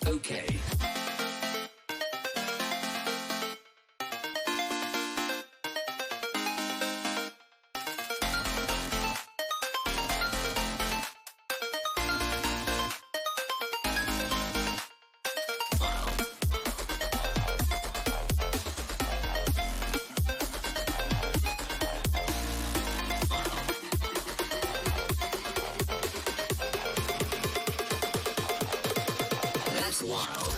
Okay. That's wild.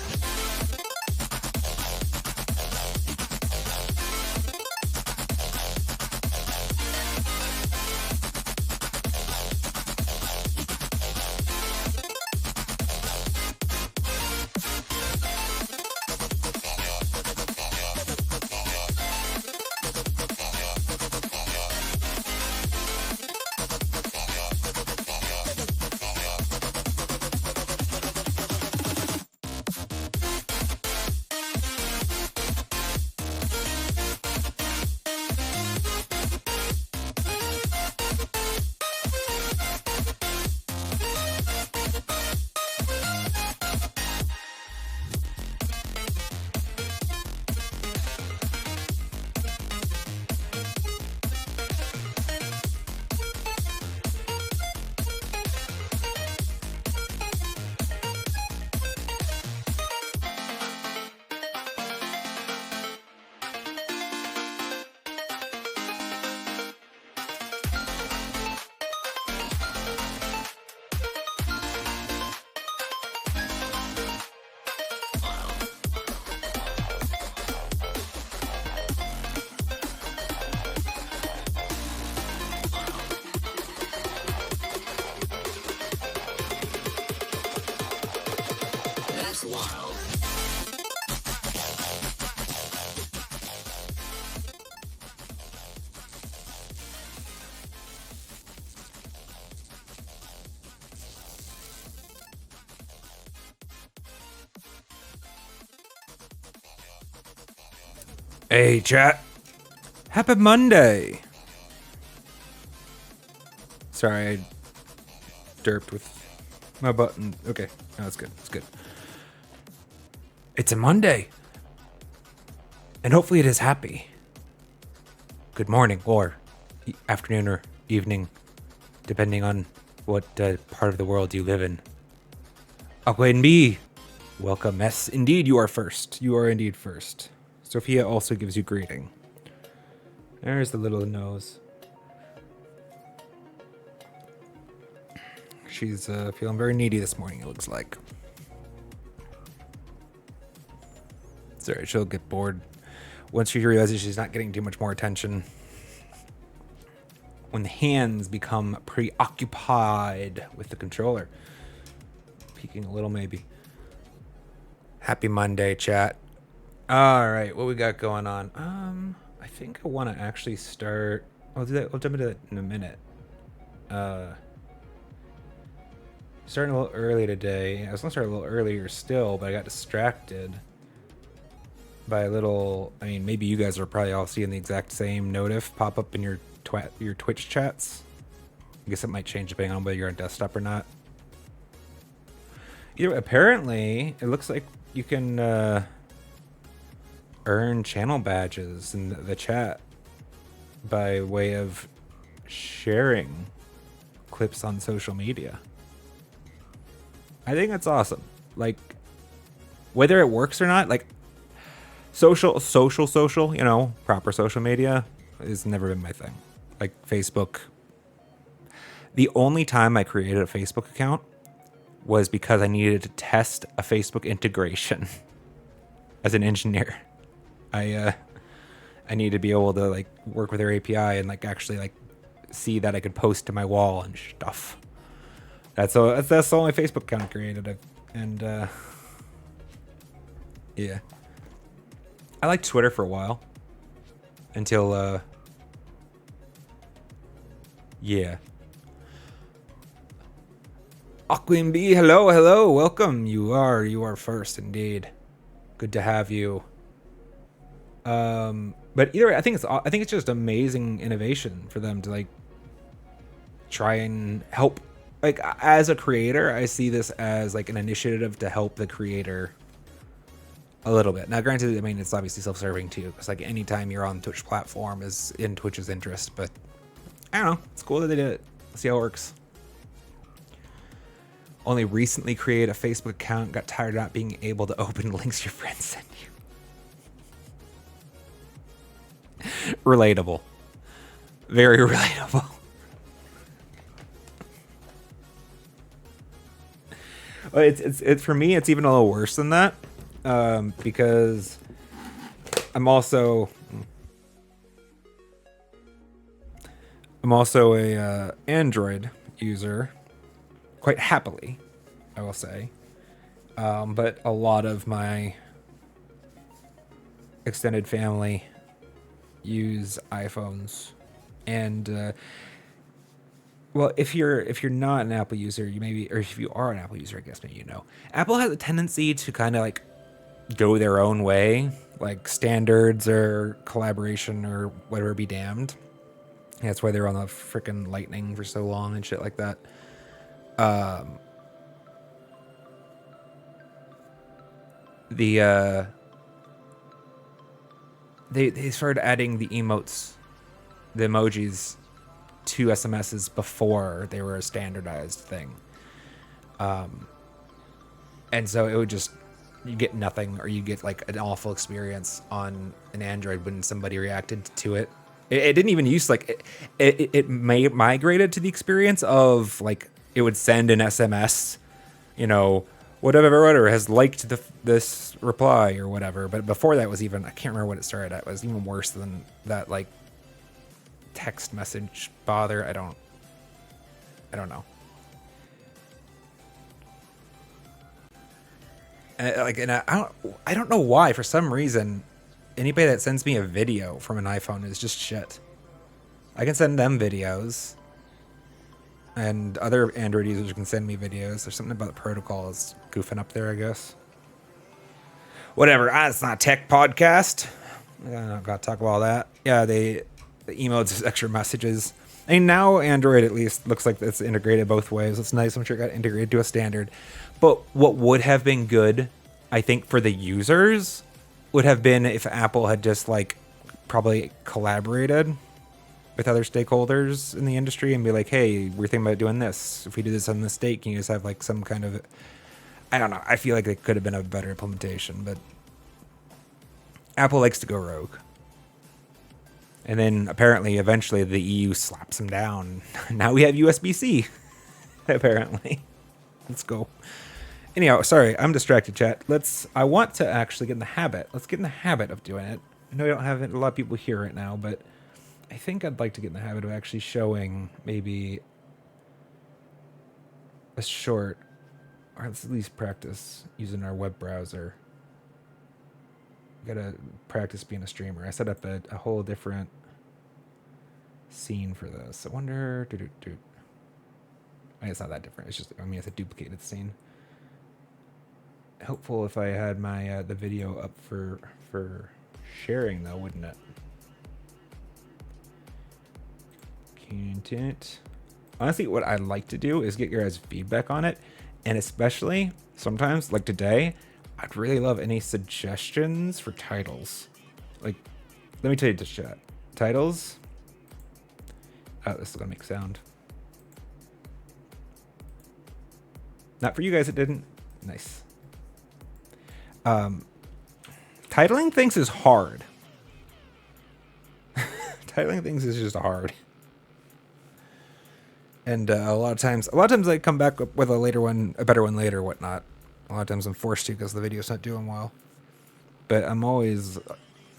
That's wild. Hey, chat. Happy Monday. Sorry, I derped with my button. Okay, no, that's good. It's good. It's a Monday. And hopefully it is happy. Good morning, or afternoon, or evening, depending on what part of the world you live in. Aqua and B, welcome. Yes, indeed, you are first. You are indeed first. Sophia also gives you greeting. There's the little nose. She's feeling very needy this morning, it looks like. Sorry, she'll get bored once she realizes she's not getting too much more attention. When the hands become preoccupied with the controller. Peeking a little, maybe. Happy Monday, chat. All right, what we got going on? I think I want to actually start. I'll do that. We'll jump into that in a minute. Starting a little early today. I was gonna start a little earlier still, but I got distracted by a little. I mean, maybe you guys are probably all seeing the exact same notif pop up in your Twitch chats. I guess it might change depending on whether you're on desktop or not. Apparently, it looks like you can earn channel badges in the chat by way of sharing clips on social media. I think that's awesome. Like, whether it works or not, like, social, you know, proper social media has never been my thing. Like, Facebook. The only time I created a Facebook account was because I needed to test a Facebook integration as an engineer. I needed to be able to, like, work with their API and, like, actually, like, see that I could post to my wall and stuff. That's the only Facebook account I created. Yeah. I liked Twitter for a while. Until, yeah. Aquin B, hello, welcome. You are first indeed. Good to have you. But either way, I think it's just amazing innovation for them to, like, try and help like as a creator, I see this as like an initiative to help the creator a little bit. Now, granted, I mean, it's obviously self-serving too, because like anytime you're on Twitch platform is in Twitch's interest. But I don't know, it's cool that they did it. Let's see how it works. Only recently created a Facebook account. Got tired of not being able to open links your friends send you. Relatable. Very relatable. Well, it's for me. It's even a little worse than that, because I'm also a Android user, quite happily, I will say. But a lot of my extended family use iPhones, and well, if you're not an Apple user, you maybe, or if you are an Apple user, I guess maybe you know, Apple has a tendency to kind of like go their own way, like standards or collaboration or whatever be damned. That's why they're on the freaking Lightning for so long and shit like that. They started adding the emotes, the emojis, to SMSs before they were a standardized thing. And so it would just, you get nothing, or you get like an awful experience on an Android when somebody reacted to it. It didn't even use like it may migrated to the experience of like it would send an SMS, you know, whatever has liked this reply or whatever. But before that was even, I can't remember what it started at. It was even worse than that, like text message bother. I don't know. And I don't know why. For some reason, anybody that sends me a video from an iPhone is just shit. I can send them videos, and other Android users can send me videos. There's something about the protocol is goofing up there, I guess. Whatever. It's not a tech podcast. I don't gotta talk about all that. Yeah, the emotes, extra messages. I mean, now Android at least looks like it's integrated both ways. It's nice. I'm sure it got integrated to a standard. But what would have been good, I think, for the users would have been if Apple had just like probably collaborated with other stakeholders in the industry and be like, hey, we're thinking about doing this. If we do this on this date, can you just have like some kind of, I don't know. I feel like it could have been a better implementation, but Apple likes to go rogue. And then apparently, eventually, the EU slaps them down. Now we have USB-C, apparently. Let's go. Anyhow, sorry, I'm distracted, chat. I want to actually get in the habit. Let's get in the habit of doing it. I know we don't have a lot of people here right now, but I think I'd like to get in the habit of actually showing maybe a short, or let's at least practice using our web browser. Gotta practice being a streamer. I set up a whole different scene for this. I wonder. I mean, it's not that different. It's just, I mean, it's a duplicated scene. Helpful if I had my the video up for sharing though, wouldn't it? Content. Honestly, what I'd like to do is get your guys' feedback on it, and especially sometimes, like today, I'd really love any suggestions for titles. Like, let me tell you this chat. Titles. Oh, this is gonna make sound. Not for you guys, it didn't. Nice. Titling things is hard. Titling things is just hard. And a lot of times I come back with a better one later, whatnot. A lot of times I'm forced to because the video's not doing well. But I'm always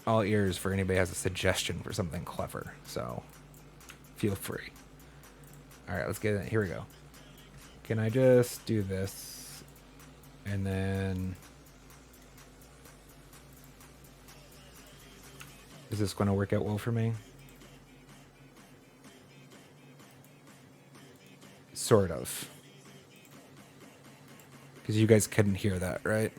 all ears for anybody who has a suggestion for something clever. So feel free. All right, let's get it. Here we go. Can I just do this? And then... is this going to work out well for me? Sort of. Because you guys couldn't hear that, right?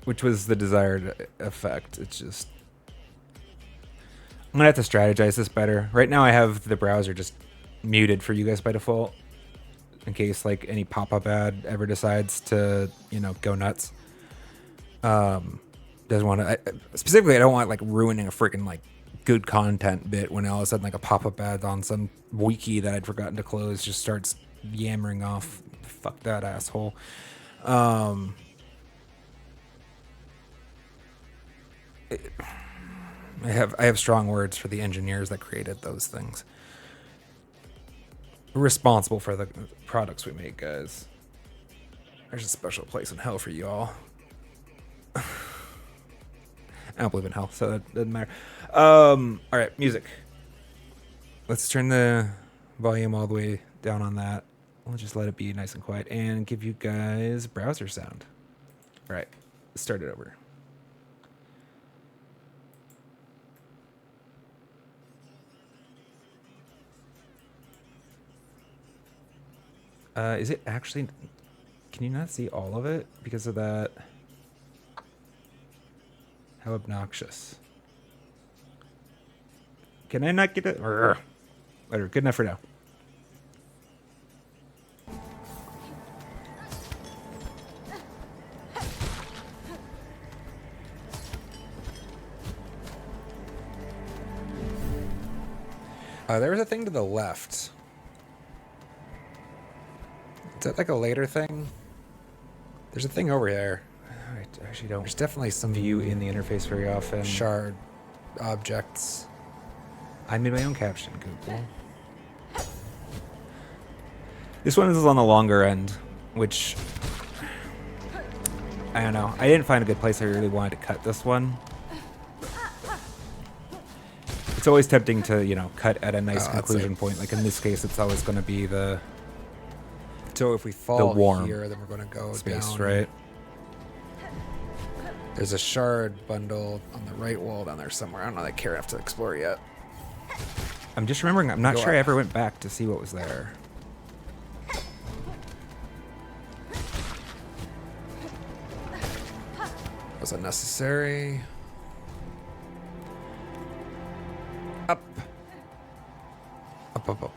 Which was the desired effect. It's just... gonna have to strategize this better. Right now I have the browser just muted for you guys by default, in case like any pop-up ad ever decides to, you know, go nuts. Doesn't want to specifically. I don't want like ruining a freaking like good content bit when all of a sudden like a pop-up ad on some wiki that I'd forgotten to close just starts yammering off. Fuck that asshole. I have strong words for the engineers that created those things. We're responsible for the products we make, guys. There's a special place in hell for you all. I don't believe in hell, so that doesn't matter. All right, music. Let's turn the volume all the way down on that. We'll just let it be nice and quiet and give you guys browser sound. All right, let's start it over. Is it actually... Can you not see all of it because of that? How obnoxious. Can I not get it? Whatever, good enough for now. There was a thing to the left. Is that like a later thing? There's a thing over there. I actually don't. There's definitely some view in the interface very often. Shard objects. I made my own caption, Google. This one is on the longer end, which I don't know. I didn't find a good place I really wanted to cut this one. It's always tempting to, you know, cut at a nice conclusion point. Like in this case, it's always going to be the... So if we fall warm here, then we're going to go space, down. right? There's a shard bundle on the right wall down there somewhere. I don't know that I care enough to explore yet. I'm just remembering, I'm not Go sure I up. ever went back to see what was there. Was unnecessary. Up. Up, up, up.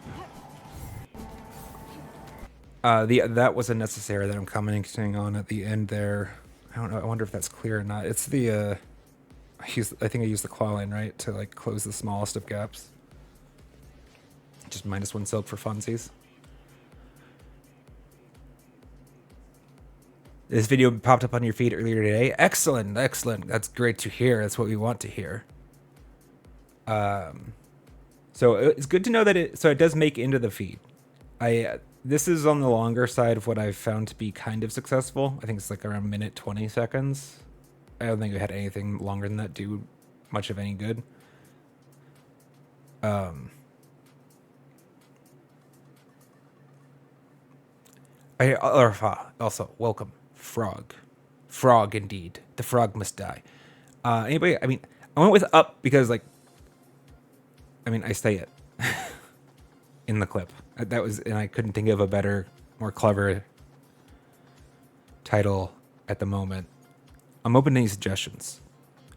That was unnecessary that I'm commenting on at the end there. I don't know. I wonder if that's clear or not. It's the I think I used the claw line, right, to like close the smallest of gaps. Just -1 silk for funsies. This video popped up on your feed earlier today. Excellent, excellent. That's great to hear. That's what we want to hear. So it's good to know that it does make into the feed. This is on the longer side of what I've found to be kind of successful. I think it's like around minute 20 seconds. I don't think we had anything longer than that do much of any good. Also, welcome, frog. Frog, indeed. The frog must die. Anybody, I mean, I went with up because, like, I mean, I say it in the clip. That was, and I couldn't think of a better, more clever title at the moment. I'm open to any suggestions.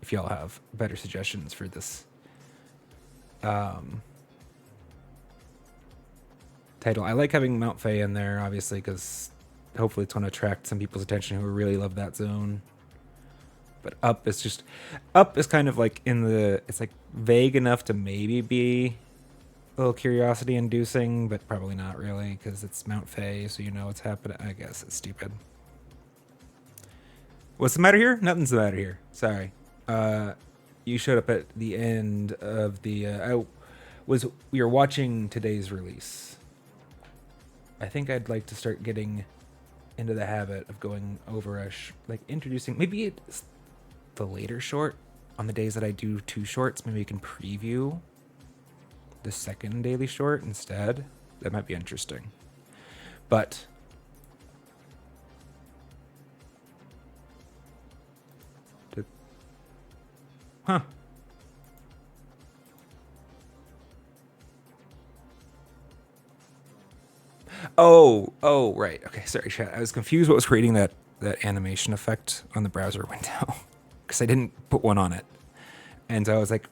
If y'all have better suggestions for this title. I like having Mount Faye in there, obviously, because hopefully it's going to attract some people's attention who really love that zone. But up is kind of like it's like vague enough to maybe be a little curiosity inducing, but probably not really, because it's Mount Faye, so you know what's happening. I guess it's stupid. What's the matter here? Nothing's the matter here. Sorry. You showed up at the end of the... we were watching today's release. I think I'd like to start getting into the habit of going over introducing... Maybe it's the later short. On the days that I do 2 shorts, maybe we can preview the second daily short instead. That might be interesting. But... Huh. Oh, right. Okay, sorry, chat. I was confused what was creating that animation effect on the browser window because I didn't put one on it. And so I was like,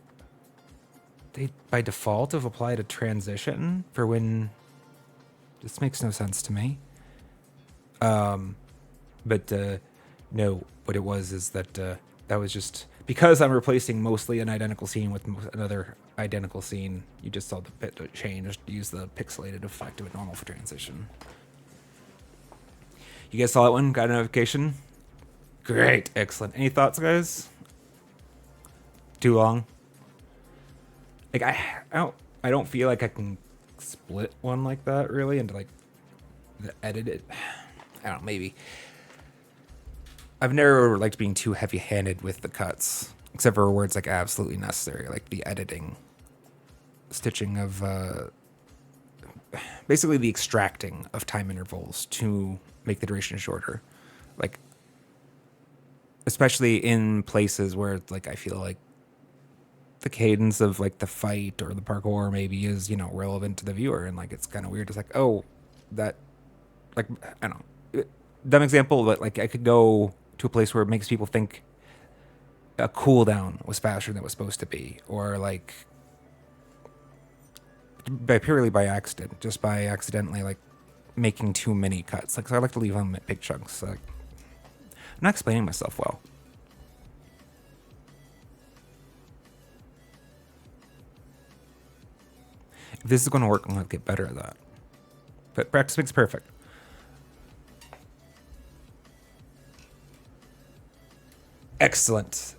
they by default have applied a transition for when. This makes no sense to me. But no, what it was is that that was just because I'm replacing mostly an identical scene with another identical scene. You just saw the bit change. Use the pixelated effect of a normal for transition. You guys saw that one? Got a notification? Great, excellent. Any thoughts, guys? Too long? Like I don't feel like I can split one like that really into like the edited. I don't know, maybe. I've never liked being too heavy-handed with the cuts, except for where it's like absolutely necessary, like the editing, stitching of, basically the extracting of time intervals to make the duration shorter, like especially in places where it's like I feel like the cadence of like the fight or the parkour maybe is, you know, relevant to the viewer, and like it's kind of weird. It's like, oh, that, like, I don't know, dumb example, but like I could go to a place where it makes people think a cooldown was faster than it was supposed to be, or like purely by accident, just by accidentally like making too many cuts. Like, so I like to leave them at big chunks. Like, I'm not explaining myself well. If this is going to work, I'm going to get better at that. But practice makes perfect. Excellent.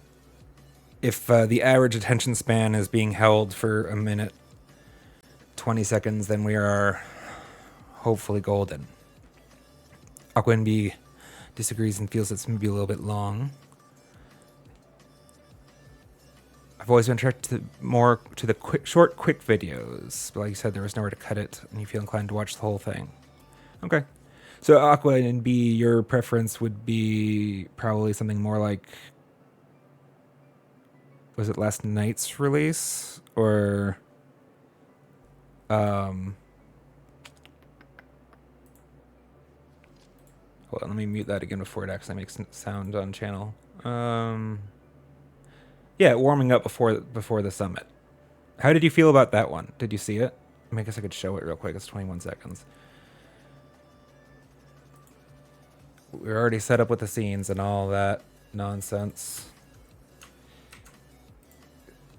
If the average attention span is being held for a minute, 20 seconds, then we are hopefully golden. Aquanb disagrees and feels it's maybe a little bit long. I've always been attracted more to the short, quick videos. But like you said, there was nowhere to cut it, and you feel inclined to watch the whole thing. Okay. So Aqua and B, your preference would be probably something more like, was it last night's release? Or hold on, let me mute that again before it actually makes sound on channel. Yeah, warming up before the summit. How did you feel about that one? Did you see it? I mean, I guess I could show it real quick. It's 21 seconds. We're already set up with the scenes and all that nonsense.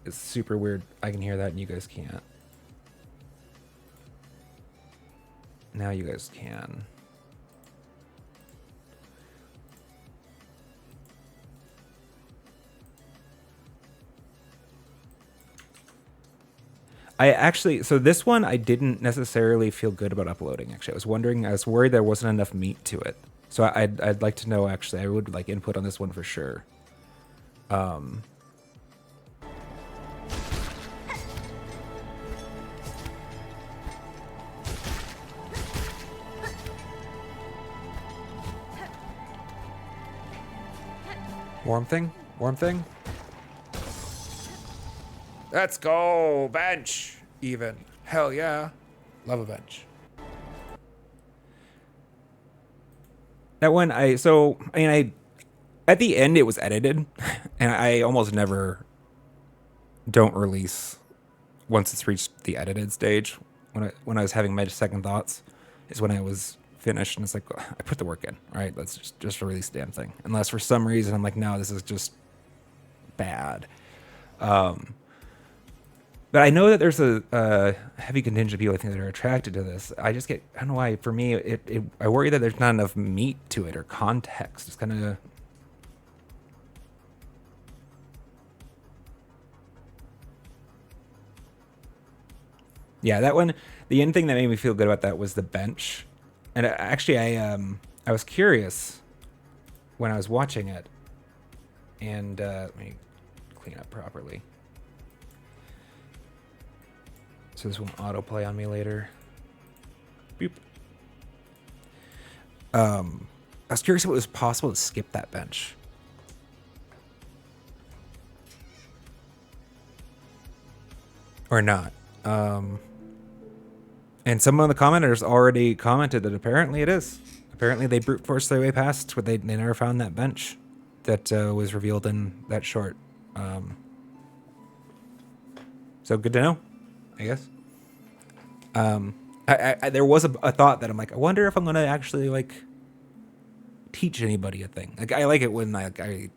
It's super weird. I can hear that and you guys can't. Now you guys can. So this one I didn't necessarily feel good about uploading. Actually, I was worried there wasn't enough meat to it. So I'd like to know, actually, I would like input on this one for sure. Warm thing? Warm thing? Let's go! Bench! Even. Hell yeah. Love a bench. That one, at the end it was edited, and I almost never don't release once it's reached the edited stage. When I was having my second thoughts is when I was finished, and it's like, I put the work in, right? Let's just release the damn thing. Unless for some reason I'm like, no, this is just bad. But I know that there's a heavy contingent of people, I think, that are attracted to this. I don't know why, for me, I worry that there's not enough meat to it or context. It's kind of... Yeah, that one, the end thing that made me feel good about that was the bench. And actually, I was curious when I was watching it. And let me clean up properly. So this won't autoplay on me later. Boop. I was curious if it was possible to skip that bench. Or not. And someone in the commenters already commented that apparently it is. Apparently they brute forced their way past, but they never found that bench that was revealed in that short. So good to know, I guess. There was a thought that I'm like, I wonder if I'm gonna actually like teach anybody a thing. Like I like it when the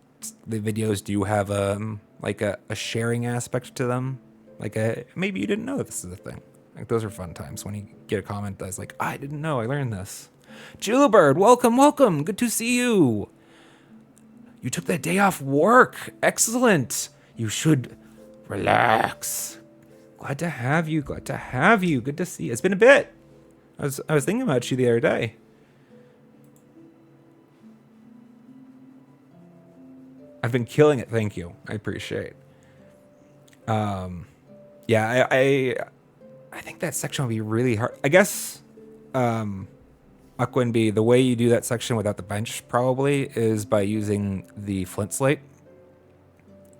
videos do have like a sharing aspect to them. Like maybe you didn't know that this is a thing. Like those are fun times when you get a comment that's like, I didn't know, I learned this. Julebird, welcome, welcome. Good to see you. You took that day off work. Excellent. You should relax. Glad to have you. Glad to have you. Good to see you. It's been a bit. I was thinking about you the other day. I've been killing it. Thank you. I appreciate. Yeah, I think that section will be really hard. I guess Aquinby, the way you do that section without the bench probably is by using the flint slate.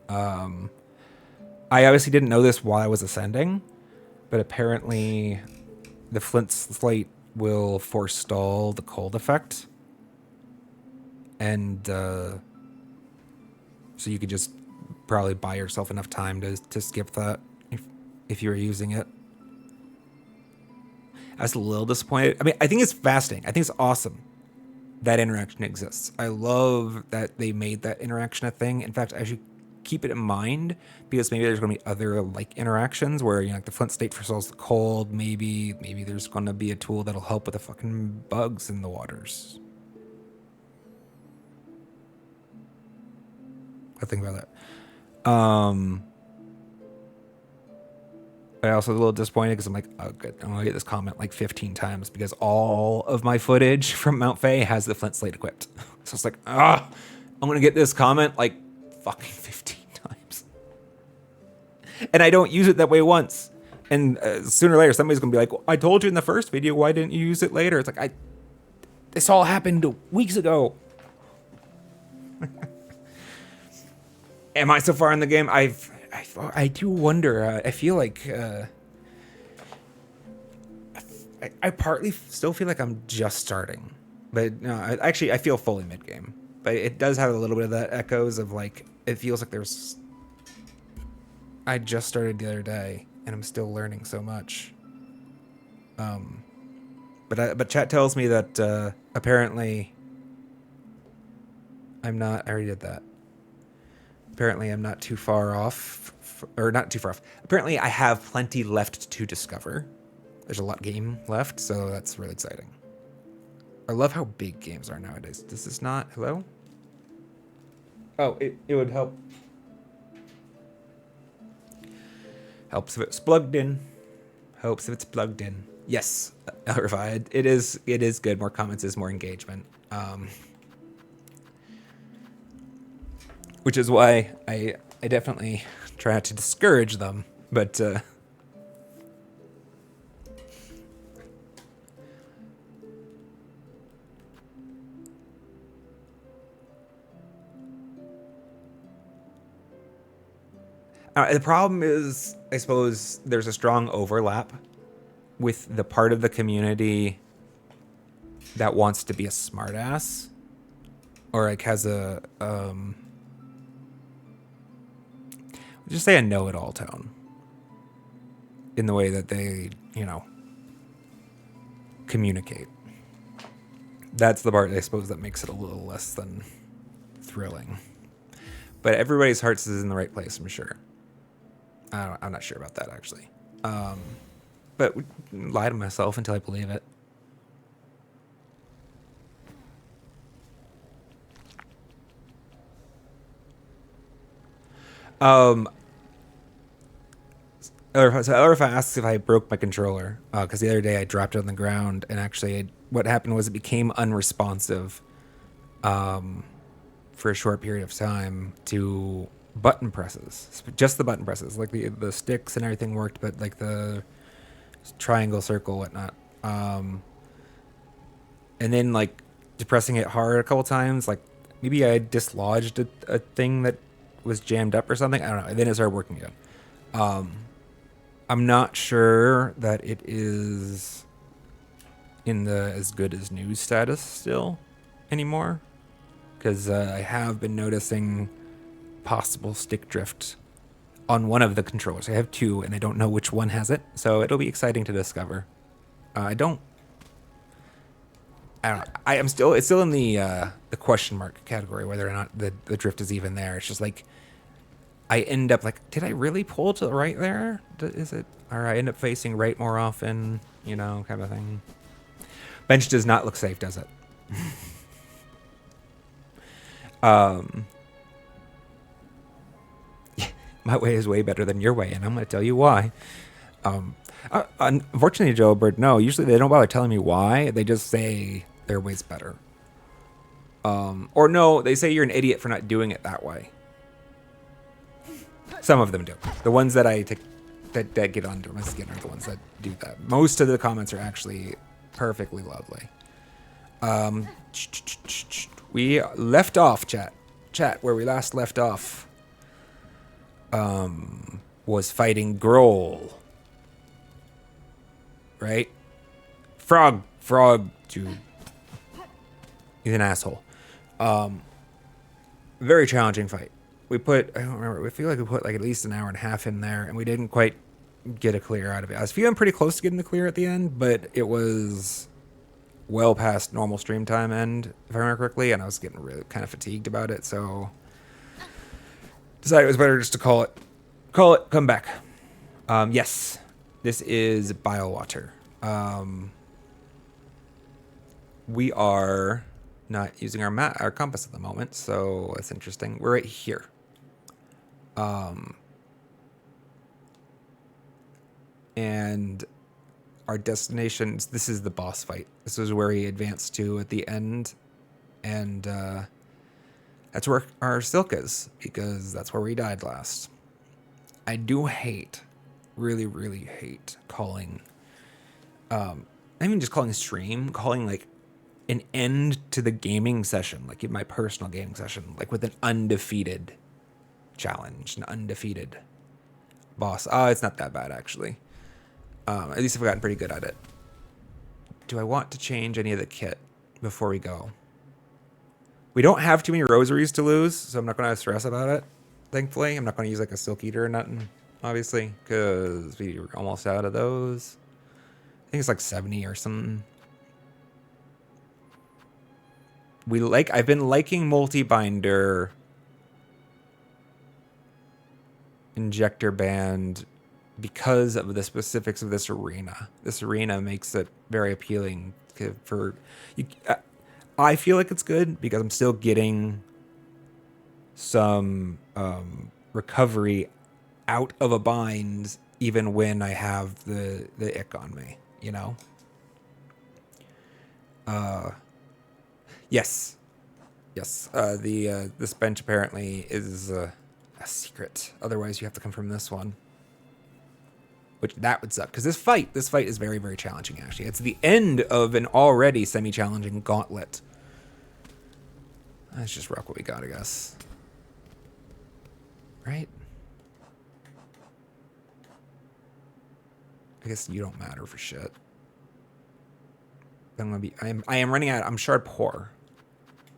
I obviously didn't know this while I was ascending, but apparently the flint slate will forestall the cold effect. And so you could just probably buy yourself enough time to skip that if you were using it. I was a little disappointed. I mean, I think it's fascinating. I think it's awesome that interaction exists. I love that they made that interaction a thing. In fact, I should keep it in mind because maybe there's going to be other like interactions where, you know, like the flint state forestalls the cold. Maybe there's going to be a tool that'll help with the fucking bugs in the waters. I think about that. I also a little disappointed because I'm like, oh, good. I'm gonna get this comment like 15 times because all of my footage from Mount Faye has the flint slate equipped. So it's like, I'm gonna get this comment like fucking 15 times, and I don't use it that way once. And sooner or later, somebody's gonna be like, well, I told you in the first video, why didn't you use it later? It's like, this all happened weeks ago. Am I so far in the game? I do wonder. I feel like I partly still feel like I'm just starting, but no, I feel fully mid game. But it does have a little bit of that echoes of like it feels like there's. I just started the other day, and I'm still learning so much. But chat tells me that apparently I'm not. I already did that. Apparently, I'm not too far off, or not too far off. Apparently, I have plenty left to discover. There's a lot of game left, so that's really exciting. I love how big games are nowadays. Does this not? Hello? Oh, it would help. Helps if it's plugged in. Helps if it's plugged in. Yes, Elrified. It is good. More comments is more engagement. Which is why I definitely try not to discourage them, but the problem is, I suppose, there's a strong overlap with the part of the community that wants to be a smartass, or like has a just say a know-it-all tone in the way that they, you know, communicate. That's the part, I suppose, that makes it a little less than thrilling. But everybody's hearts is in the right place, I'm sure. I'm not sure about that, actually. But lie to myself until I believe it. Elrifa asks if I broke my controller, because the other day I dropped it on the ground, and actually what happened was it became unresponsive for a short period of time to button presses. Just the button presses. Like the sticks and everything worked, but like the triangle, circle, whatnot. And then like depressing it hard a couple times, like maybe I dislodged a thing that was jammed up or something. I don't know. And then it started working again. I'm not sure that it is in the as good as new status still anymore, because I have been noticing possible stick drift on one of the controllers. I have two, and I don't know which one has it, so it'll be exciting to discover. I don't know. I am still. It's still in the question mark category whether or not the drift is even there. It's just like I end up like, did I really pull to the right there? Is it? Or I end up facing right more often, you know, kind of thing. Bench does not look safe, does it? My way is way better than your way, and I'm going to tell you why. Unfortunately, Joe Bird, no. Usually they don't bother telling me why. They just say their way's better. Or no, they say you're an idiot for not doing it that way. Some of them do. The ones that I take that get under my skin are the ones that do that. Most of the comments are actually perfectly lovely. We left off, chat, where we last left off. Was fighting Grohl. Right? Frog, dude. He's an asshole. Very challenging fight. I don't remember, I feel like we put like at least an hour and a half in there, and we didn't quite get a clear out of it. I was feeling pretty close to getting the clear at the end, but it was well past normal stream time end, if I remember correctly, and I was getting really kind of fatigued about it, so decided it was better just to call it, come back. Yes, this is Biowater. We are not using our compass at the moment, so that's interesting. We're right here. And our destinations, this is the boss fight. This is where he advanced to at the end, and that's where our Silk is, because that's where we died last. I do hate, really, really hate calling, not even just calling stream, calling like an end to the gaming session, like in my personal gaming session, like with an undefeated challenge, an undefeated boss. Oh, it's not that bad, actually. At least I've gotten pretty good at it. Do I want to change any of the kit before we go? We don't have too many rosaries to lose, so I'm not going to stress about it, thankfully. I'm not going to use like a Silk Eater or nothing, obviously, because we're almost out of those. I think it's like 70 or something. I've been liking multi-binder injector band because of the specifics of this arena. This arena makes it very appealing for you. I feel like it's good because I'm still getting some recovery out of a bind even when I have the ick on me, you know? Yes. This bench apparently is a secret. Otherwise, you have to come from this one. Which that would suck, because this fight is very, very challenging, actually. It's the end of an already semi-challenging gauntlet. Let's just rock what we got, I guess. Right? I guess you don't matter for shit. I am running out. I'm shard poor,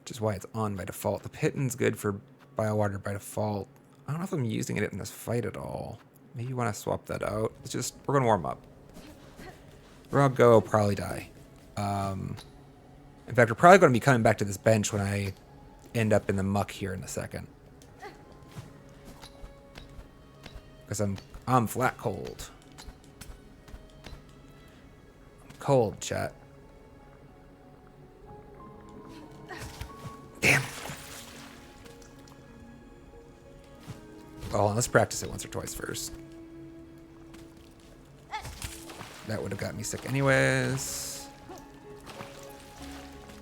which is why it's on by default. The Pitton's good for Biowater by default. I don't know if I'm using it in this fight at all. Maybe you want to swap that out. We're going to warm up. We're going to go probably die. In fact, we're probably going to be coming back to this bench when I end up in the muck here in a second. Because I'm flat cold. I'm cold, chat. Damn. Hold on, let's practice it once or twice first. That would have got me sick anyways.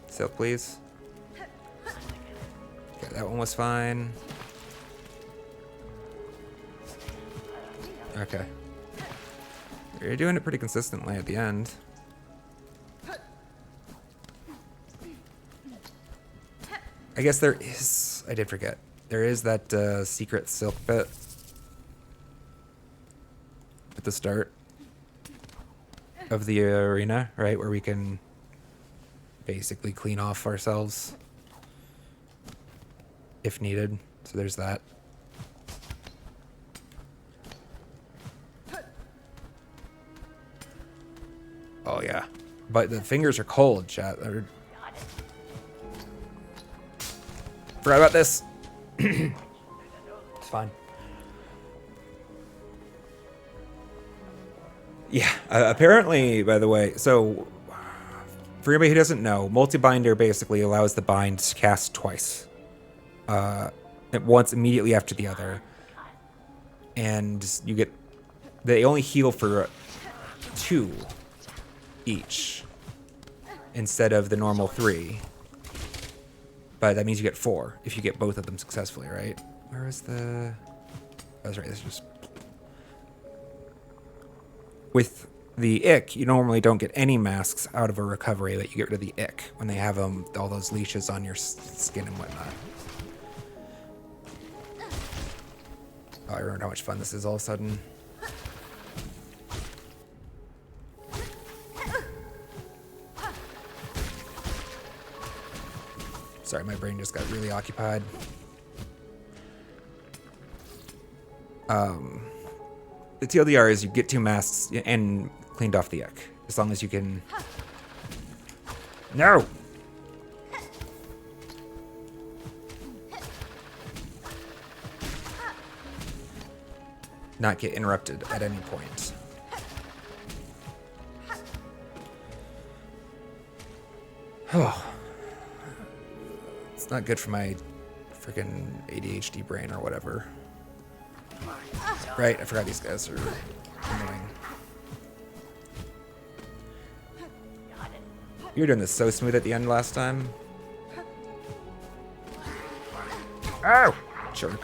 Silk, please. Okay, that one was fine. Okay. You're doing it pretty consistently at the end. I guess there is... I did forget. There is that secret silk bit at the start of the arena, right? Where we can basically clean off ourselves if needed. So there's that. Oh yeah, but the fingers are cold, chat. Forgot about this. It's fine. Yeah, apparently, by the way, so for anybody who doesn't know, multi-binder basically allows the bind to cast twice. Once immediately after the other. And you get... They only heal for 2 each instead of the normal 3. But that means you get 4 if you get both of them successfully, right? Where is the... Oh, that's right, this is just... With the ick, you normally don't get any masks out of a recovery, but you get rid of the ick when they have all those leashes on your skin and whatnot. Oh, I remember how much fun this is all of a sudden. Sorry, my brain just got really occupied. The TLDR is you get 2 masks and cleaned off the ick. As long as you can... No! Not get interrupted at any point. Oh. It's not good for my freaking ADHD brain or whatever. Right, I forgot these guys are annoying. You were doing this so smooth at the end last time. Oh! Jerk.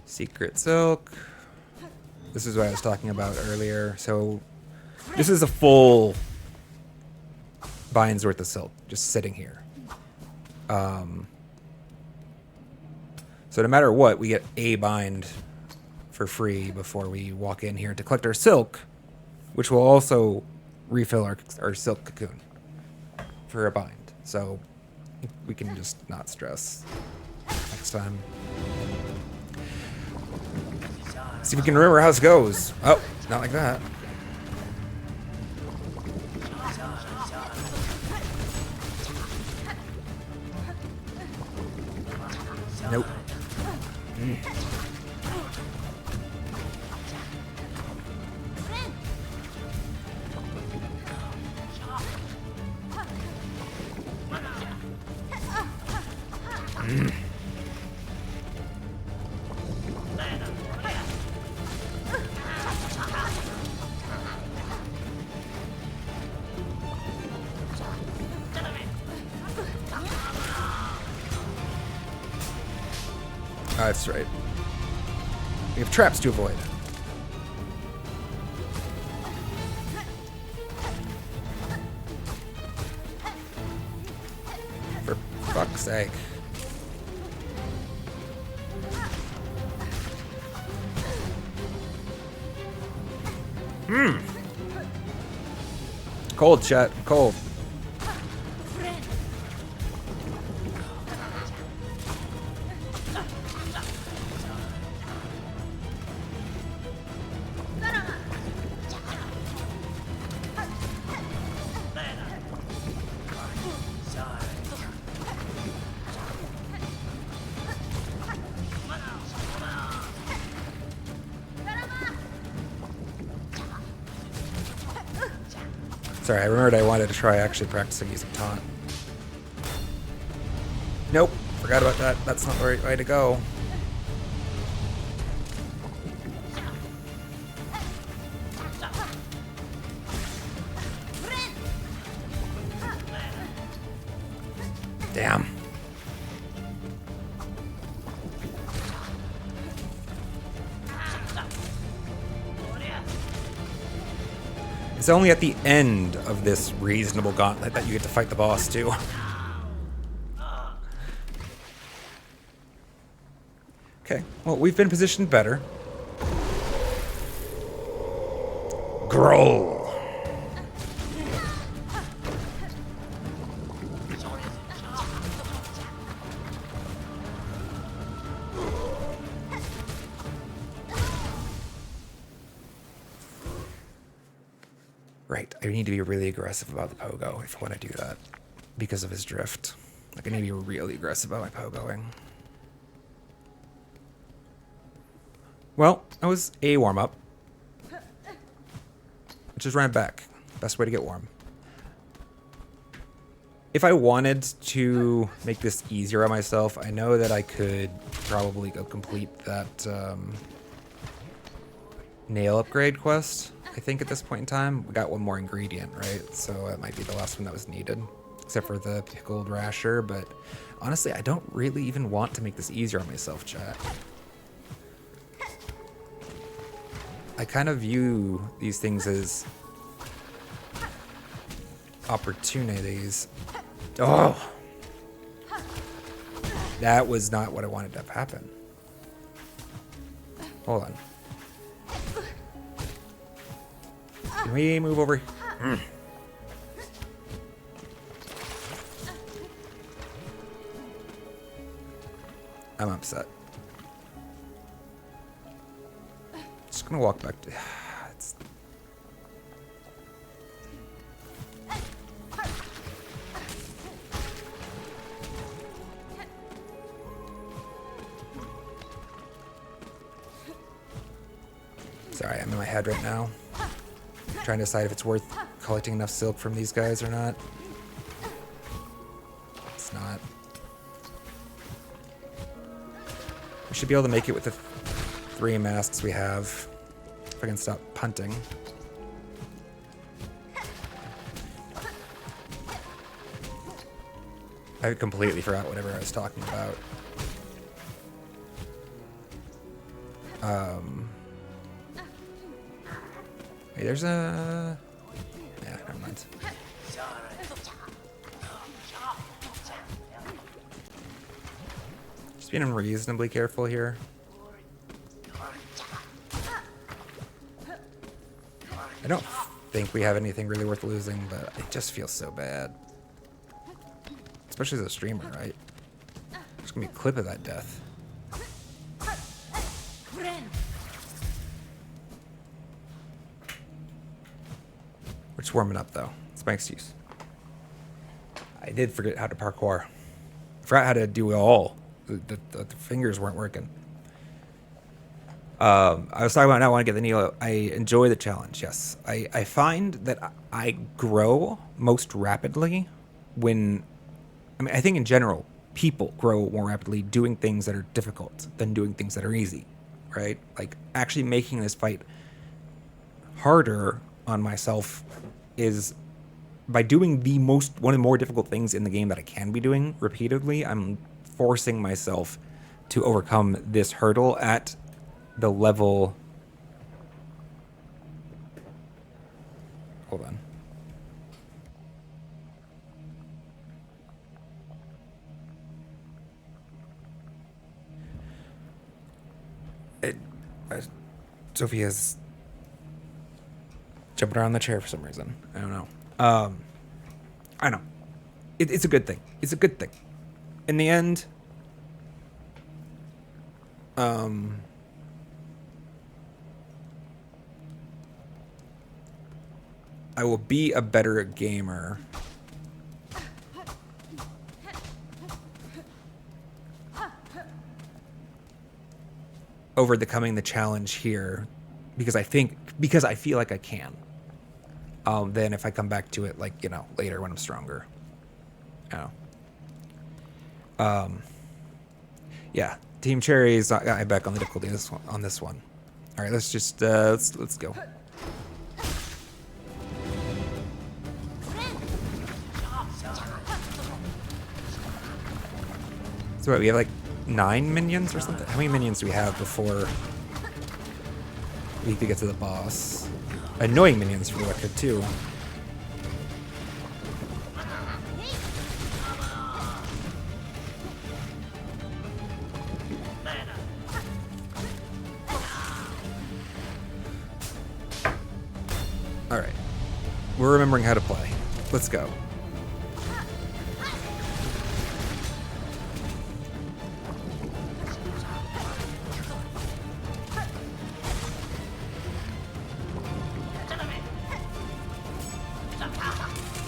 Secret Silk. This is what I was talking about earlier. So, this is a full bind's worth of silk just sitting here. So no matter what, we get a bind for free before we walk in here to collect our silk, which will also refill our silk cocoon for a bind. So we can just not stress next time. See if we can remember how this goes. Oh, not like that. Nope. That's right. We have traps to avoid. For fuck's sake. Cold, chat. Cold. Sorry, I remembered I wanted to try actually practicing using taunt. Nope, forgot about that. That's not the right way to go. Damn. It's only at the end of this reasonable gauntlet that you get to fight the boss, too. Okay, well, we've been positioned better. Growl. Right, I need to be really aggressive about the pogo if I want to do that. Because of his drift. Like, I need to be really aggressive about my pogoing. Well, that was a warm-up. Let's just run it back. Best way to get warm. If I wanted to make this easier on myself, I know that I could probably go complete that nail upgrade quest. I think at this point in time, we got one more ingredient, right? So that might be the last one that was needed, except for the pickled rasher. But honestly, I don't really even want to make this easier on myself, chat. I kind of view these things as opportunities. Oh! That was not what I wanted to have happen. Hold on. Can we move over? I'm upset. Just gonna walk back to... It's... Sorry, I'm in my head right now. Trying to decide if it's worth collecting enough silk from these guys or not. It's not. We should be able to make it with the 3 masks we have. If I can stop punting. I completely forgot whatever I was talking about. Hey, there's a... Yeah, never mind. Just being unreasonably careful here. I don't think we have anything really worth losing, but it just feels so bad. Especially as a streamer, right? There's gonna be a clip of that death. We're just warming up, though. It's my excuse. I did forget how to parkour. I forgot how to do it all. The fingers weren't working. I was talking about now I want to get the Neo. I enjoy the challenge, yes. I find that I grow most rapidly when... I mean, I think in general, people grow more rapidly doing things that are difficult than doing things that are easy, right? Like, actually making this fight harder on myself is by doing one of the more difficult things in the game that I can be doing repeatedly. I'm forcing myself to overcome this hurdle at the level. Hold on. Sophia's jumping around the chair for some reason. I don't know. I know. It's a good thing. It's a good thing. In the end, I will be a better gamer overcoming the challenge here because I feel like I can. Then if I come back to it, like, you know, later when I'm stronger. You know. Yeah, Team Cherry's I back on the difficulty on this one. All right, let's just let's go. So what, we have like 9 minions or something? How many minions do we have before we could get to the boss? Annoying minions for the record too. All right, we're remembering how to play. Let's go.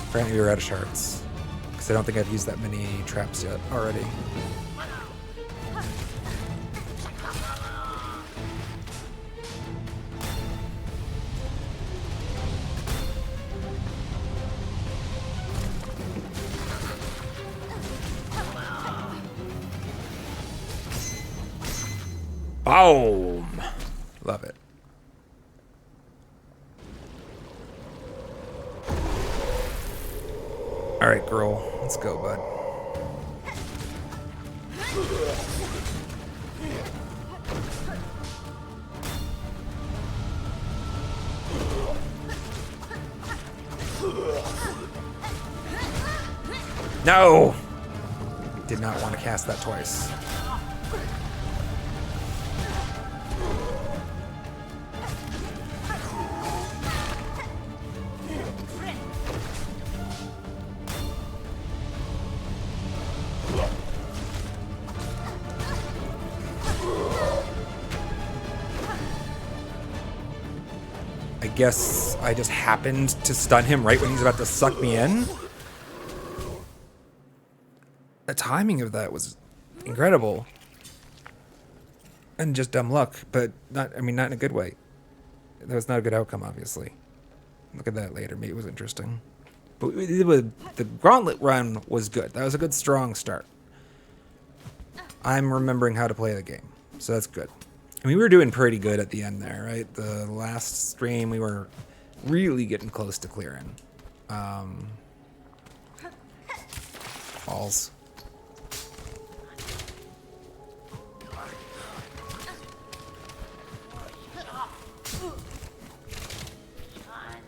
Apparently we were out of shards. Because I don't think I've used that many traps yet already. Boom! Love it. Alright, girl. Let's go, bud. No! Did not want to cast that twice. I guess I just happened to stun him right when he's about to suck me in. The timing of that was incredible. And just dumb luck, but not in a good way. That was not a good outcome, obviously. Look at that later. Maybe it was interesting. But the gauntlet run was good. That was a good, strong start. I'm remembering how to play the game, so that's good. And we were doing pretty good at the end there, right? The last stream, we were really getting close to clearing. Balls.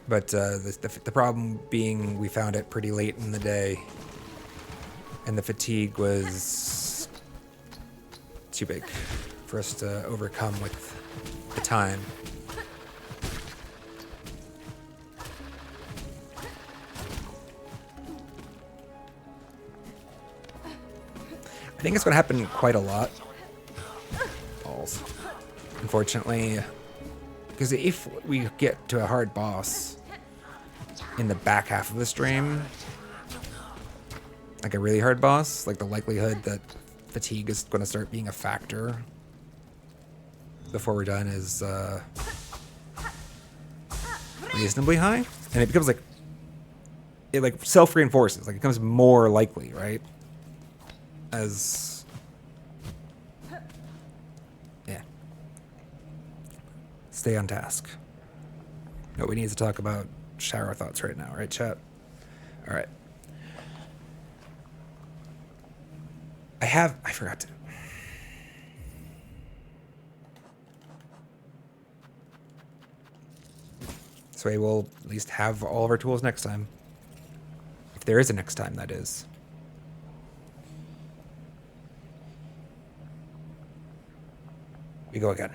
But the problem being we found it pretty late in the day, and the fatigue was too big for us to overcome with the time. I think it's going to happen quite a lot. Balls. Unfortunately, because if we get to a hard boss in the back half of the stream, like a really hard boss, like the likelihood that fatigue is going to start being a factor before we're done is reasonably high, and it becomes like it self-reinforces, like it becomes more likely, right? As yeah, stay on task. Nobody needs to talk about shower thoughts right now, right, chat? All right. I forgot to. So we will at least have all of our tools next time. If there is a next time, that is. We go again.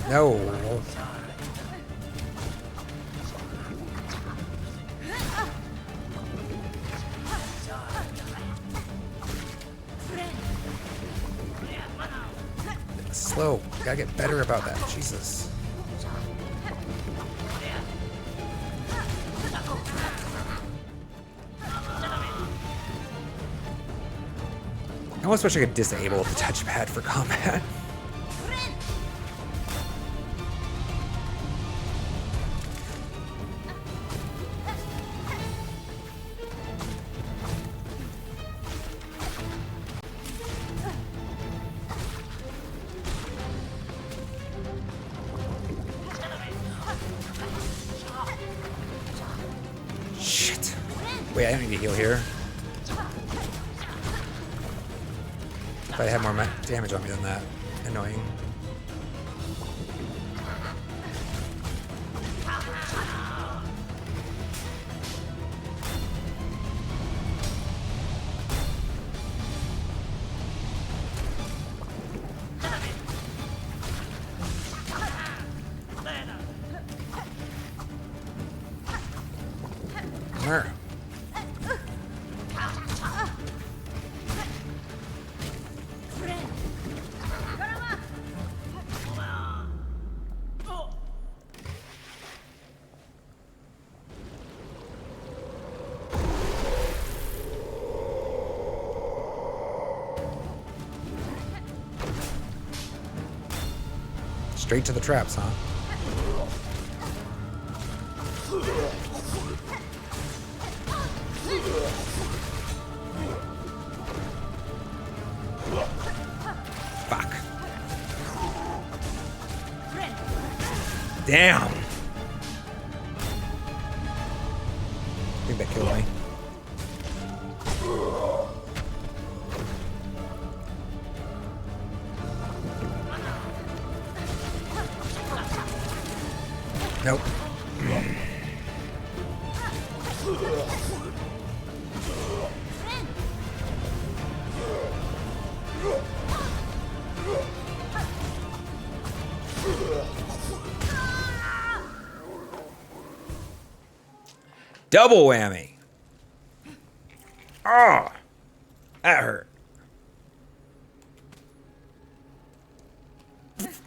No. Slow. You gotta get better about that. Jesus. I almost wish I could disable the touchpad for combat. Shit. Wait, I don't need to heal here. If I had more damage on me than that. Annoying. Straight to the traps, huh? Fuck. Damn. I think that killed me. Nope. Double whammy. Oh, that hurt. Just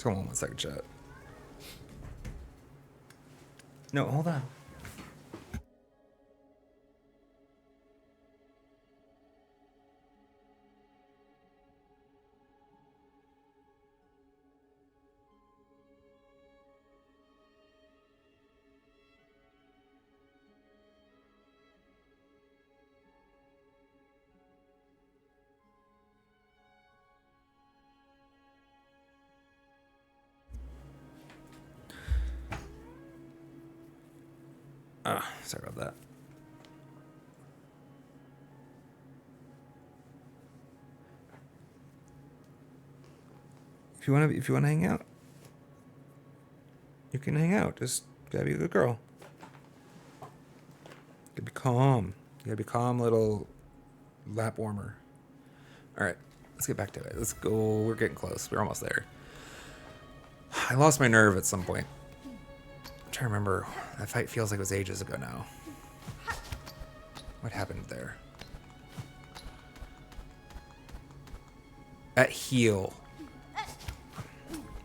hold on 1 second, chat. No, hold on. Sorry about that. If you want to hang out, you can hang out. Just gotta be a good girl. Gotta be calm. You gotta be calm, little lap warmer. All right, let's get back to it. Let's go. We're getting close. We're almost there. I lost my nerve at some point. I'm trying to remember. That fight feels like it was ages ago now. What happened there? That heal.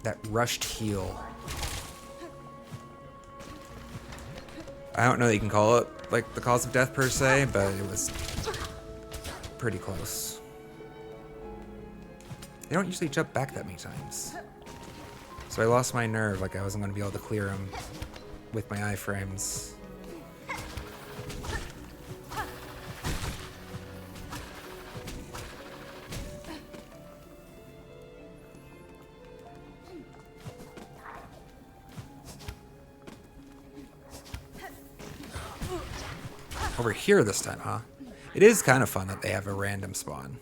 That rushed heal. I don't know that you can call it like the cause of death per se, but it was pretty close. They don't usually jump back that many times. So I lost my nerve, like I wasn't going to be able to clear him with my iframes. Over here this time, huh? It is kind of fun that they have a random spawn.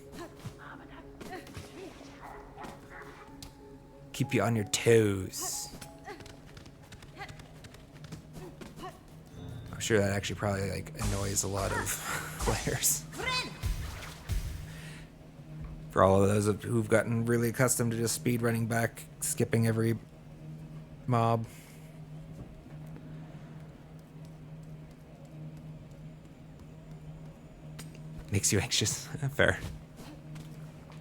Keep you on your toes. I'm sure that actually probably like annoys a lot of players. For all of those who've gotten really accustomed to just speed running back, skipping every mob. Makes you anxious. Fair.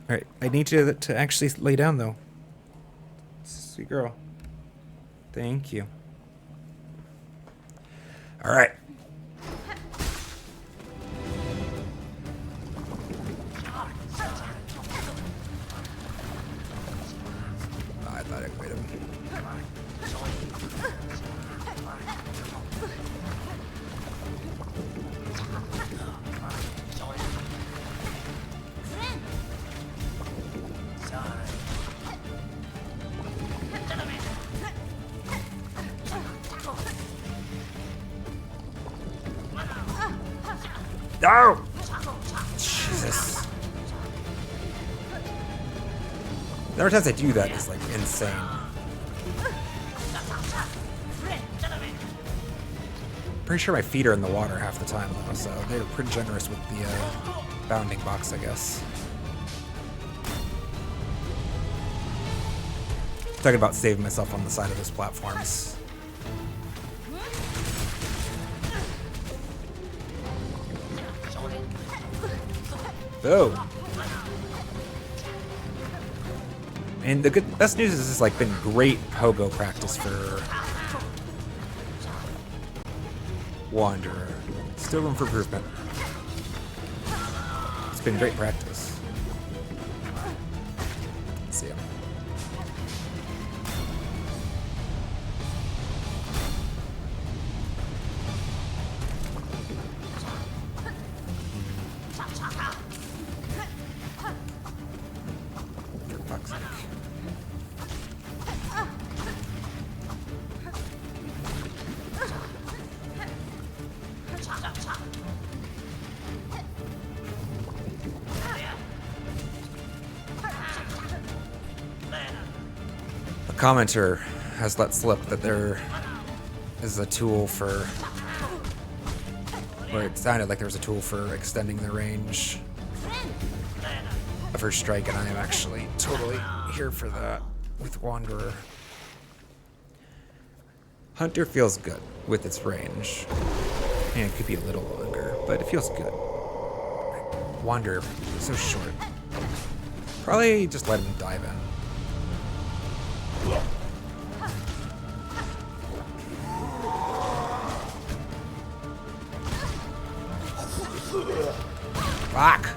Alright, I need you to actually lay down though. Sweet girl. Thank you. Alright. Oh, I thought I'd wait him. No! Jesus. The number of times I do that is like insane. Pretty sure my feet are in the water half the time though, so they're pretty generous with the bounding box, I guess. Talking about saving myself on the side of those platforms. Oh. And the best news is this has like been great pogo practice for Wanderer. Still room for improvement. It's been great practice. Let's see him. For fuck's sake. A commenter has let slip that there is a tool for, or it sounded like there was a tool for extending the range of her strike, and I am actually totally here for that with Wanderer. Hunter feels good with its range. And it could be a little longer, but it feels good. Wanderer, so short. Probably just let him dive in. Fuck!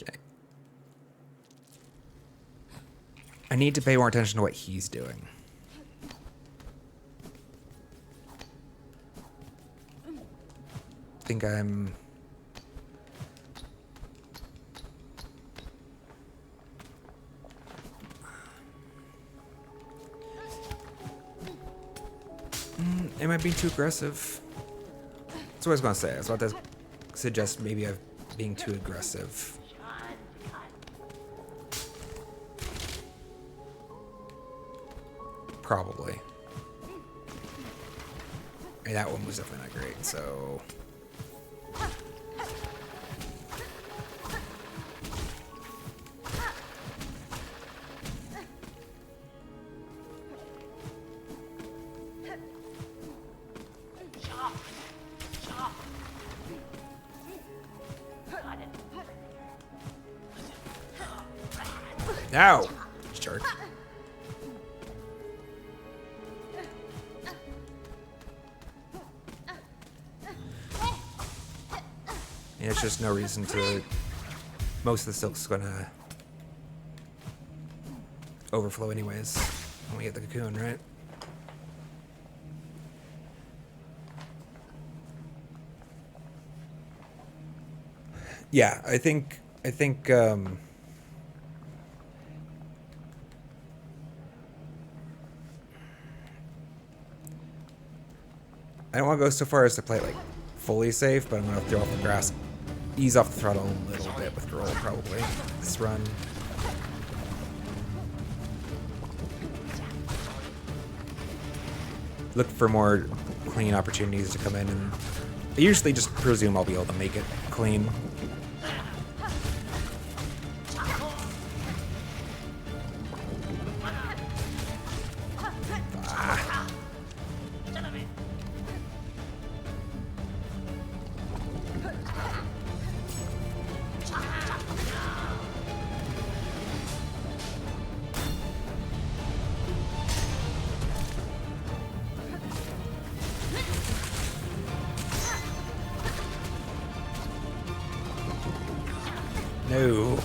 Okay. I need to pay more attention to what he's doing. I think I'm... Am I being too aggressive? That's what I was gonna say. I was about to suggest maybe I'm being too aggressive. Probably. I mean, that one was definitely not great, so... No! Jerk. Yeah, it's just no reason to... Most of the silk's gonna overflow anyways when we get the cocoon, right? Yeah, I think I don't want to go so far as to play it like fully safe, but I'm gonna throw off the grass, ease off the throttle a little bit with roll probably this run. Look for more clean opportunities to come in, and I usually just presume I'll be able to make it clean. No.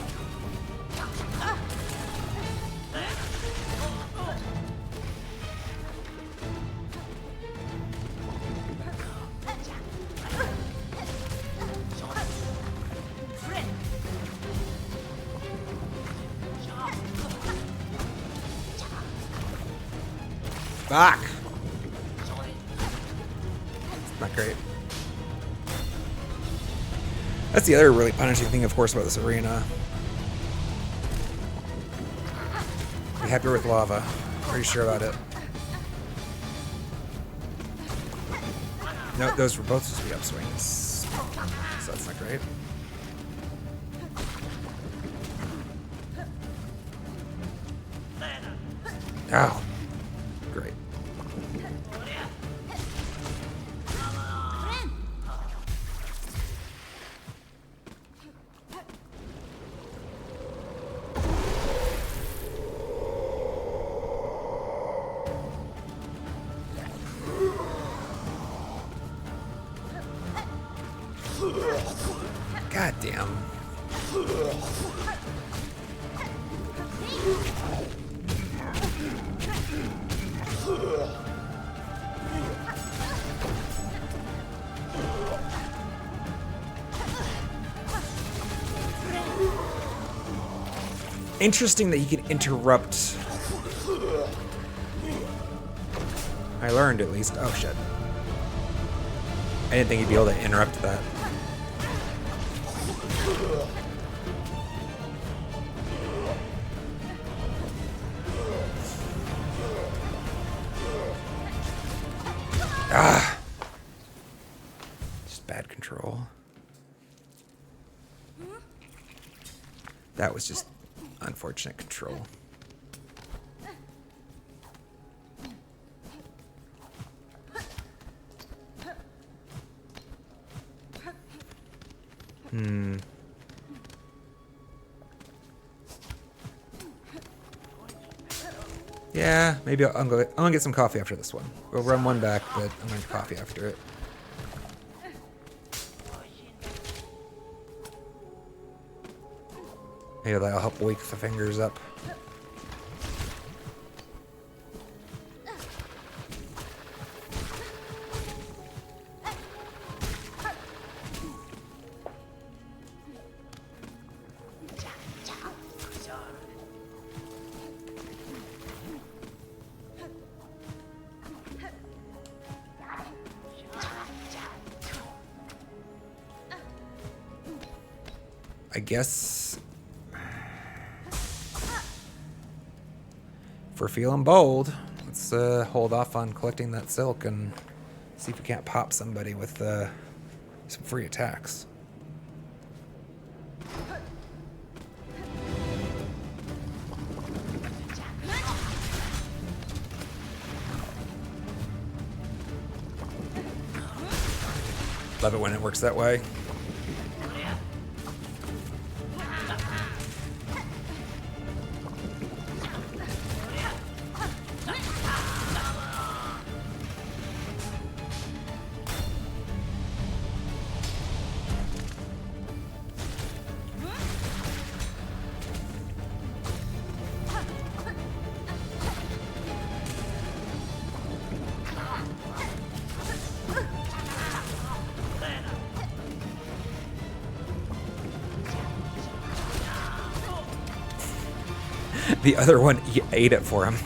Fuck. Not great. That's the other really punishing thing, of course, about this arena. Be happier with lava. Pretty sure about it. No, those were both supposed to be upswings. So that's not great. Oh. Great. Damn. Interesting that he can interrupt. I learned at least. Oh shit. I didn't think he'd be able to interrupt that. Ah! Just bad control. That was just unfortunate control. Yeah, maybe I'm gonna get some coffee after this one. We'll run one back, but I'm gonna get coffee after it. Maybe that'll help wake the fingers up. I guess if we're feeling bold, let's hold off on collecting that silk and see if we can't pop somebody with some free attacks. Love it when it works that way. The other one, he ate it for him.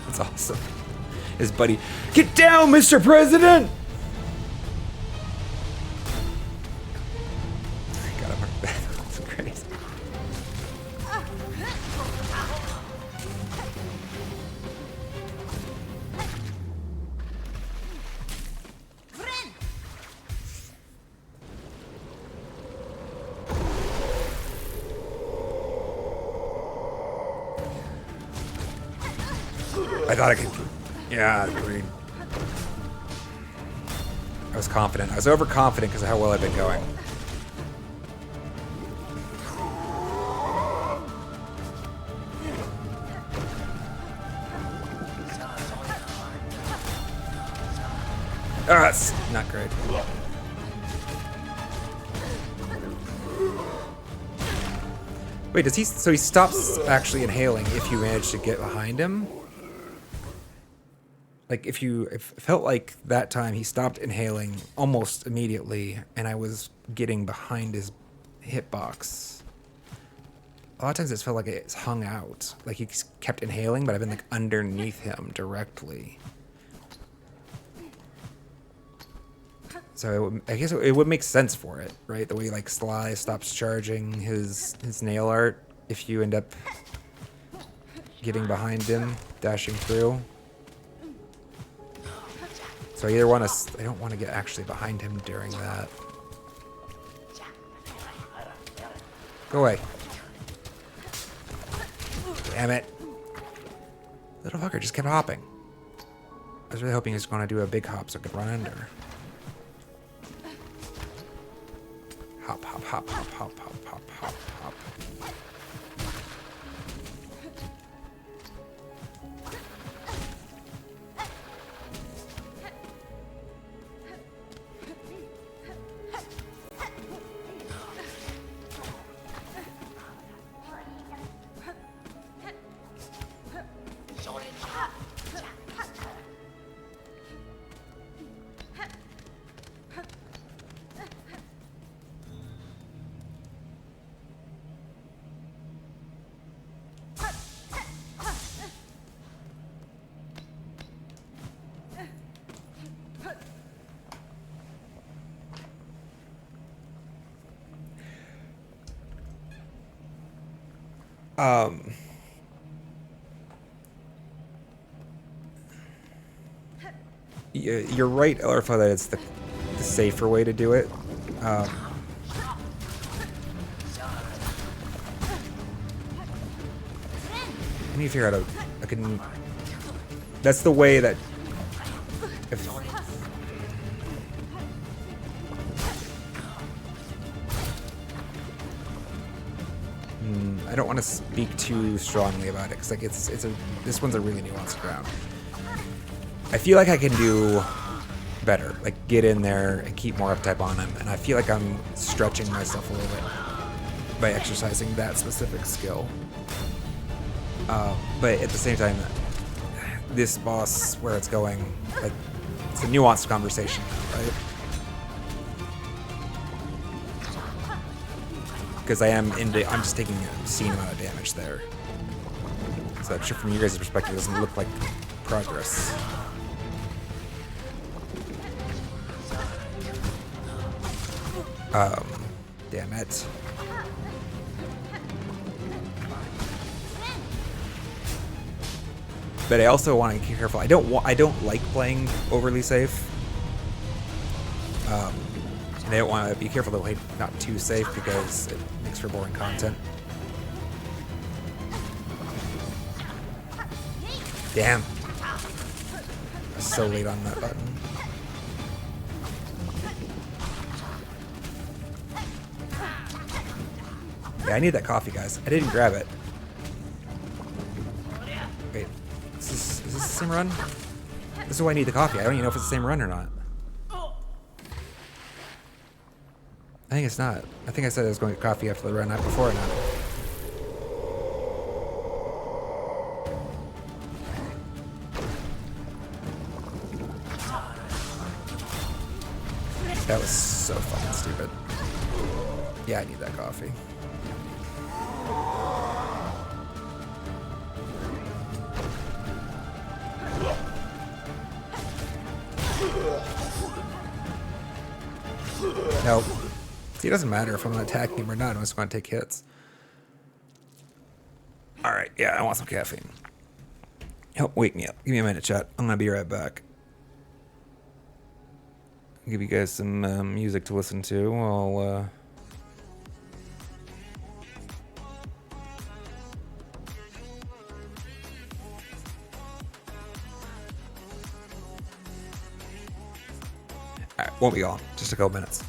That's awesome. His buddy, get down, Mr. President! Got him. That's crazy. I thought I could. Yeah, agreed. I was confident. I was overconfident because of how well I've been going. Ah, that's not great. Wait, does he? So he stops actually inhaling if you manage to get behind him? Like if you, it felt like that time he stopped inhaling almost immediately, and I was getting behind his hitbox. A lot of times it's felt like it's hung out, like he kept inhaling, but I've been like underneath him directly. So I guess it would make sense for it, right? The way like Sly stops charging his nail art if you end up getting behind him, dashing through. So I either want to, I don't want to get actually behind him during that. Go away. Damn it. Little fucker just kept hopping. I was really hoping he was going to do a big hop so I could run under. Hop, hop, hop, hop, hop, hop, hop, hop, hop. You're right, Ellerfa, that it's the safer way to do it. I need to figure out I can. That's the way that. If, I don't want to speak too strongly about it because like this one's a really nuanced ground. I feel like I can do better, like get in there and keep more uptype on him, and I feel like I'm stretching myself a little bit by exercising that specific skill. But at the same time, this boss, where it's going, like it's a nuanced conversation, right? Because I'm just taking a obscene amount of damage there. So I'm sure from your guys' perspective, it doesn't look like progress. Damn it. But I also want to be careful. I don't like playing overly safe. And I don't want to be careful to play not too safe because it makes for boring content. Damn. I was so late on that button. Yeah, I need that coffee, guys. I didn't grab it. Wait, is this the same run? This is why I need the coffee. I don't even know if it's the same run or not. I think it's not. I think I said I was going to coffee after the run, not before or not. That was so fucking stupid. Yeah, I need that coffee. Nope. See, it doesn't matter if I'm attacking him or not. I'm just going to take hits. Alright, yeah, I want some caffeine. Help wake me up. Give me a minute, chat. I'm going to be right back. Give you guys some music to listen to while... Alright, won't be long. Just a couple minutes.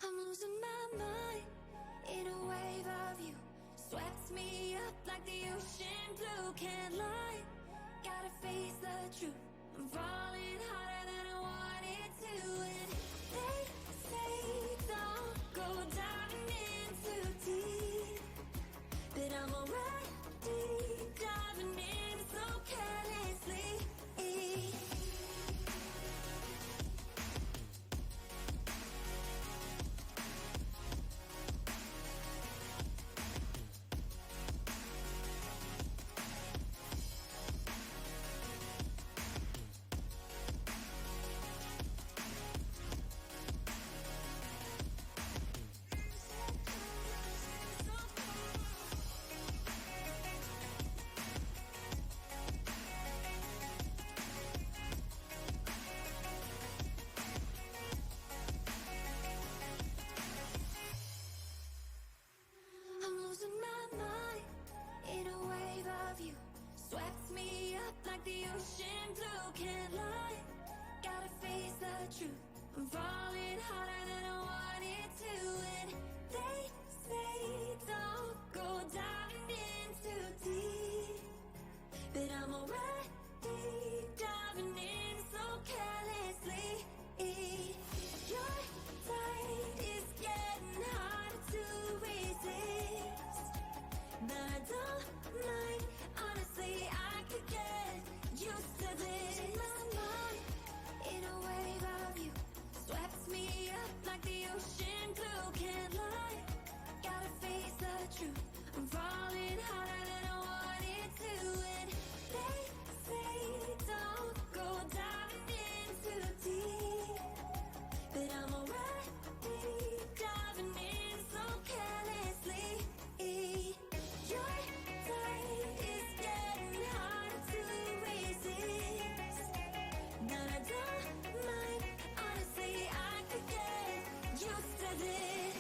I'm losing my mind in a wave of you. Swept me up like the ocean blue. Can't lie, gotta face the truth. I'm falling harder than I want. truth. I'm falling harder than I wanted to, and they say don't go diving in too deep, but I'm already diving in so carelessly. Your tide is getting harder to resist, but I don't mind. Honestly, I could get used to this. My mind in a wave of you swept me up like the ocean glue. Can't lie, gotta face the truth. I'm falling harder than I wanted to, and they say don't go diving in too deep, but I'm already diving in so carelessly. Your tide is getting harder to resist, but I don't mind. Honestly, I could get used to this.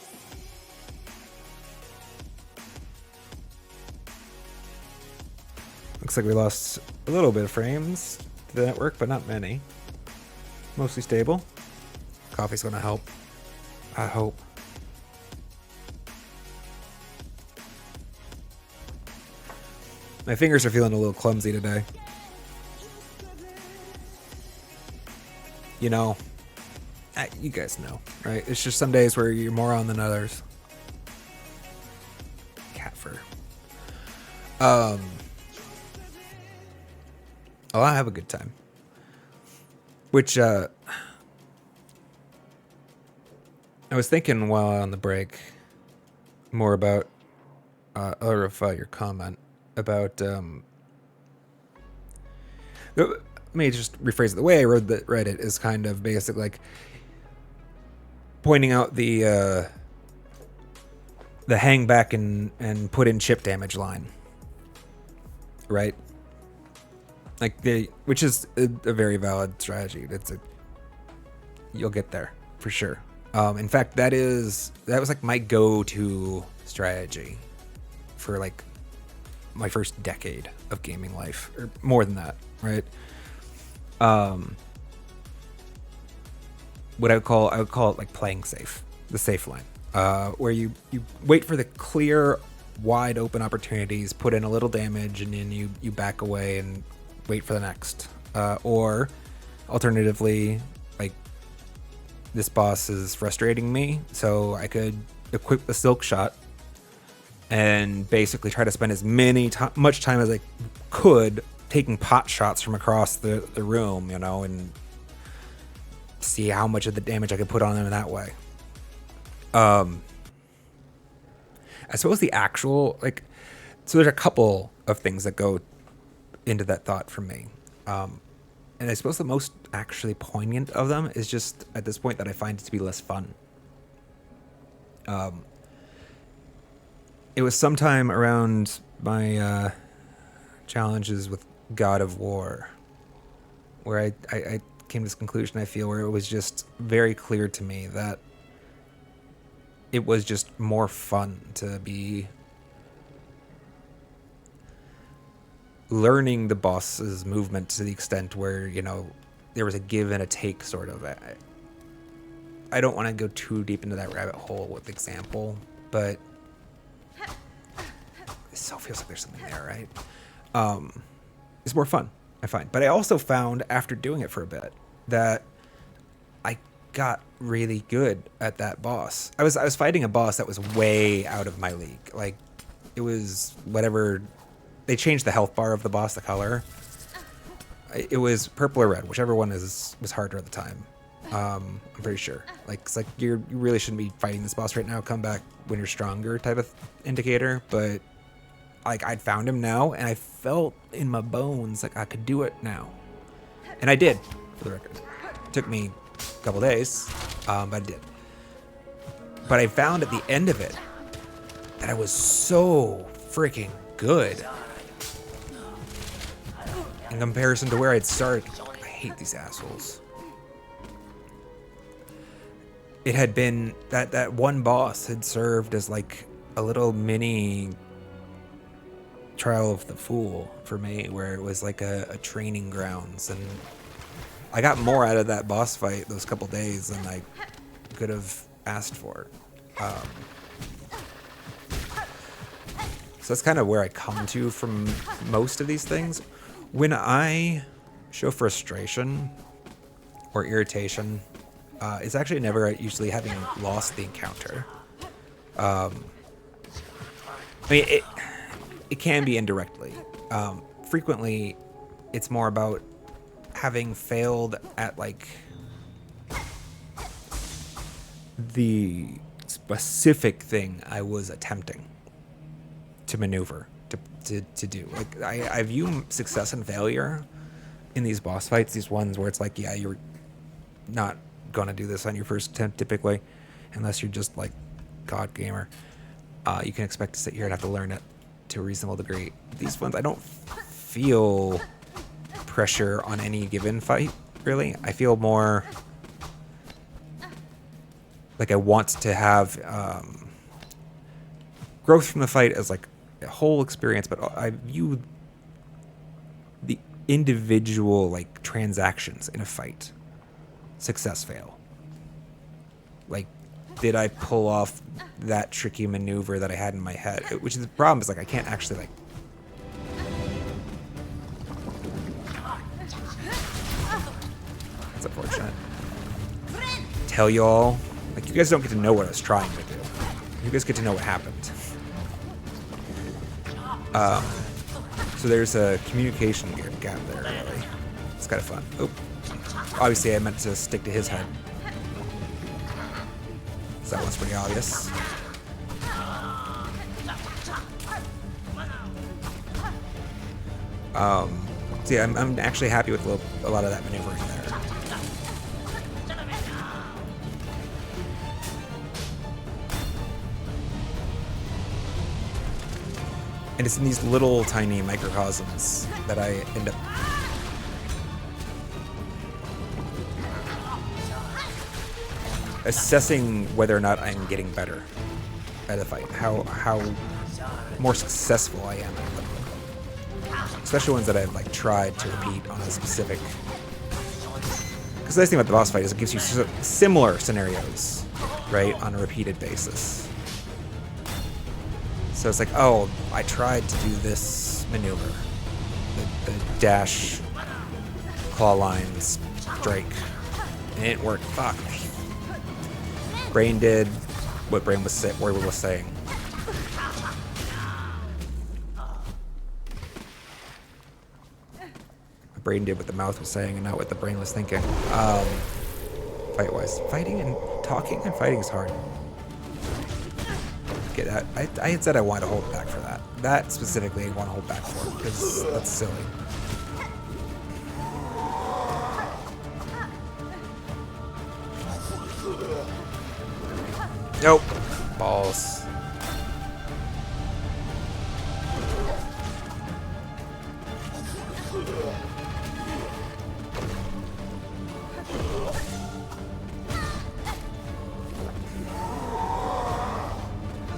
Looks like we lost a little bit of frames to the network, but not many. Mostly stable. Coffee's gonna help. I hope. My fingers are feeling a little clumsy today. You know, you guys know, right? It's just some days where you're more on than others. Cat fur. Oh, I have a good time. Which, I was thinking while on the break more about, your comment about, let me just rephrase it. The way I read it is kind of basic, like pointing out the hang back and put in chip damage line, right? Like which is a very valid strategy. You'll get there for sure. In fact, that was like my go-to strategy for like my first decade of gaming life, or more than that, right? What I would call it like playing safe, the safe line, where you wait for the clear, wide open opportunities, put in a little damage, and then you back away and wait for the next. Or alternatively, like this boss is frustrating me, so I could equip the silk shot and basically try to spend as much time as I could taking pot shots from across the room, you know, and see how much of the damage I could put on them in that way. I suppose the actual, like, so there's a couple of things that go into that thought for me. And I suppose the most actually poignant of them is just at this point that I find it to be less fun. It was sometime around my challenges with God of War where I came to this conclusion, I feel, where it was just very clear to me that it was just more fun to be learning the boss's movement to the extent where, you know, there was a give and a take sort of. I don't want to go too deep into that rabbit hole with example, but it still feels like there's something there, right? It's more fun, I find. But I also found, after doing it for a bit, that I got really good at that boss. I was fighting a boss that was way out of my league. Like, it was whatever. They changed the health bar of the boss, the color. It was purple or red, whichever one was harder at the time. I'm pretty sure. Like, it's like you really shouldn't be fighting this boss right now. Come back when you're stronger, type of indicator. But like, I'd found him now, and I felt in my bones like I could do it now, and I did. For the record, it took me a couple days, but I did. But I found at the end of it that I was so freaking good in comparison to where I'd started. I hate these assholes. It had been that one boss had served as like a little mini trial of the fool for me, where it was like a training grounds, and I got more out of that boss fight those couple days than I could have asked for. So that's kind of where I come to from most of these things. When I show frustration or irritation, it's actually never usually having lost the encounter. I mean, it can be indirectly. Frequently, it's more about having failed at like the specific thing I was attempting to maneuver to do. Like I view success and failure in these boss fights, these ones where it's like, yeah, you're not gonna do this on your first attempt typically, unless you're just like God gamer. You can expect to sit here and have to learn it to a reasonable degree. These ones, I don't feel pressure on any given fight, really. I feel more like I want to have growth from the fight as like a whole experience, but I view the individual like transactions in a fight, success, fail. Like, did I pull off that tricky maneuver that I had in my head? Which is the problem, is like I can't actually like. That's unfortunate. Tell y'all, like, you guys don't get to know what I was trying to do. You guys get to know what happened. So there's a communication gap there, really. It's kind of fun. Oh, obviously I meant to stick to his head. So that one's pretty obvious. So yeah, I'm actually happy with a lot of that maneuvering there. And it's in these little tiny microcosms that I end up assessing whether or not I'm getting better at a fight, how more successful I am at them. Especially ones that I've like tried to repeat on a specific. Because the nice thing about the boss fight is it gives you similar scenarios, right, on a repeated basis. So it's like, oh, I tried to do this maneuver, the dash, claw lines, strike, and it didn't work. Fuck. Brain did what Brain was saying. Brain did what the mouth was saying and not what the brain was thinking. Fight-wise, talking and fighting is hard. Get that? I had said I wanted to hold back for that. That specifically I want to hold back for because that's silly. Nope. Balls.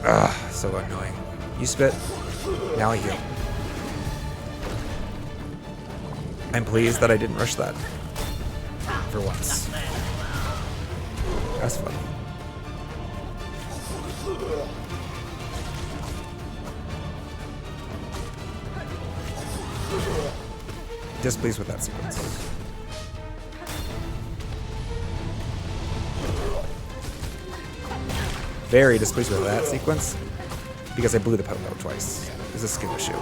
Ugh, so annoying. You spit. Now I heal. I'm pleased that I didn't rush that. For once. That's fun. Displeased with that sequence. Very displeased with that sequence because I blew the pogo twice. It's a skill issue.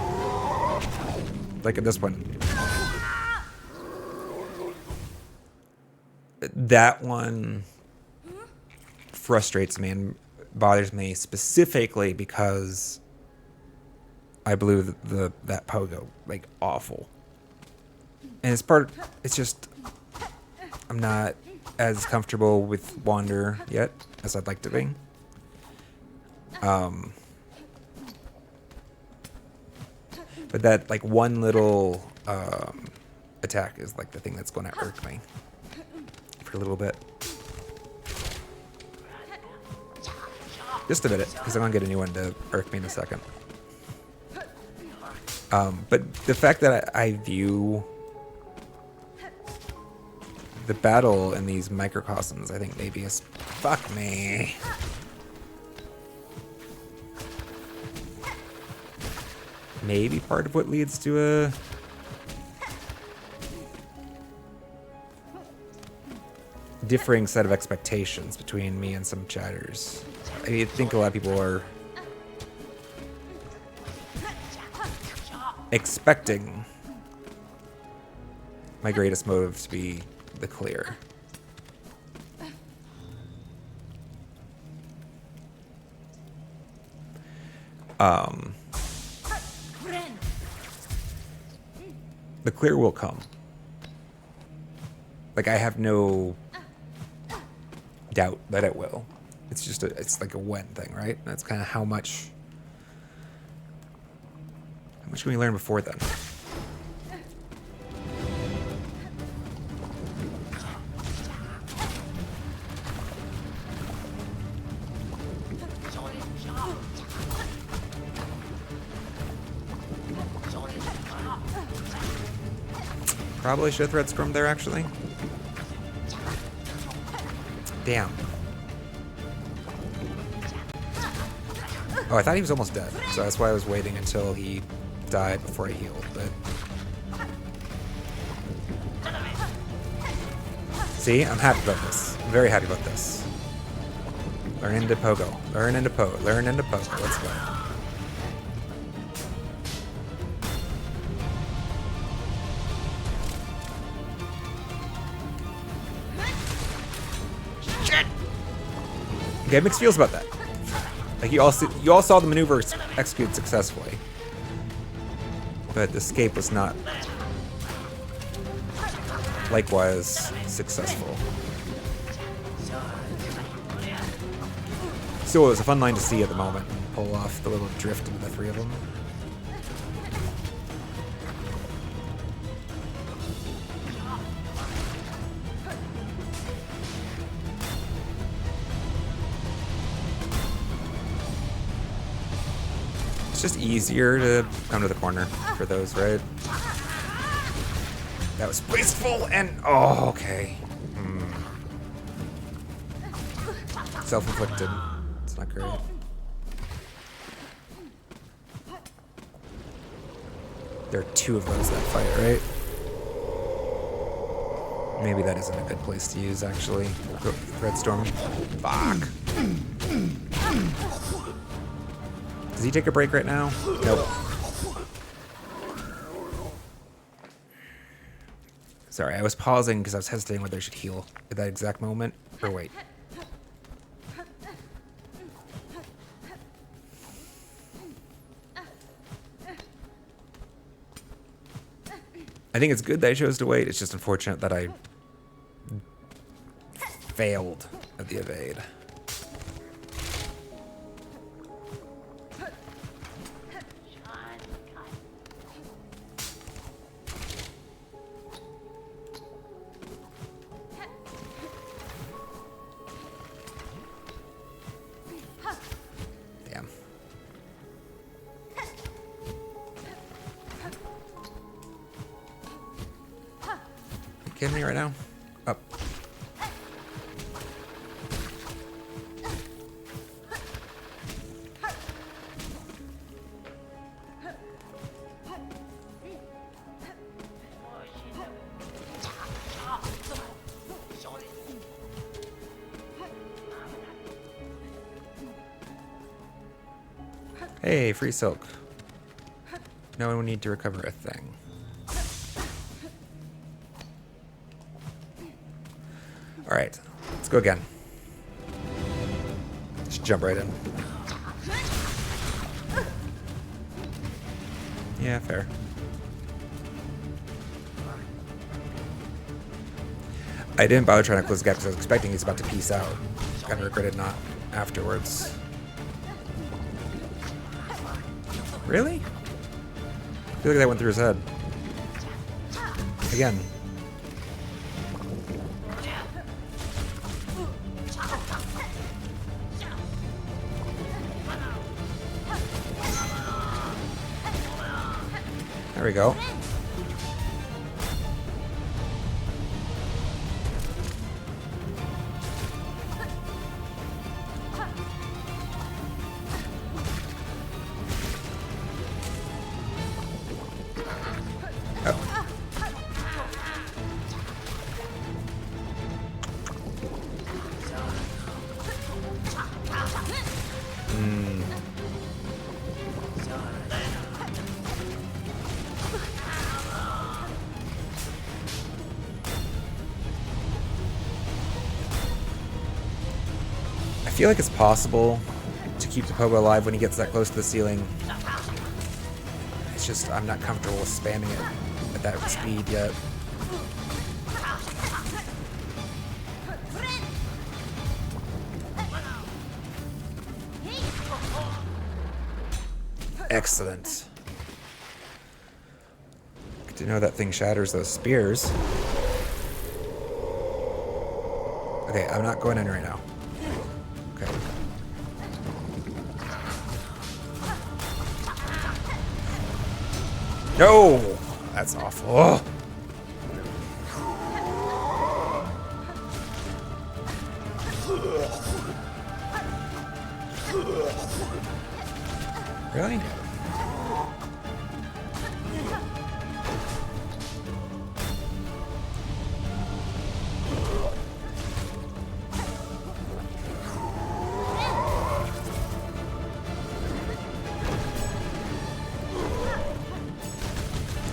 Like at this point, that one frustrates me and bothers me specifically because I blew that pogo like awful. And it's just I'm not as comfortable with Wander yet as I'd like to be. But that like one little attack is like the thing that's going to irk me for a little bit. Just a minute, because I'm going to get a new one to irk me in a second. But the fact that I view the battle in these microcosms, I think maybe is... Fuck me. Maybe part of what leads to a... differing set of expectations between me and some chatters. I think a lot of people are expecting my greatest motive to be the clear. The clear will come. Like, I have no doubt that it will. It's just it's like a when thing, right? That's kind of how much can we learn before then? Probably should have thread scrum there, actually. Damn. Oh, I thought he was almost dead, so that's why I was waiting until he died before I healed, but... See? I'm happy about this. I'm very happy about this. Learn into pogo. Learn into po. Learn into pogo. Let's go. Okay, mixed feels about that. Like, you all saw the maneuver execute successfully, but the escape was not likewise successful. So it was a fun line to see at the moment and pull off the little drift into the three of them. Just easier to come to the corner for those, right? That was wasteful and... Oh, okay. Self-inflicted. It's not great. There are two of those that fight, right? Maybe that isn't a good place to use, actually. Threadstorm. Fuck. Does he take a break right now? Nope. Sorry, I was pausing because I was hesitating whether I should heal at that exact moment, or wait. I think it's good that I chose to wait. It's just unfortunate that I failed at the evade. Damn. You kidding me right now? Up. Hey, free silk. No one will need to recover a thing. Alright, let's go again. Just jump right in. Yeah, fair. I didn't bother trying to close the gap because I was expecting he's about to peace out. Kind of regretted not afterwards. Really? I feel like that went through his head. Again. There we go. I feel like it's possible to keep the Pogo alive when he gets that close to the ceiling. It's just I'm not comfortable with spamming it at that speed yet. Excellent. Good to know that thing shatters those spears. Okay, I'm not going in right now. Okay. No! That's awful. Ugh. Really?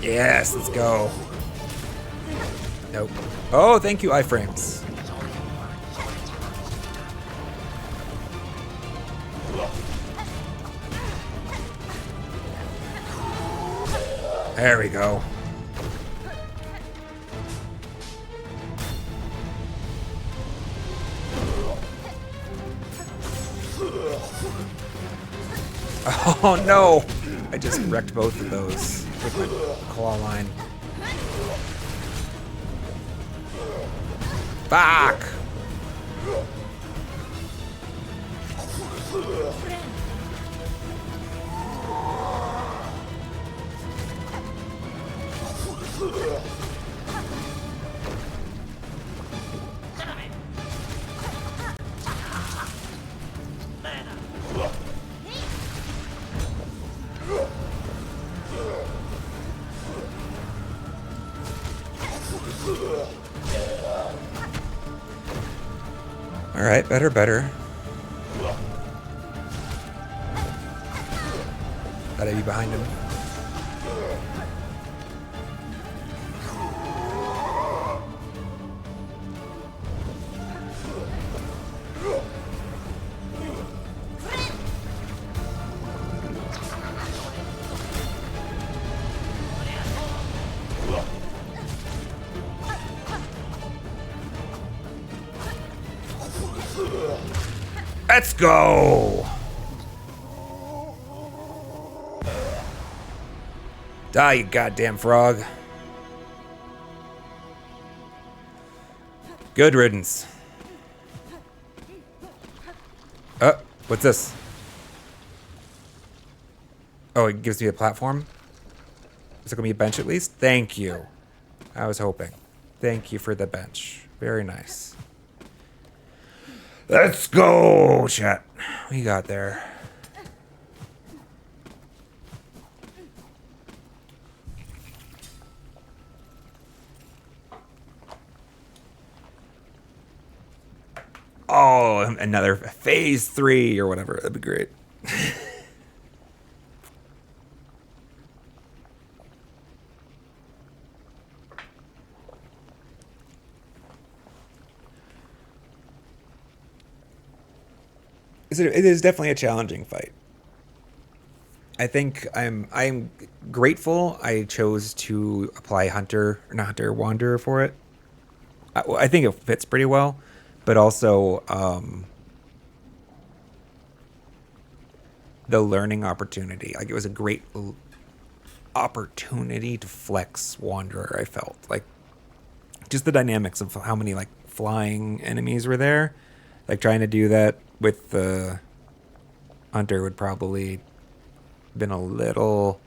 Yes, let's go. Nope. Oh, thank you, iframes. There we go. Oh no! I just wrecked both of those with my claw line. Fuck! Alright, better. Gotta be behind him. Let's go! Die, you goddamn frog. Good riddance. What's this? Oh, it gives me a platform? Is it gonna be a bench at least? Thank you. I was hoping. Thank you for the bench. Very nice. Let's go, chat. What you got there? Oh, another phase 3 or whatever. That'd be great. It is definitely a challenging fight. I think I'm grateful I chose to apply Wanderer for it. I think it fits pretty well, but also the learning opportunity. Like, it was a great opportunity to flex Wanderer. I felt like just the dynamics of how many like flying enemies were there. Like, trying to do that with the Hunter would probably been a little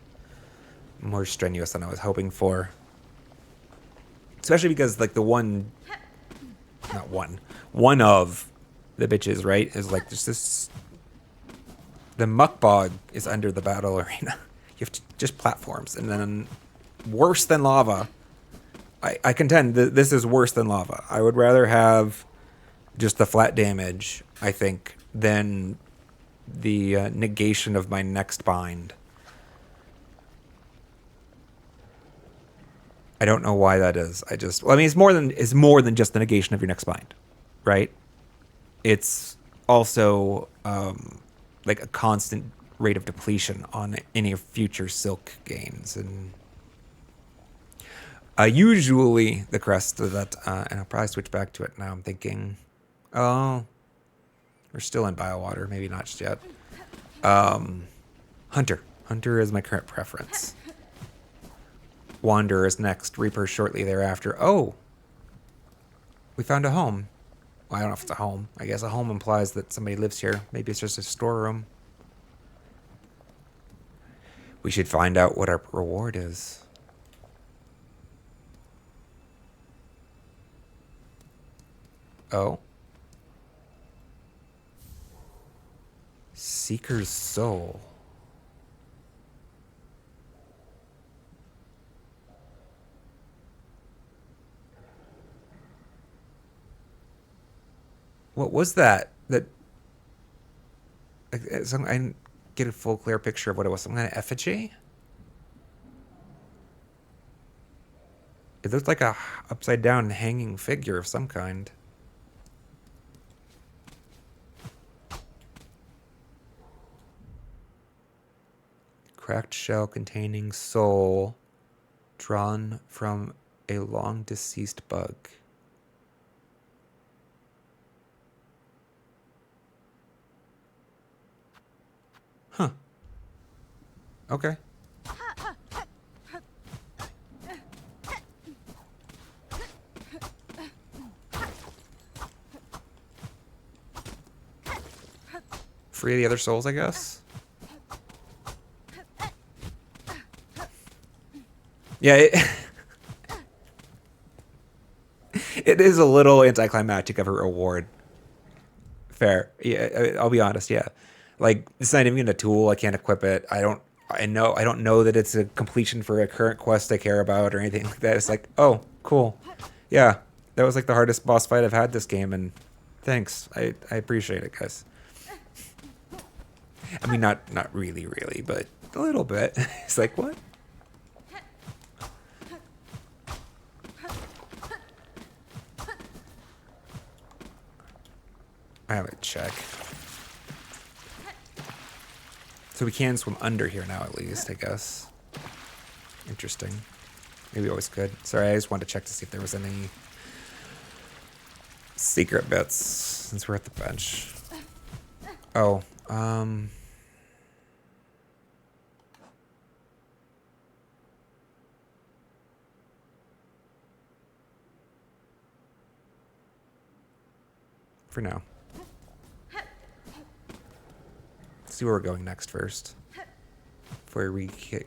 more strenuous than I was hoping for. Especially because like one of the bitches, right, is like just this. The muckbog is under the battle arena. You have to just platforms, and then worse than lava. I contend that this is worse than lava. I would rather have just the flat damage, I think, than the negation of my next bind. I don't know why that is. Well, I mean, it's more than just the negation of your next bind, right? It's also like a constant rate of depletion on any future silk gains. And usually the crest of that, and I'll probably switch back to it now. I'm thinking, oh, we're still in Biowater, maybe not just yet. Hunter. Hunter is my current preference. Wanderer is next. Reaper shortly thereafter. Oh, we found a home. Well, I don't know if it's a home. I guess a home implies that somebody lives here. Maybe it's just a storeroom. We should find out what our reward is. Oh. Seeker's Soul. What was that? I didn't get a full clear picture of what it was. Some kind of effigy? It looked like a upside down hanging figure of some kind. Cracked shell containing soul drawn from a long deceased bug. Huh. Okay. Free the other souls, I guess. Yeah, it is a little anticlimactic of a reward. Fair. Yeah, I'll be honest, yeah. Like, it's not even a tool. I can't equip it. I don't know that it's a completion for a current quest I care about or anything like that. It's like, oh, cool. Yeah. That was like the hardest boss fight I've had this game, and thanks. I appreciate it, guys. I mean, not really, but a little bit. It's like, what? I have a check. So we can swim under here now, at least, I guess. Interesting. Maybe always could. Sorry, I just wanted to check to see if there was any secret bits since we're at the bench. Oh, for now. Let's see where we're going next first. Before we kick.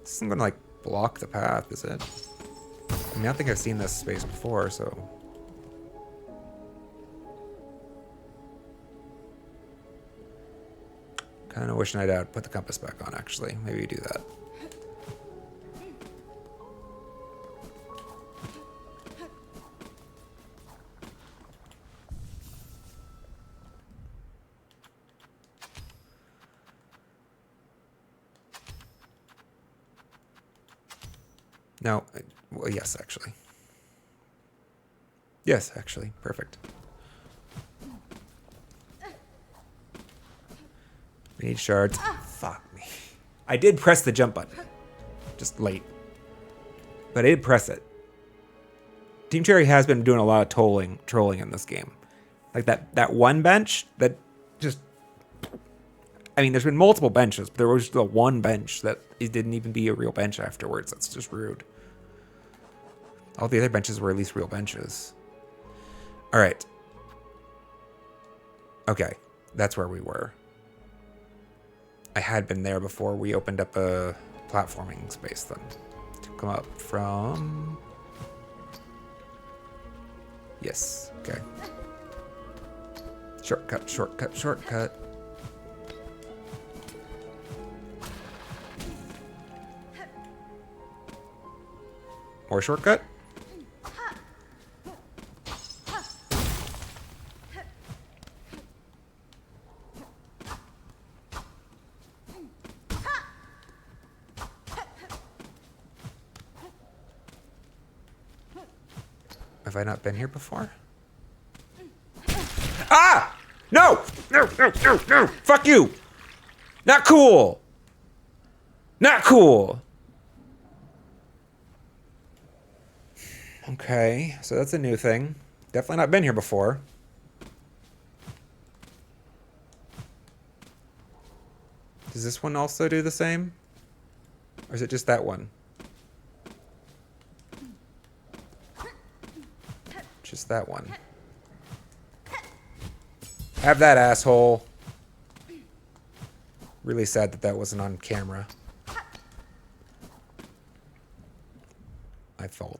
This isn't gonna like block the path, is it? I mean, I don't think I've seen this space before, so. Kind of wishing I'd put the compass back on, actually. Maybe do that. No, well, yes, actually. Yes, actually. Perfect. We need shards. Fuck me. I did press the jump button. Just late. But I did press it. Team Cherry has been doing a lot of trolling in this game. Like that one bench that just... I mean, there's been multiple benches, but there was the one bench that it didn't even be a real bench afterwards. That's just rude. All the other benches were at least real benches. All right. Okay. That's where we were. I had been there before we opened up a platforming space then to come up from. Yes. Okay. Shortcut, shortcut, shortcut. More shortcut? Have I not been here before? Ah! No! No, no, no, no! Fuck you! Not cool! Not cool! Okay, so that's a new thing. Definitely not been here before. Does this one also do the same? Or is it just that one? Just that one. Have that, asshole. Really sad that that wasn't on camera. My fault.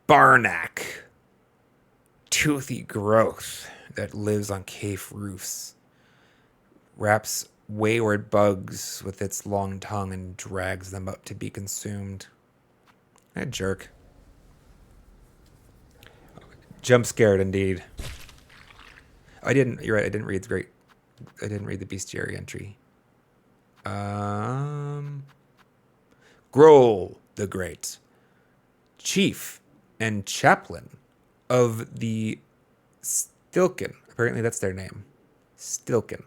Barnack. Toothy growth that lives on cave roofs. Wraps wayward bugs with its long tongue and drags them up to be consumed. That jerk. Jump scared indeed. You're right, I didn't read the bestiary entry. Grohl the Great. Chief and chaplain of the Stilken. Apparently that's their name. Stilken.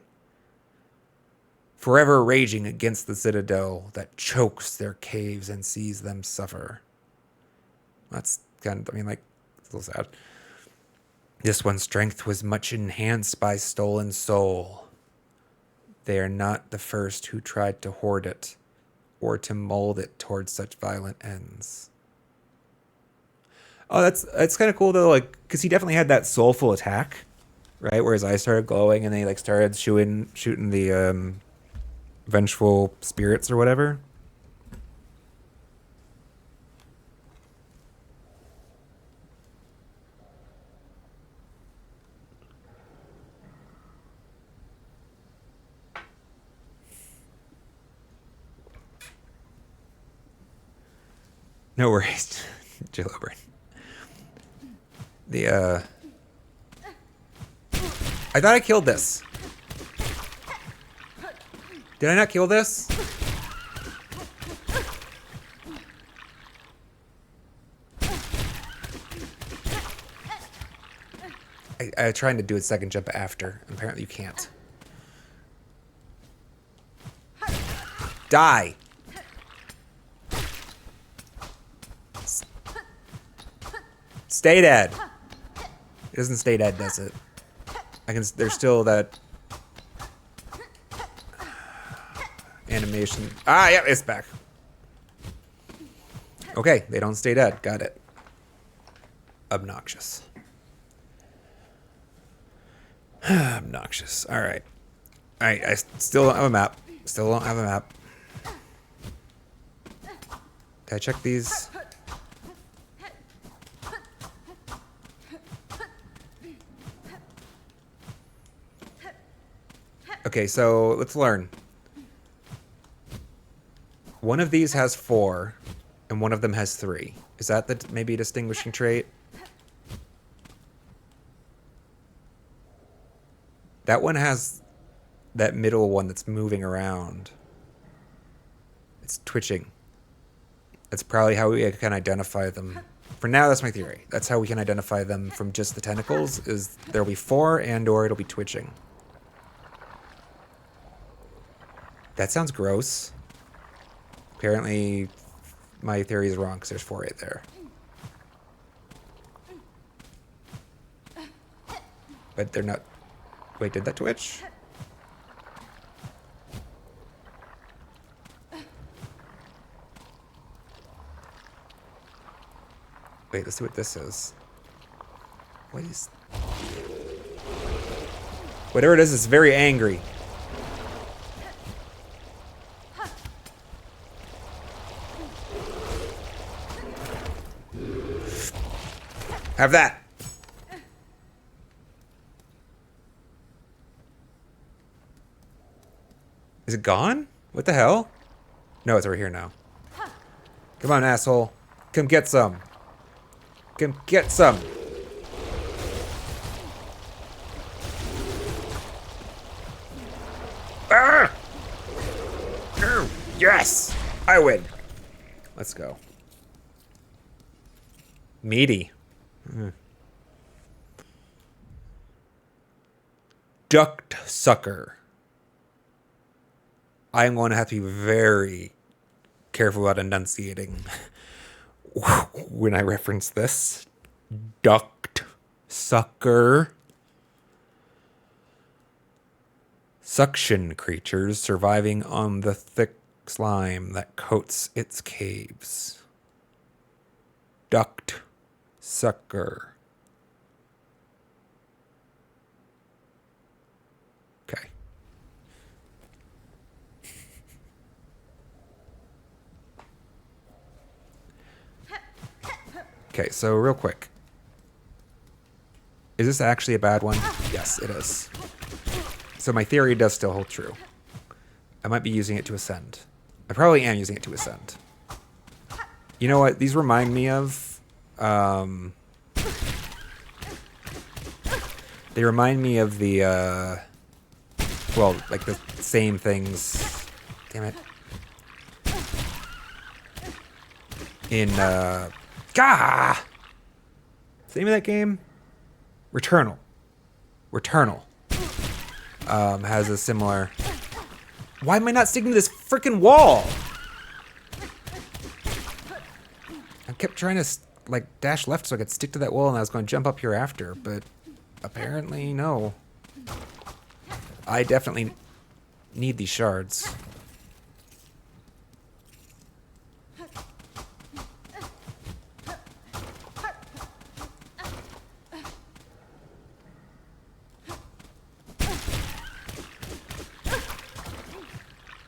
Forever raging against the citadel that chokes their caves and sees them suffer. That's kind of, it's a little sad. This one's strength was much enhanced by stolen soul. They are not the first who tried to hoard it or to mold it towards such violent ends. Oh, that's kind of cool though, because he definitely had that soulful attack, right? Where his eyes started glowing and then he started shooting the vengeful spirits or whatever. No worries, Jill O'Brien. I thought I killed this. Did I not kill this? I tried to do a second jump after. Apparently you can't. Die. Stay dead. It doesn't stay dead, does it? There's still that animation. Ah, yeah, it's back. Okay, they don't stay dead. Got it. Obnoxious. Obnoxious. All right. I still don't have a map. Still don't have a map. Did I check these? Okay, so let's learn. One of these has 4, and one of them has 3. Is that the maybe a distinguishing trait? That one has that middle one that's moving around. It's twitching. That's probably how we can identify them. For now, that's my theory. That's how we can identify them from just the tentacles, is there'll be 4 and or it'll be twitching. That sounds gross. Apparently, my theory is wrong because there's 4 right there. But they're not... Wait, did that twitch? Wait, let's see what this is. What is... Whatever it is, it's very angry. Have that. Is it gone? What the hell? No, it's over here now. Come on, asshole. Come get some. Come get some. Ah! Yes! I win. Let's go. Meaty. Duct sucker. I'm going to have to be very careful about enunciating when I reference this. Duct sucker. Suction creatures surviving on the thick slime that coats its caves. Duct sucker. Okay. Okay, so real quick. Is this actually a bad one? Yes, it is. So my theory does still hold true. I might be using it to ascend. I probably am using it to ascend. You know what? These remind me of... they remind me of the... well, like the same things... Damn it. In... Gah! What's the name of that game? Returnal. Returnal. Has a similar... Why am I not sticking to this freaking wall? I kept trying to, like, dash left so I could stick to that wall, and I was going to jump up here after, but apparently no. I definitely need these shards.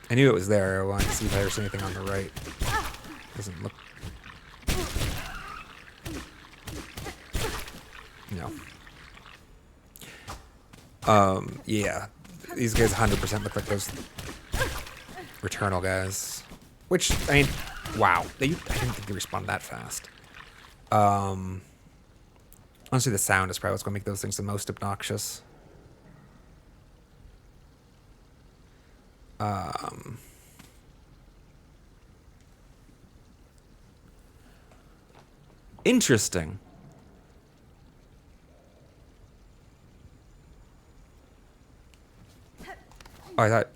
I knew it was there. I wanted to see if there's anything on the right. Doesn't look... No. Yeah. These guys 100% look like those Returnal guys. Which, I mean, wow. I didn't think they respawned that fast. Honestly, the sound is probably what's going to make those things the most obnoxious. Interesting. Oh, I thought...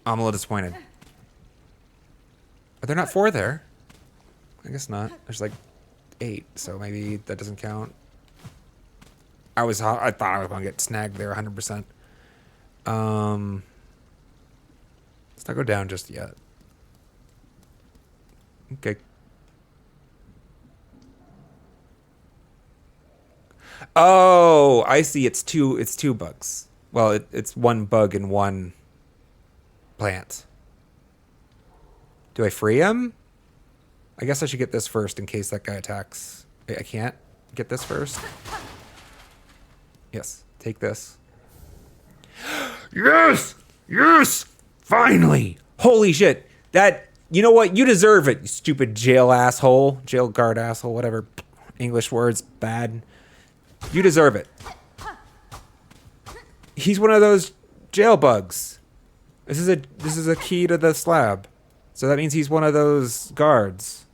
I'm a little disappointed. Are there not 4 there? I guess not. There's like 8, so maybe that doesn't count. I thought I was going to get snagged there 100%. Let's not go down just yet. Okay. Oh, I see. It's two bugs. Well, it's one bug in one plant. Do I free him? I guess I should get this first in case that guy attacks. I can't get this first. Yes, take this. Yes! Yes! Finally! Holy shit. That, you know what? You deserve it, you stupid jail asshole. Jail guard asshole, whatever. English words, bad. You deserve it. He's one of those jail bugs. This is a key to the slab. So that means he's one of those guards.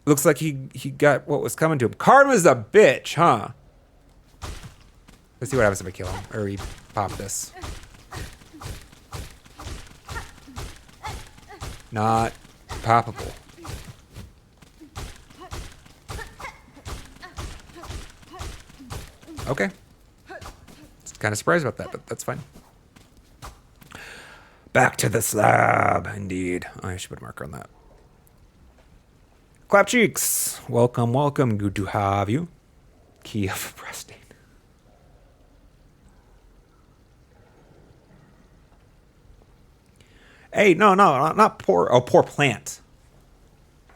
Looks like he got what was coming to him. Karma's a bitch, huh? Let's see what happens if I kill him. Or we pop this. Not poppable. Okay. Kind of surprised about that, but that's fine. Back to the slab, indeed. I should put a marker on that. Clap cheeks. Welcome, welcome. Good to have you. Key of Prestige. Hey, no, not poor. Oh, poor plant.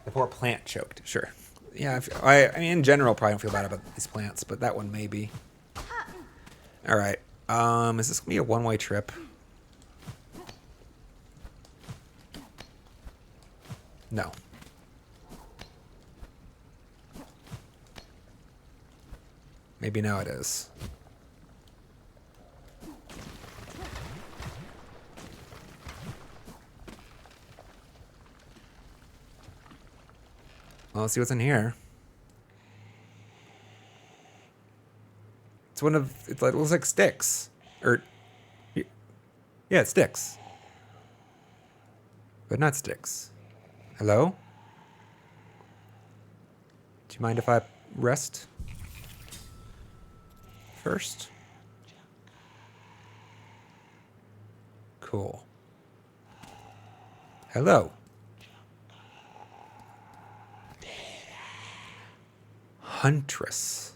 The poor plant choked. Sure. Yeah, I mean, in general, probably don't feel bad about these plants, but that one maybe. All right. Is this gonna be a one-way trip? No. Maybe now it is. Well, let's see what's in here. It's one of, it looks like sticks. Or, yeah, it's sticks. But not sticks. Hello? Do you mind if I rest? First? Cool. Hello. Huntress.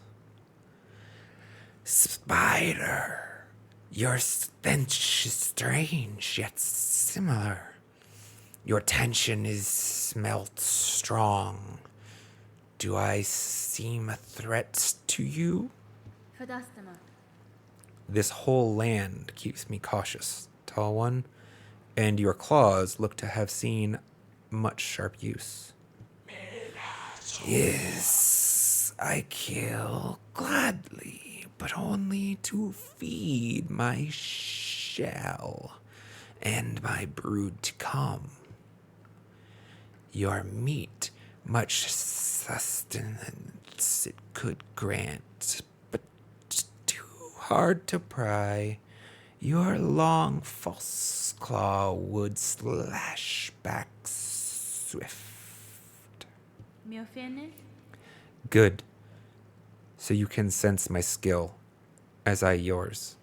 Spider. Your stench is strange yet similar. Your tension is smelt strong. Do I seem a threat to you? Fördastama. This whole land keeps me cautious, tall one, and your claws look to have seen much sharp use. Yes, I kill gladly, but only to feed my shell and my brood to come. Your meat, much sustenance it could grant, but too hard to pry. Your long false claw would slash back swift. Mjofene. Good. So you can sense my skill, as I yours.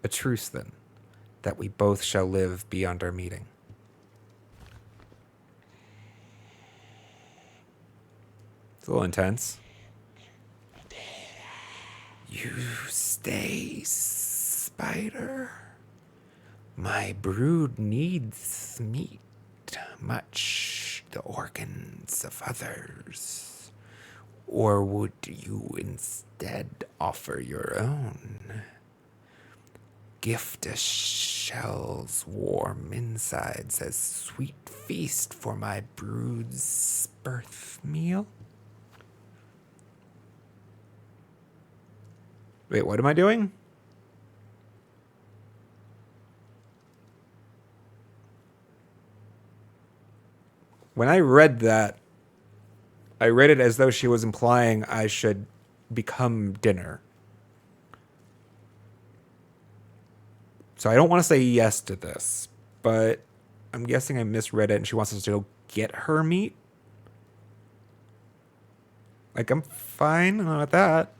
A truce, then, that we both shall live beyond our meeting. It's a little intense. You stay, spider. My brood needs meat, much the organs of others. Or would you instead offer your own? Gift a shell's warm insides as sweet feast for my brood's birth meal? Wait, what am I doing? When I read that, I read it as though she was implying I should become dinner. So I don't want to say yes to this, but I'm guessing I misread it and she wants us to go get her meat. Like, I'm fine with that.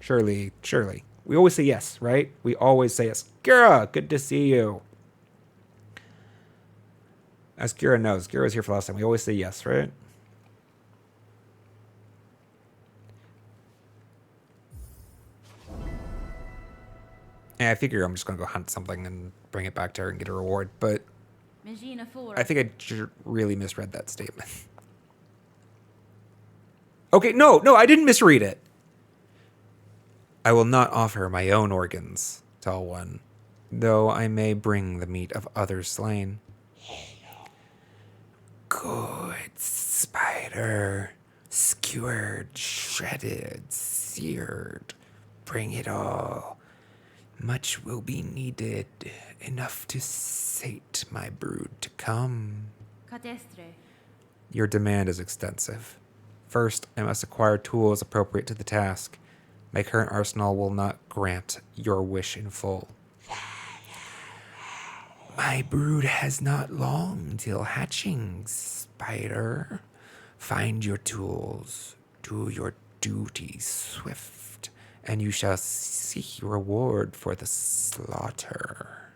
Surely. We always say yes, right? We always say yes. Kira, good to see you. As Kira knows, Kira was here for last time. We always say yes, right? And I figure I'm just going to go hunt something and bring it back to her and get a reward. But Megina Fora. I think I really misread that statement. Okay, no, I didn't misread it. I will not offer my own organs, tall one, though I may bring the meat of others slain. Good spider, skewered, shredded, seared, bring it all. Much will be needed, enough to sate my brood to come. Katestre. Your demand is extensive. First, I must acquire tools appropriate to the task. My current arsenal will not grant your wish in full. My brood has not long till hatching, spider. Find your tools, do your duty swift, and you shall seek reward for the slaughter.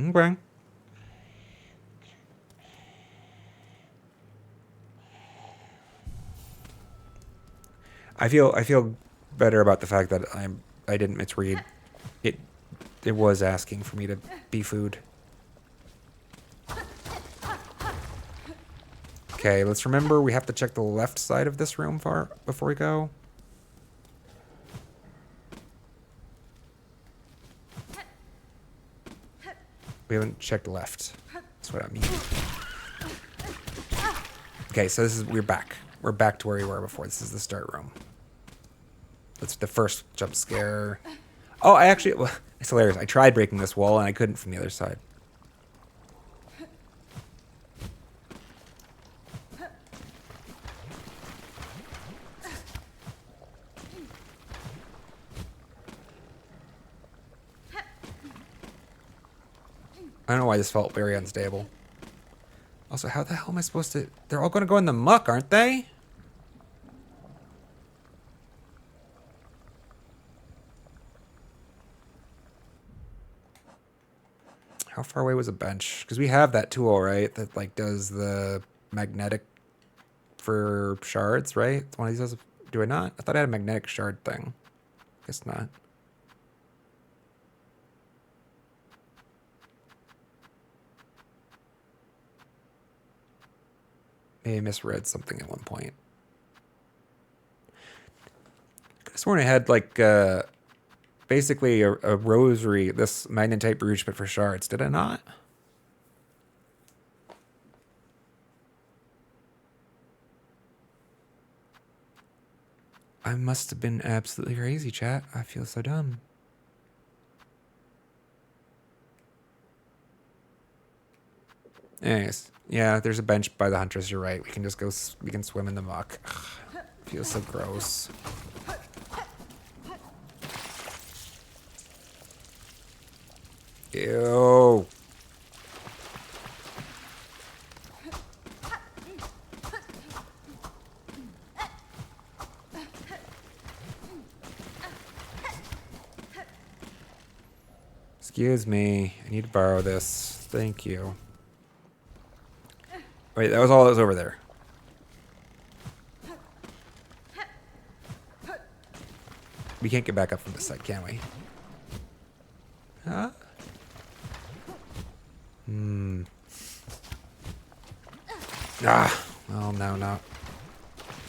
Okay. I feel better about the fact that I didn't misread it. It was asking for me to be food. Okay, let's remember we have to check the left side of this room before we go. We haven't checked left. That's what I mean. Okay, so we're back. We're back to where we were before. This is the start room. That's the first jump scare. Oh, it's hilarious. I tried breaking this wall and I couldn't from the other side. I don't know why this felt very unstable. Also, how the hell am I supposed to... They're all going to go in the muck, aren't they? How far away was a bench? Because we have that tool, right? That, like, does the magnetic for shards, right? It's one of these does... Do I not? I thought I had a magnetic shard thing. Guess not. Maybe I misread something at one point. I could have sworn I had, like, basically a rosary, this magnetite brooch, but for shards. Did I not? I must have been absolutely crazy, chat. I feel so dumb. Anyways, yeah, there's a bench by the Huntress. You're right. We can just go. We can swim in the muck. Ugh, feels so gross. Ew. Excuse me. I need to borrow this. Thank you. Wait, that was all that was over there. We can't get back up from this side, can we? Huh? Hmm. Ah. Well, no, not.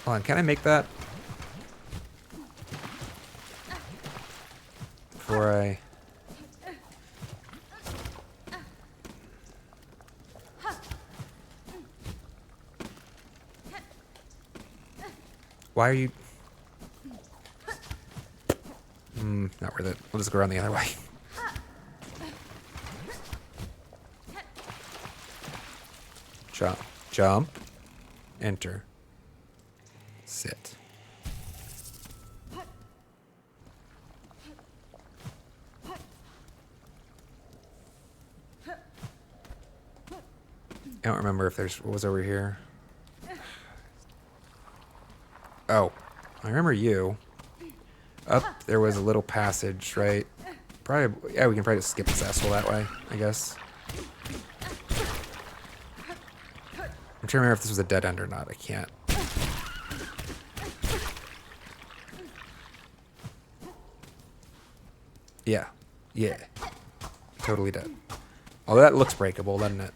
Hold on, can I make that? Before I... Why are you... Not worth it. We'll just go around the other way. Jump. Jump. Enter. Sit. I don't remember if there's... What was over here? Oh. I remember you. Up there was a little passage, right? Probably... Yeah, we can probably just skip this asshole that way, I guess. I'm trying to remember if this was a dead end or not. I can't. Yeah. Yeah. Totally dead. Although that looks breakable, doesn't it?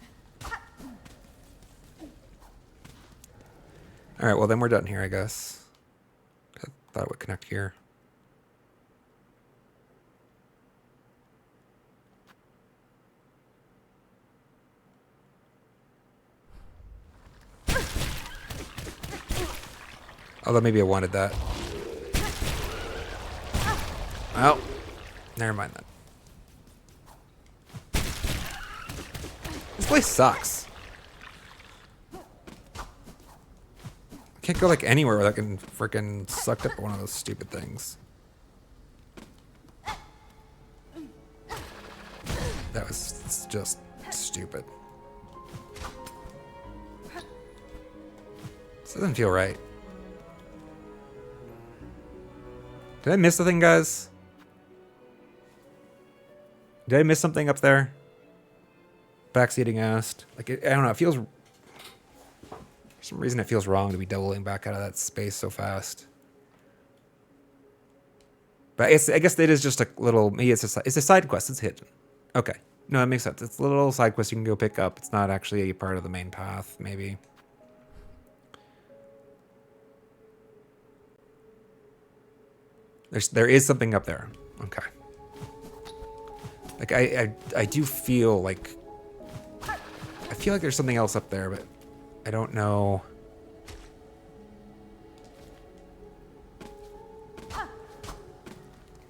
Alright, well then we're done here, I guess. I thought it would connect here. Although maybe I wanted that. Well, never mind then. This place sucks. I can't go like anywhere without getting freaking sucked up by one of those stupid things. That was just stupid. This doesn't feel right. Did I miss something, guys? Did I miss something up there? Backseating asked. Like, I don't know. It feels... For some reason, it feels wrong to be doubling back out of that space so fast. But I guess it is just a little... Maybe it's a side quest. It's hidden. Okay. No, that makes sense. It's a little side quest you can go pick up. It's not actually a part of the main path, maybe. There is something up there. Okay. Like, I do feel like... I feel like there's something else up there, but I don't know...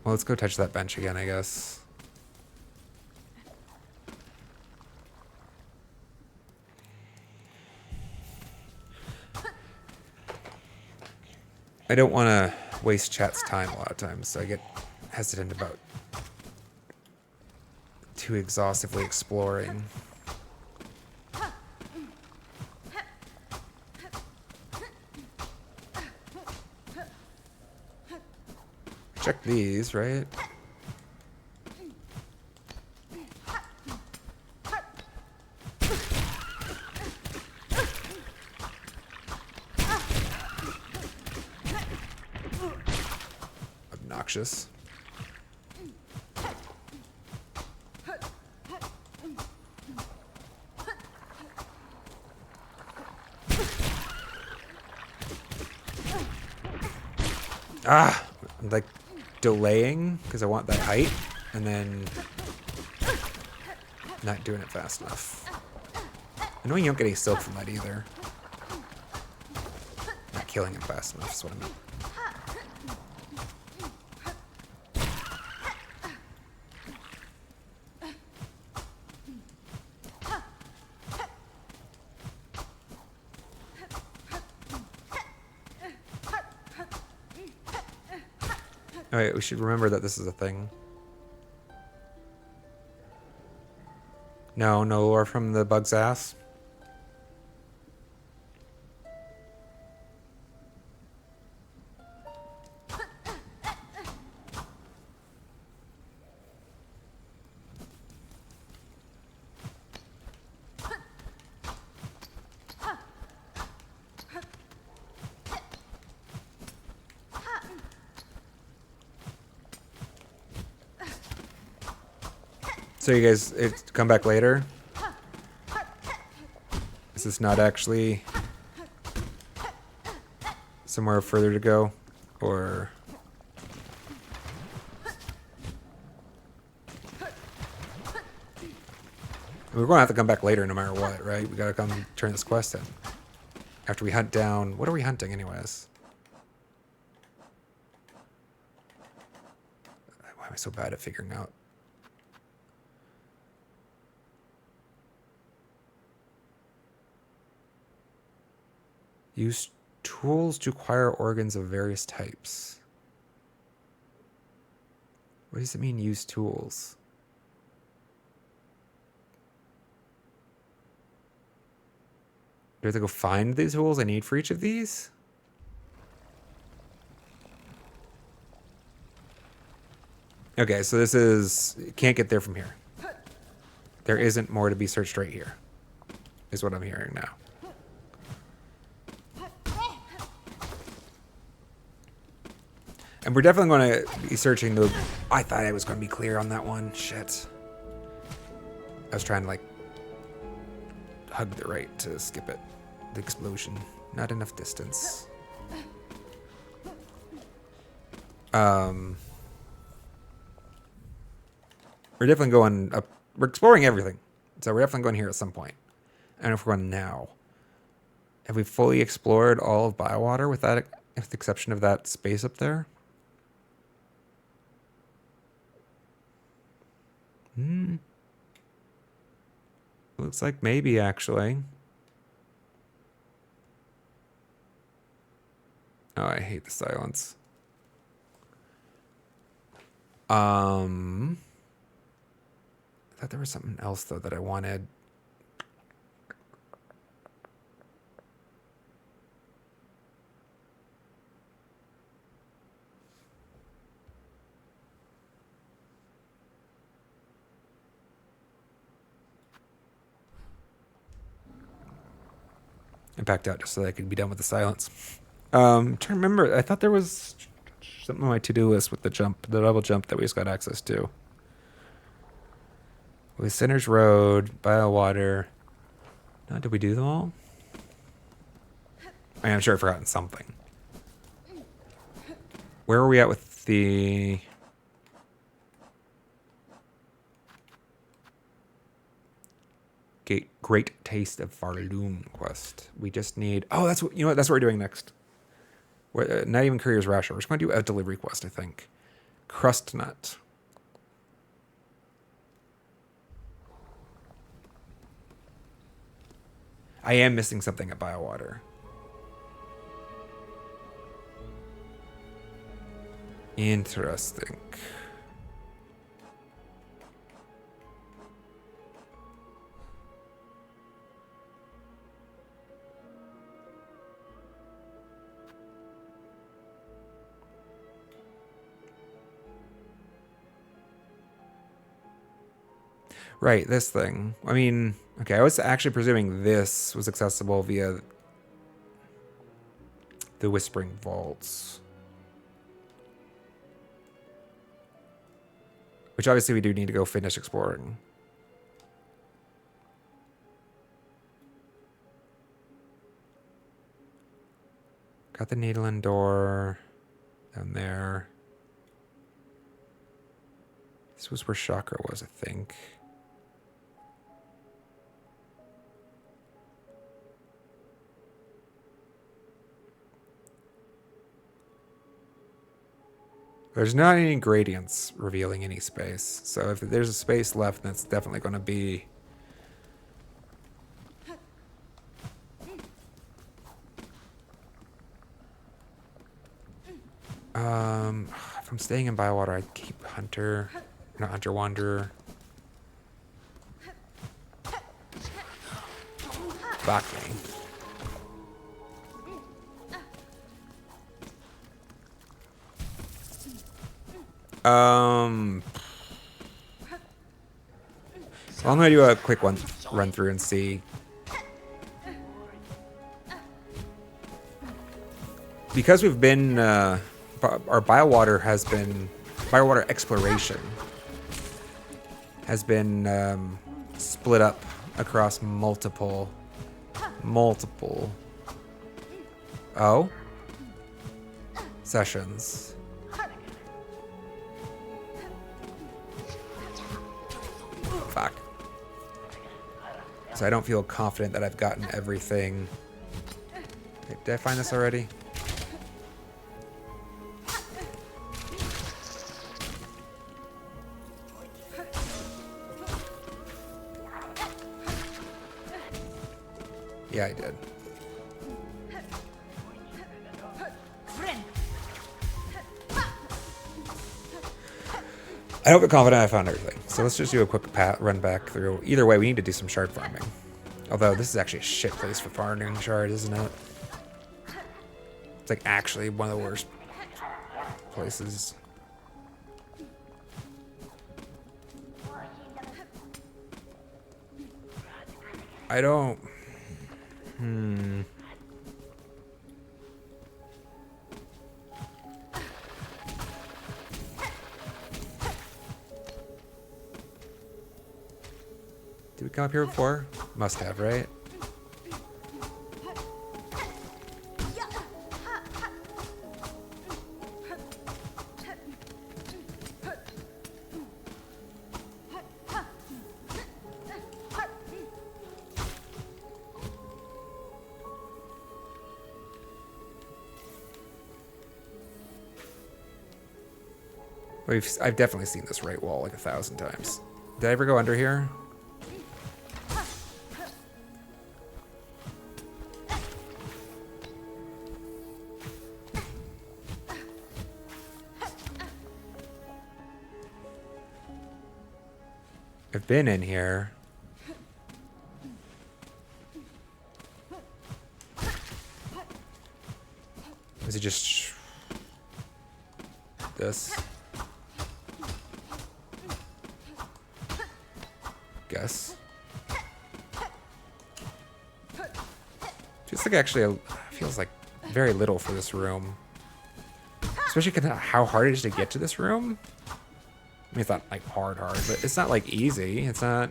Well, let's go touch that bench again, I guess. I don't want to waste chat's time a lot of times, so I get hesitant about too exhaustively exploring. Check these, right? Obnoxious. Ah, I'm like delaying because I want that height and then not doing it fast enough. Annoying you don't get any silk from that either. Not killing him fast enough is what I mean. Alright, we should remember that this is a thing. No lore from the bug's ass. So you guys come back later? Is this not actually somewhere further to go? Or... we're going to have to come back later no matter what, right? We got to come turn this quest in. After we hunt down... what are we hunting anyways? Why am I so bad at figuring out? Use tools to acquire organs of various types. What does it mean, use tools? Do I have to go find the tools I need for each of these? Okay, so this is... can't get there from here. There isn't more to be searched right here, is what I'm hearing now. And we're definitely going to be searching the... I thought I was going to be clear on that one. Shit. I was trying to, like, hug the right to skip it. The explosion. Not enough distance. We're definitely going up... we're exploring everything. So we're definitely going here at some point. I don't know if we're going now. Have we fully explored all of Biowater with that, with the exception of that space up there? Looks like maybe, actually. Oh, I hate the silence. I thought there was something else, though, that I wanted. I backed out just so that I could be done with the silence. Trying to remember. I thought there was something on my to-do list with the jump, the double jump that we just got access to. With Centers Road, Biowater. No, did we do them all? I mean, I'm sure I've forgotten something. Where are we at with the... Great Taste of Farloom quest? We just need... oh, that's what... you know what? That's what we're doing next. We're, not even Courier's Ration. We're just going to do a delivery quest, I think. Crust Nut. I am missing something at Biowater. Interesting. Right, this thing. I mean, okay, I was actually presuming this was accessible via the Whispering Vaults. Which obviously we do need to go finish exploring. Got the Needleland door down there. This was where Chakra was, I think. There's not any gradients revealing any space. So if there's a space left, that's definitely going to be... If I'm staying in Bywater, I'd keep Hunter, not Hunter Wanderer. Fuck me. So I'm gonna do a quick run through and see. Because we've been, our Bywater exploration has been split up across multiple, sessions. Fuck. So I don't feel confident that I've gotten everything. Wait, did I find this already? Yeah, I did. I don't feel confident I found everything. So let's just do a quick run back through. Either way, we need to do some shard farming. Although this is actually a shit place for farming shards, isn't it? It's like actually one of the worst places. I don't... Did we come up here before? Must have, right? I've definitely seen this right wall like 1,000 times. Did I ever go under here? I've been in here. Is it just this? Guess. Feels like actually feels like very little for this room. Especially considering how hard it is to get to this room. I mean, it's not like hard, but it's not like easy. It's not.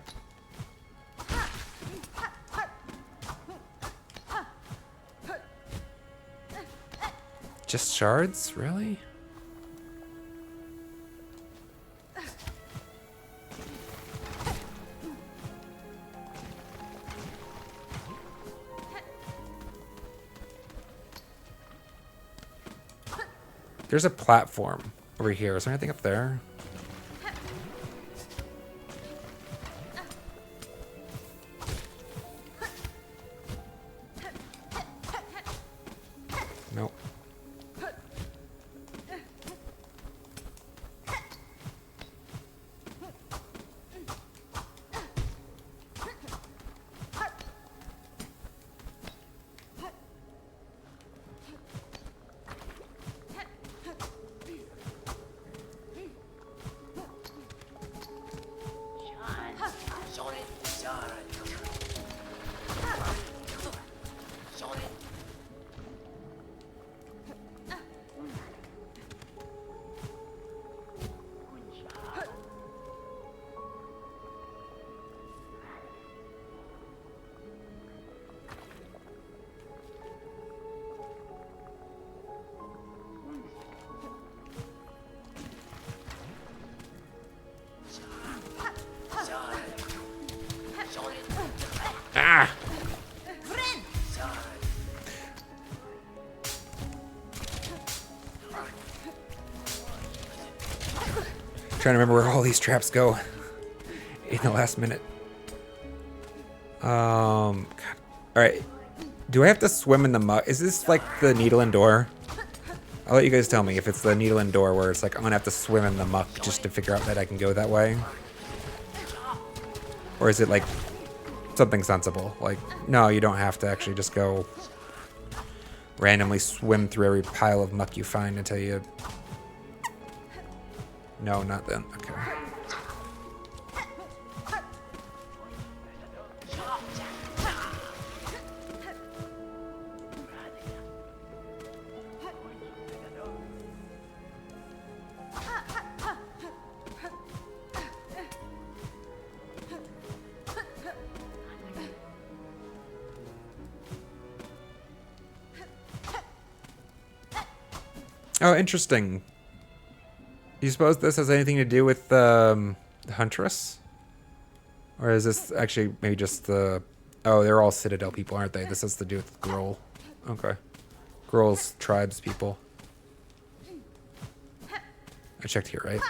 Just shards? Really? There's a platform over here. Is there anything up there? Nope. Trying to remember where all these traps go in the last minute. God. All right. Do I have to swim in the mud? Is this like the needle and door? I'll let you guys tell me if it's the needle and door where it's like I'm gonna have to swim in the muck just to figure out that I can go that way. Or is it like something sensible? Like, no, you don't have to actually just go randomly swim through every pile of muck you find until you... No, not then. Okay. Oh, interesting. You suppose this has anything to do with the Huntress? Or is this actually maybe just the... Oh, they're all Citadel people, aren't they? This has to do with Gruul. Okay. Gruul's tribes people. I checked here, right?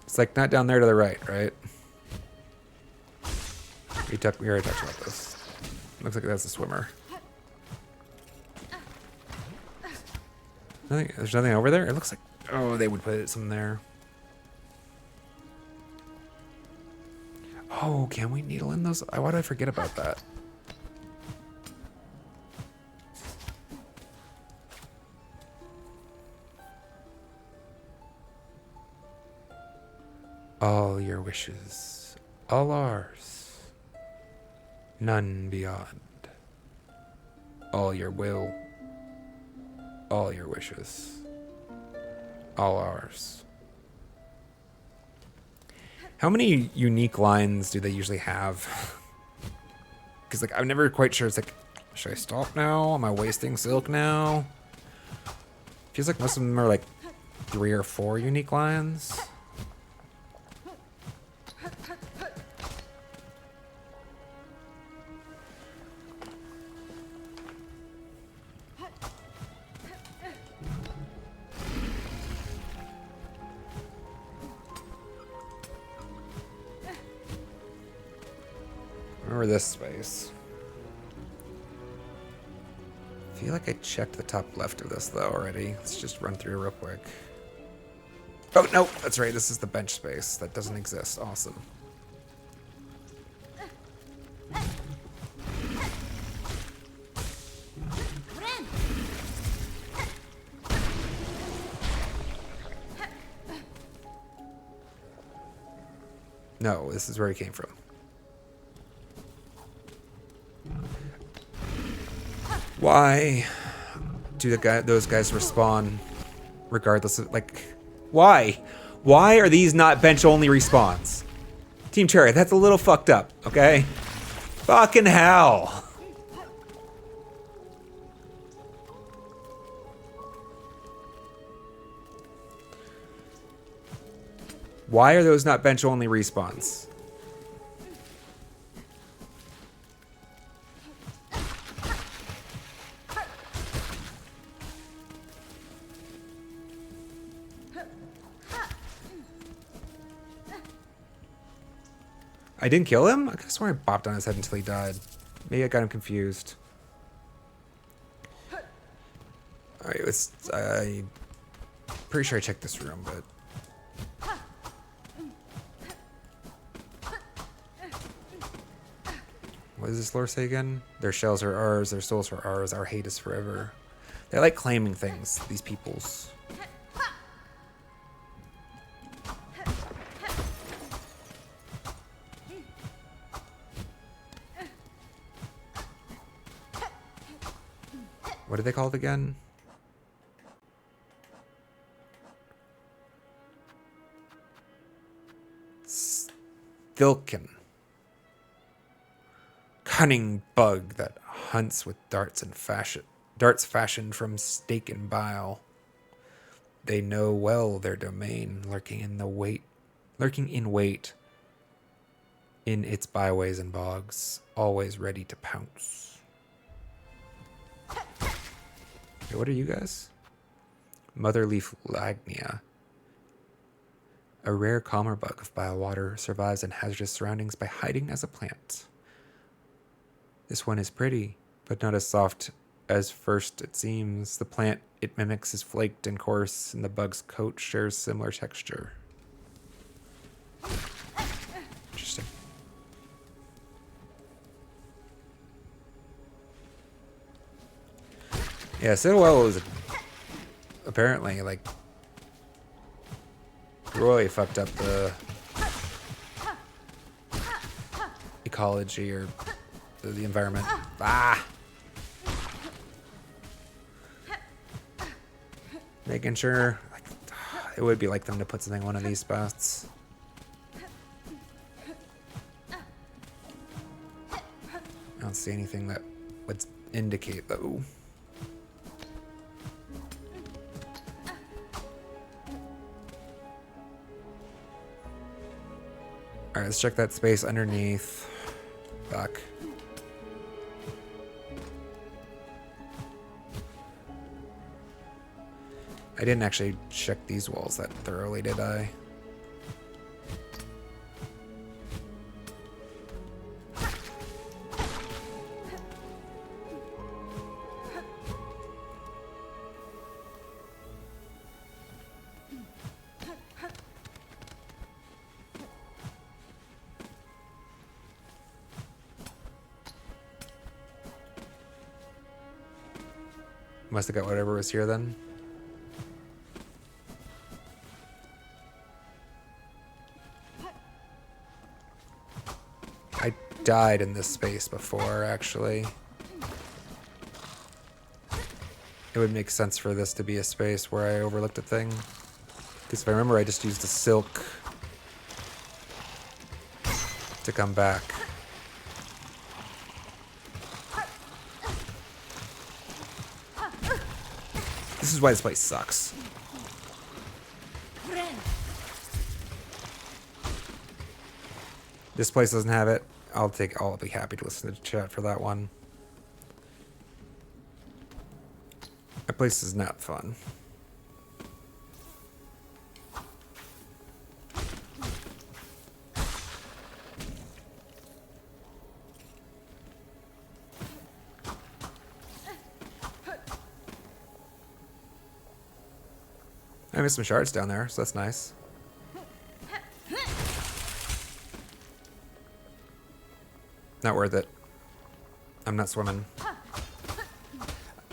It's like not down there to the right, right? We already talked about this. Looks like that's a swimmer. There's nothing over there? It looks like... Oh, they would put some there. Oh, can we needle in those? Why did I forget about that? All your wishes, all ours, none beyond. All your will, all your wishes, all ours. How many unique lines do they usually have? Because like I'm never quite sure. It's like, should I stop now? Am I wasting silk now? Feels like most of them are like 3 or 4 unique lines. Remember this space. I feel like I checked the top left of this though already. Let's just run through real quick. Oh no, that's right. This is the bench space that doesn't exist. Awesome. No, this is where he came from. Why do those guys respawn regardless of, like, why? Why are these not bench-only respawns? Team Cherry, that's a little fucked up, okay? Fucking hell. Why are those not bench-only respawns? I didn't kill him? I could have sworn I bopped on his head until he died. Maybe I got him confused. Alright, I'm pretty sure I checked this room, but... What does this lore say again? Their shells are ours, their souls are ours, our hate is forever. They like claiming things, these peoples. What are they called again? Silksong. cunning bug that hunts with darts fashioned from steak and bile. They know well their domain, lurking in wait in its byways and bogs, always ready to pounce. Hey, what are you guys? Motherleaf lagnia. A rare calmer bug of bile water survives in hazardous surroundings by hiding as a plant. This one is pretty, but not as soft as first it seems. The plant it mimics is flaked and coarse, and the bug's coat shares similar texture. Interesting. Yeah, Citadel is apparently like really fucked up the ecology or the environment. Ah! Making sure like, it would be like them to put something in one of these spots. I don't see anything that would indicate though. Alright, let's check that space underneath. Fuck. I didn't actually check these walls that thoroughly, did I? Must have got whatever was here then. I died in this space before, actually. It would make sense for this to be a space where I overlooked a thing. Because if I remember, I just used the silk to come back. This is why this place sucks. This place doesn't have it. I'll be happy to listen to chat for that one. That place is not fun. I missed some shards down there, so that's nice. Not worth it. I'm not swimming.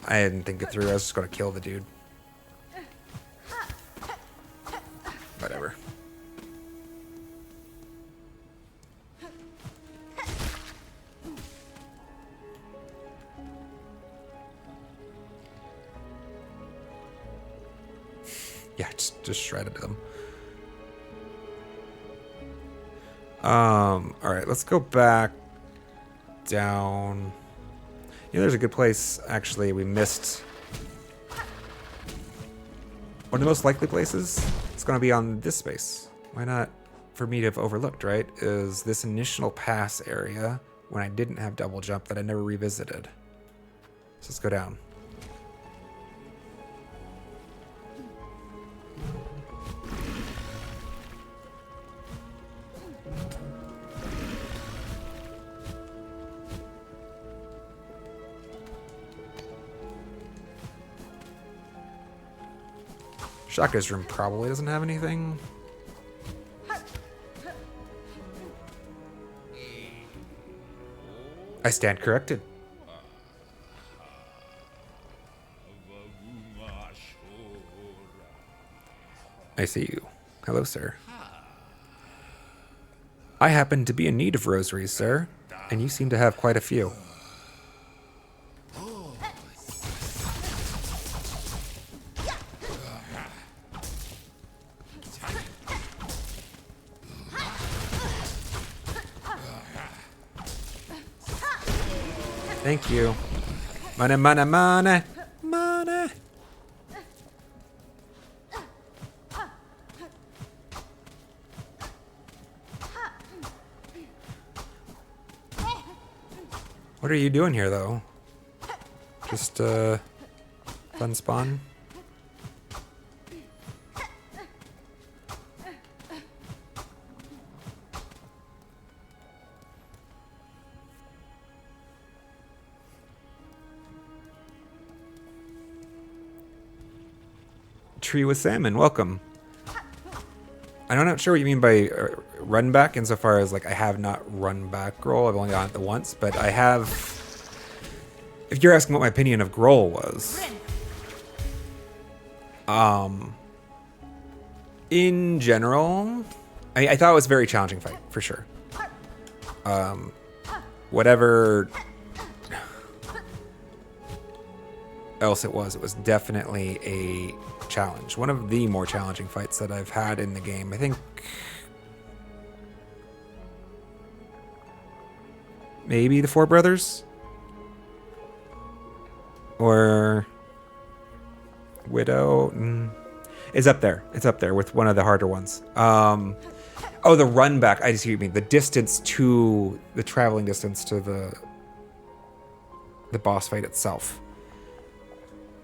I didn't think it through. I was just gonna kill the dude. Whatever. Yeah, just shredded them. All right, let's go back down. Yeah, there's a good place. Actually, we missed one of the most likely places. It's going to be on this space. Why not? For me to have overlooked, right? Is this initial pass area when I didn't have double jump that I never revisited. So let's go down. Shaka's room probably doesn't have anything. I stand corrected. I see you. Hello, sir. I happen to be in need of rosaries, sir, and you seem to have quite a few. Thank you. Money, money, money, money. What are you doing here, though? Just, fun spawn? Tree with salmon, welcome. I'm not sure what you mean by run back insofar as, like, I have not run back Grohl. I've only done it the once, but I have... If you're asking what my opinion of Grohl was... In general, I thought it was a very challenging fight, for sure. Whatever else it was definitely a challenge. One of the more challenging fights that I've had in the game. I think maybe the Four Brothers or Widow is up there. It's up there with one of the harder ones. Oh, the run back. I see what you mean. The distance to the traveling distance to the boss fight itself.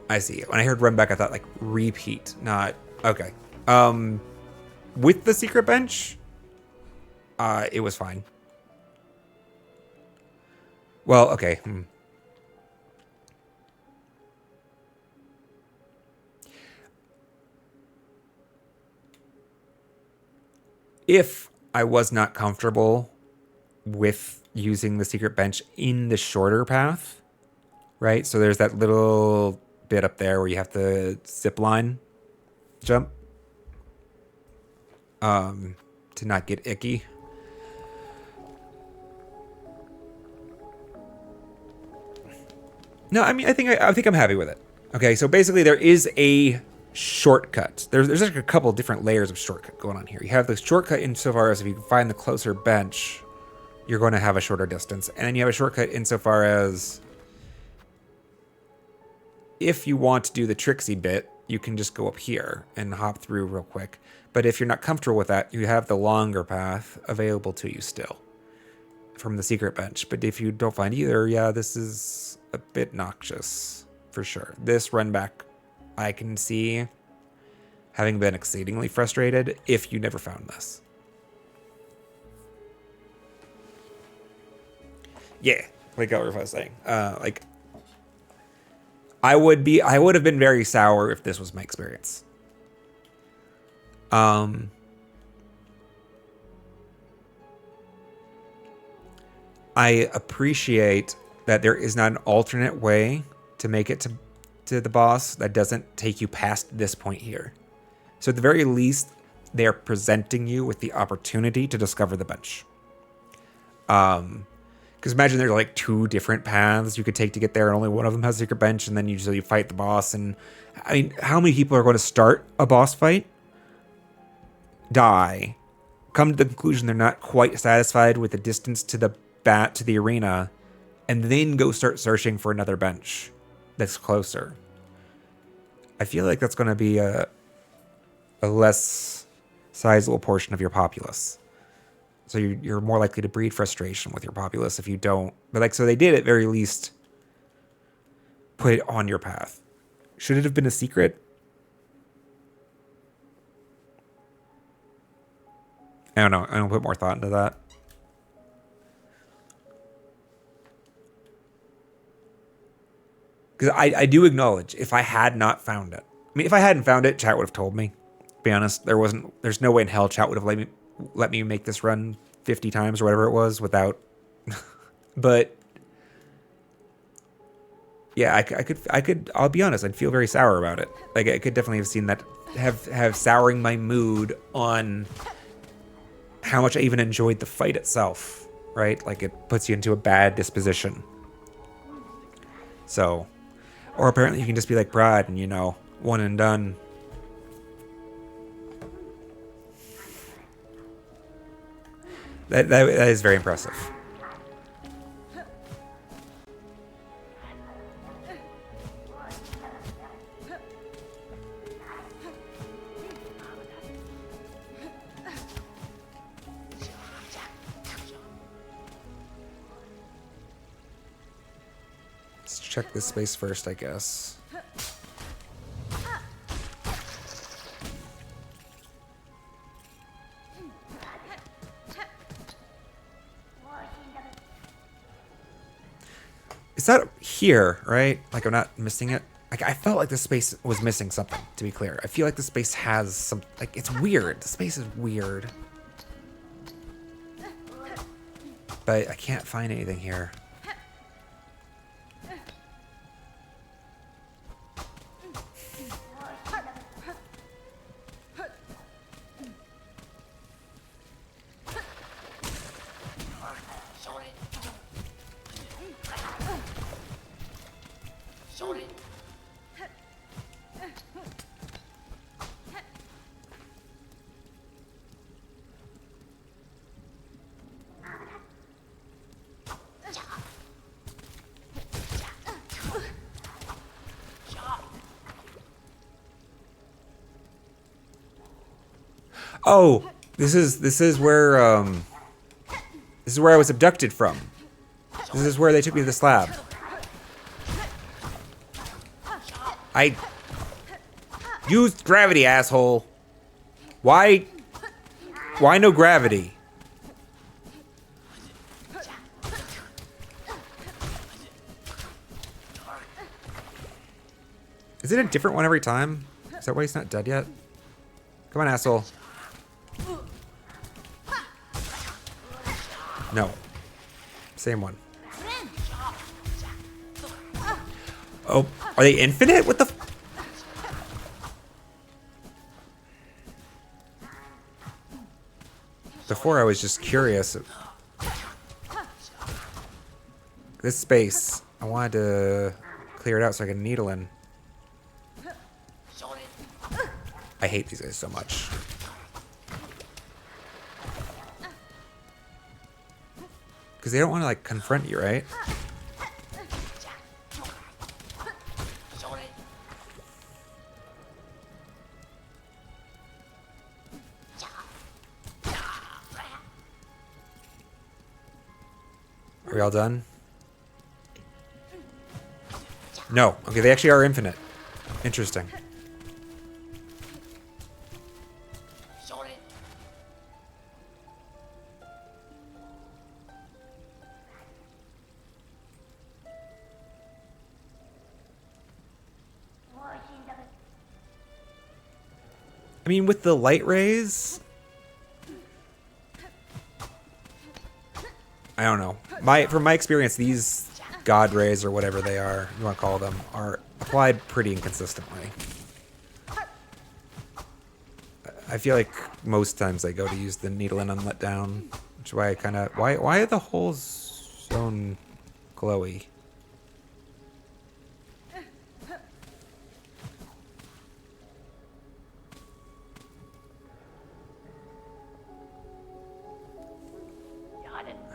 I see. When I heard run back, I thought like repeat, not okay. With the secret bench, it was fine. Well, okay. If I was not comfortable with using the secret bench in the shorter path, right? So there's that little bit up there where you have to zip line jump to not get icky. No, I mean, I think I'm happy with it. Okay, so basically there is a shortcut. There's like a couple different layers of shortcut going on here. You have the shortcut insofar as if you find the closer bench, you're going to have a shorter distance. And then you have a shortcut insofar as if you want to do the tricksy bit, you can just go up here and hop through real quick. But if you're not comfortable with that, you have the longer path available to you still from the secret bench. But if you don't find either, yeah, this is a bit noxious for sure. This run back, I can see having been exceedingly frustrated if you never found this. Yeah, like I was saying, like I would have been very sour if this was my experience. I appreciate that there is not an alternate way to make it to the boss that doesn't take you past this point here. So at the very least, they're presenting you with the opportunity to discover the bench. Because imagine there's like two different paths you could take to get there, and only one of them has a secret bench, and then usually you fight the boss. And I mean, how many people are going to start a boss fight, die, come to the conclusion they're not quite satisfied with the distance to the arena, and then go start searching for another bench that's closer? I feel like that's going to be a less sizable portion of your populace. So you're more likely to breed frustration with your populace if you don't. But like, so they did at very least put it on your path. Should it have been a secret? I don't know. I don't put more thought into that. Because I do acknowledge if I had not found it. I mean, if I hadn't found it, chat would have told me. To be honest, there's no way in hell chat would have let me make this run 50 times or whatever it was without. But yeah, I could. I'll be honest. I'd feel very sour about it. Like I could definitely have seen that have souring my mood on how much I even enjoyed the fight itself. Right? Like it puts you into a bad disposition. So, or apparently you can just be like Brad and one and done. That is very impressive. check this space first, I guess. Is that here, right? Like I'm not missing it? Like I felt like the space was missing something, to be clear. I feel like the space has some, like it's weird. The space is weird. But I can't find anything here. Oh, this is where I was abducted from. This is where they took me to the slab. I used gravity, asshole. Why no gravity? Is it a different one every time? Is that why he's not dead yet? Come on, asshole. No. Same one. Oh, are they infinite? What the Before I was just curious. This space, I wanted to clear it out so I can needle in. I hate these guys so much. Because they don't want to like confront you, right? Are we all done? No. Okay, they actually are infinite. Interesting. I mean, with the light rays, I don't know. From my experience, these god rays or whatever they are, you want to call them, are applied pretty inconsistently. I feel like most times I go to use the needle and unlet down, which is why I kind of why are the holes so glowy?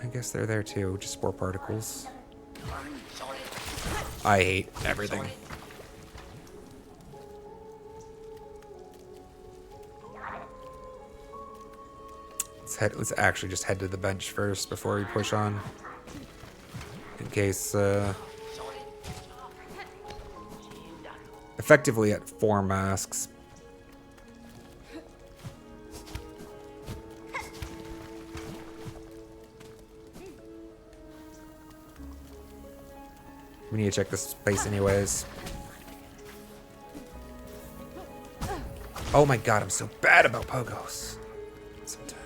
I guess they're there too, just spore particles. I hate everything. Let's actually just head to the bench first before we push on. In case, effectively at 4 masks. We need to check this space anyways. Oh my god, I'm so bad about pogos. Sometimes.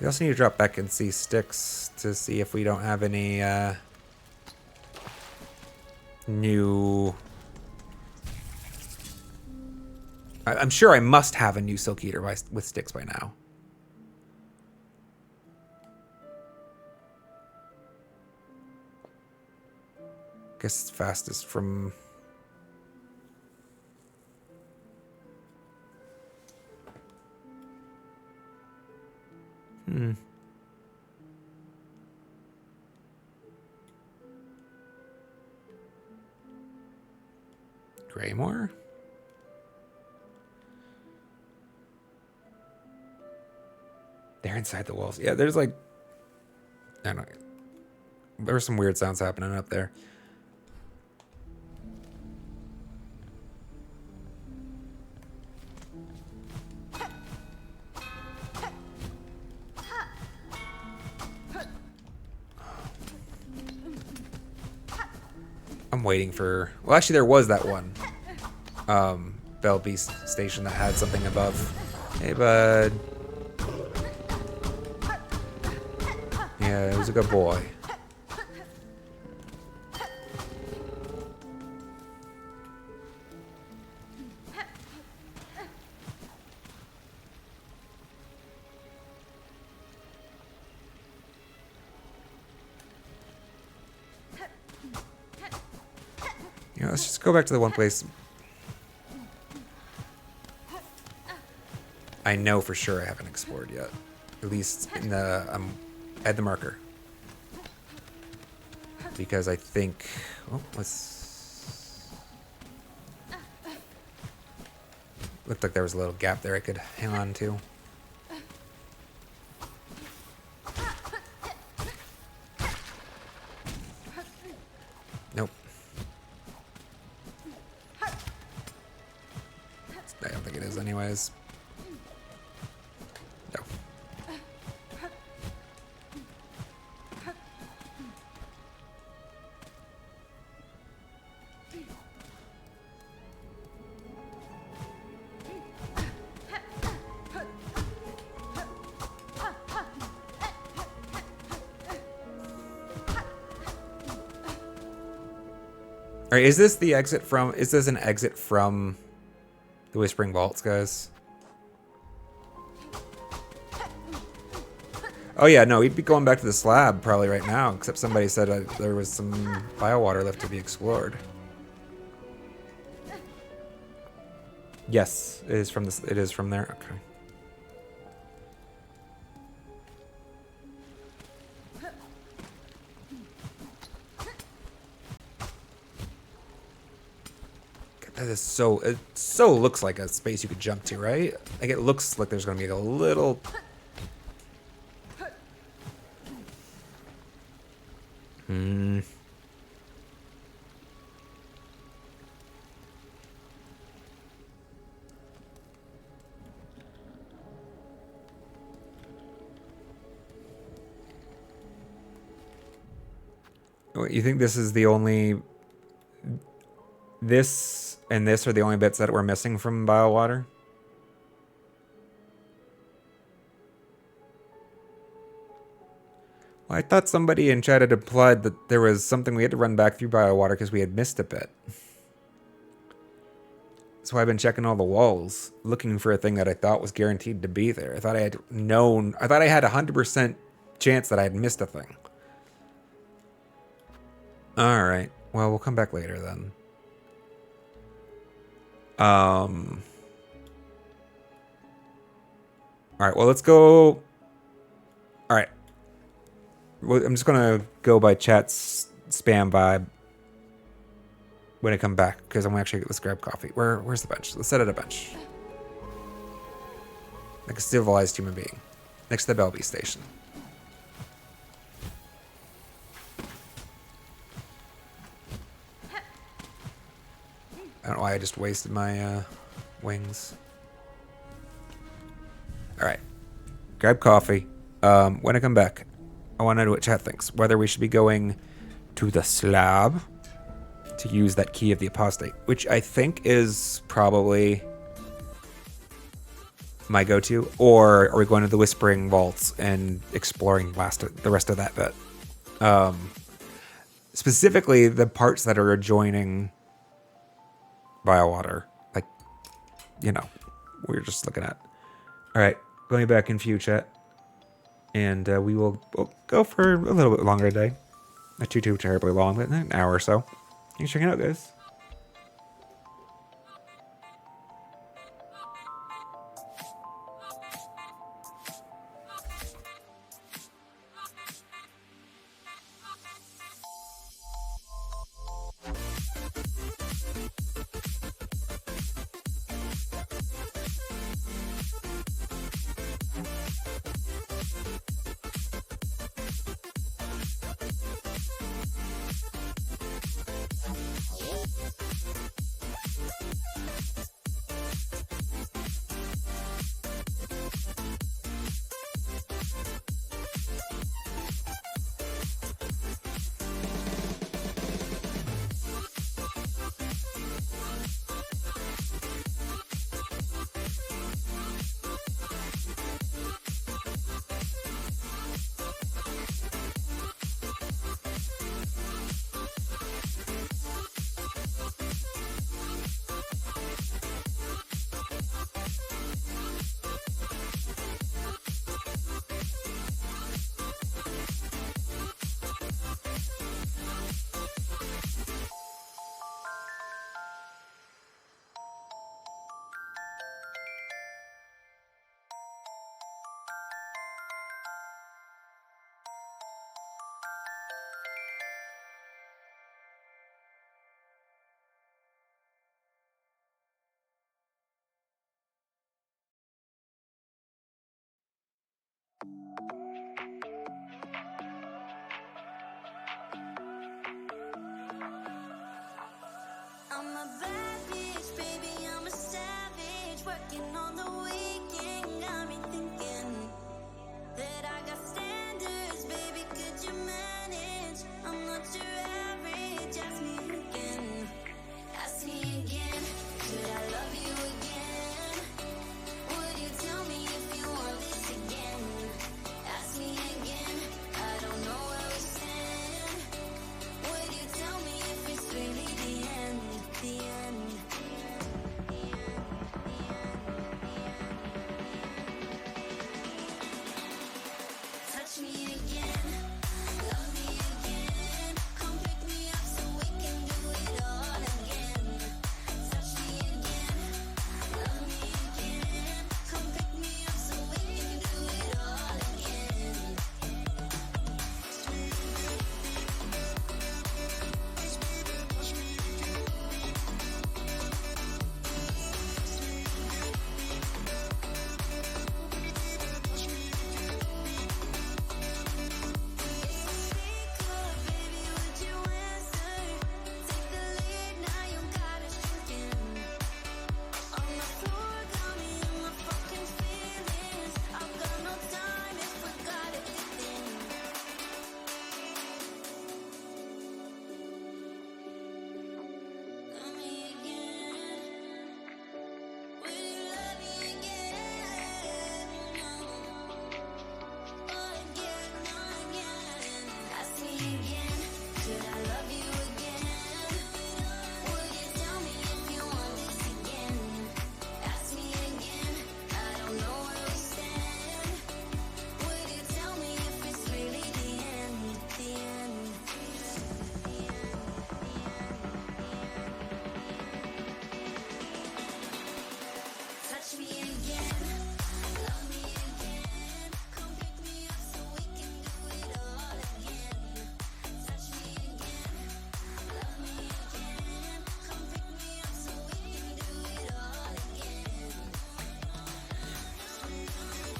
We also need to drop back and see sticks to see if we don't have any new... I'm sure I must have a new Silk Eater with sticks by now. Guess it's fastest from... Greymore? They're inside the walls. Yeah, there's like, I don't know. There were some weird sounds happening up there. I'm waiting for... Well, actually, there was that one. Bell Beast station that had something above. Hey, bud. Yeah, it was a good boy. You know, let's just go back to the one place I know for sure I haven't explored yet. At least in the at the marker. Because I think looked like there was a little gap there I could hang on to. Nope. I don't think it is anyways. No. All right, is this the exit from... Is this an exit from the Whispering Vaults, guys? Oh yeah, no, we'd be going back to the slab probably right now, except somebody said there was some biowater left to be explored. Yes, it is from this. It is from there. Okay. That is so... It so looks like a space you could jump to, right? Like, it looks like there's going to be a little... Wait, you think this is the only... This and this are the only bits that we're missing from biowater? Well, I thought somebody in chat had implied that there was something we had to run back through biowater because we had missed a bit. So I've been checking all the walls, looking for a thing that I thought was guaranteed to be there. I thought I had known... I thought I had 100% chance that I had missed a thing. Alright. Well, we'll come back later then. Alright, well, let's go... Alright. Well, I'm just gonna go by chat's spam vibe when I come back, because I'm actually... Let's grab coffee. Where's the bench? Let's set at a bench. Like a civilized human being. Next to the Belby station. I don't know why I just wasted my wings. Alright. Grab coffee. When I come back, I want to know what chat thinks. Whether we should be going to the slab to use that key of the apostate, which I think is probably my go-to, or are we going to the Whispering Vaults and exploring the rest of that bit? Specifically, the parts that are adjoining biowater, like, you know, we're just looking at. All right, going back in view, chat, and we'll go for a little bit longer today. Not too terribly long, but an hour or so. Thanks for checking out, guys.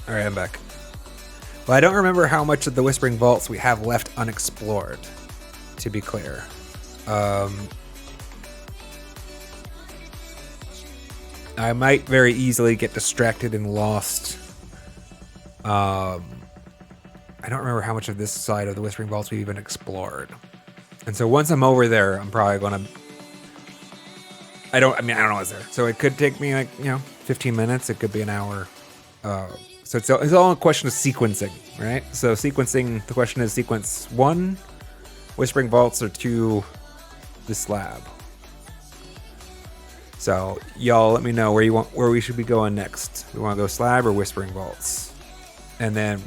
All right, I'm back. Well, I don't remember how much of the Whispering Vaults we have left unexplored, to be clear. I might very easily get distracted and lost. I don't remember how much of this side of the Whispering Vaults we've even explored. And so once I'm over there, I'm probably going to... I don't know what's there. So it could take me 15 minutes. It could be an hour. So it's all a question of sequencing, right? So sequencing, the question is sequence 1, Whispering Vaults, or 2, the slab. So y'all let me know where we should be going next. We want to go slab or Whispering Vaults. And then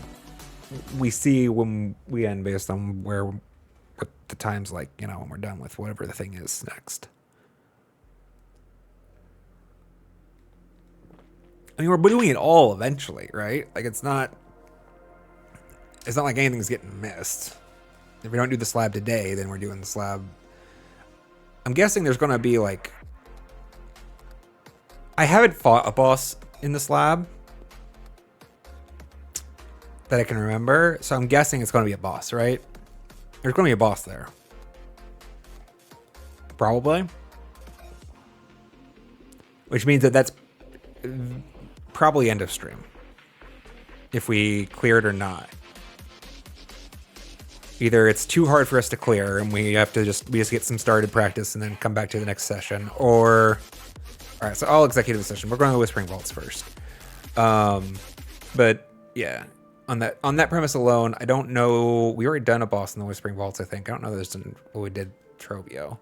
we see when we end based on what the time's like, when we're done with whatever the thing is next. I mean, we're doing it all eventually, right? Like it's not like anything's getting missed. If we don't do the slab today, then we're doing the slab. I'm guessing there's going to be like... I haven't fought a boss in the slab that I can remember, so I'm guessing it's going to be a boss, right? There's going to be a boss there. Probably. Which means that's probably end of stream. If we clear it or not. Either it's too hard for us to clear and we just get some started practice and then come back to the next session, or... All right, so I'll executive the session. We're going to the Whispering Vaults first. But yeah, on that premise alone, I don't know. We already done a boss in the Whispering Vaults, I think. I don't know if there's what we did Trobio.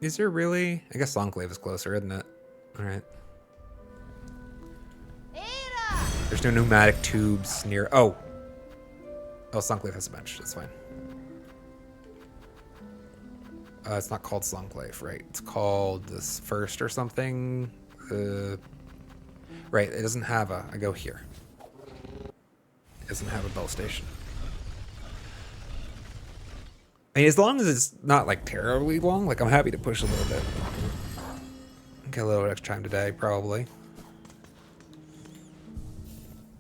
Is there really? I guess Longclave is closer, isn't it? All right. There's no pneumatic tubes near. Oh, Slunclave has a bench. That's fine. It's not called Slunclave, right? It's called this first or something. Right. It doesn't have a. I go here. It doesn't have a bell station. I mean, as long as it's not like terribly long, like I'm happy to push a little bit. Get a little bit extra time today, probably.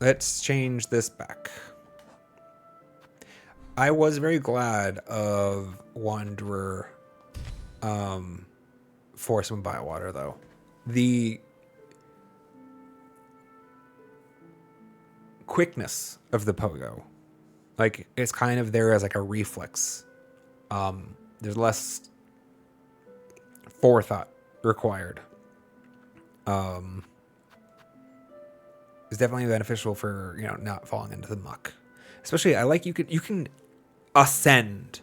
Let's change this back. I was very glad of Wanderer Force and Bywater, though. The quickness of the pogo, like it's kind of there as like a reflex. There's less forethought required. It's definitely beneficial for not falling into the muck. Especially, I like you can ascend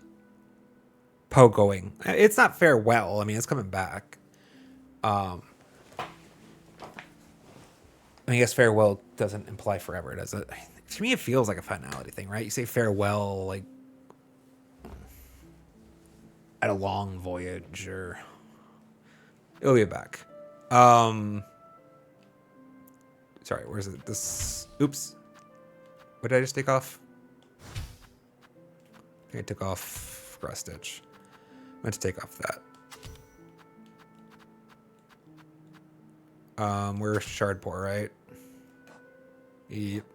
pogoing. It's not farewell. I mean, it's coming back. I guess farewell doesn't imply forever, does it? To me, it feels like a finality thing, right? You say farewell, like at a long voyage, or it'll be back. Sorry, where's it? This. Oops. What did I just take off? I think I took off Grass Stitch. I meant to take off that. We're Shardpore, right? Yep.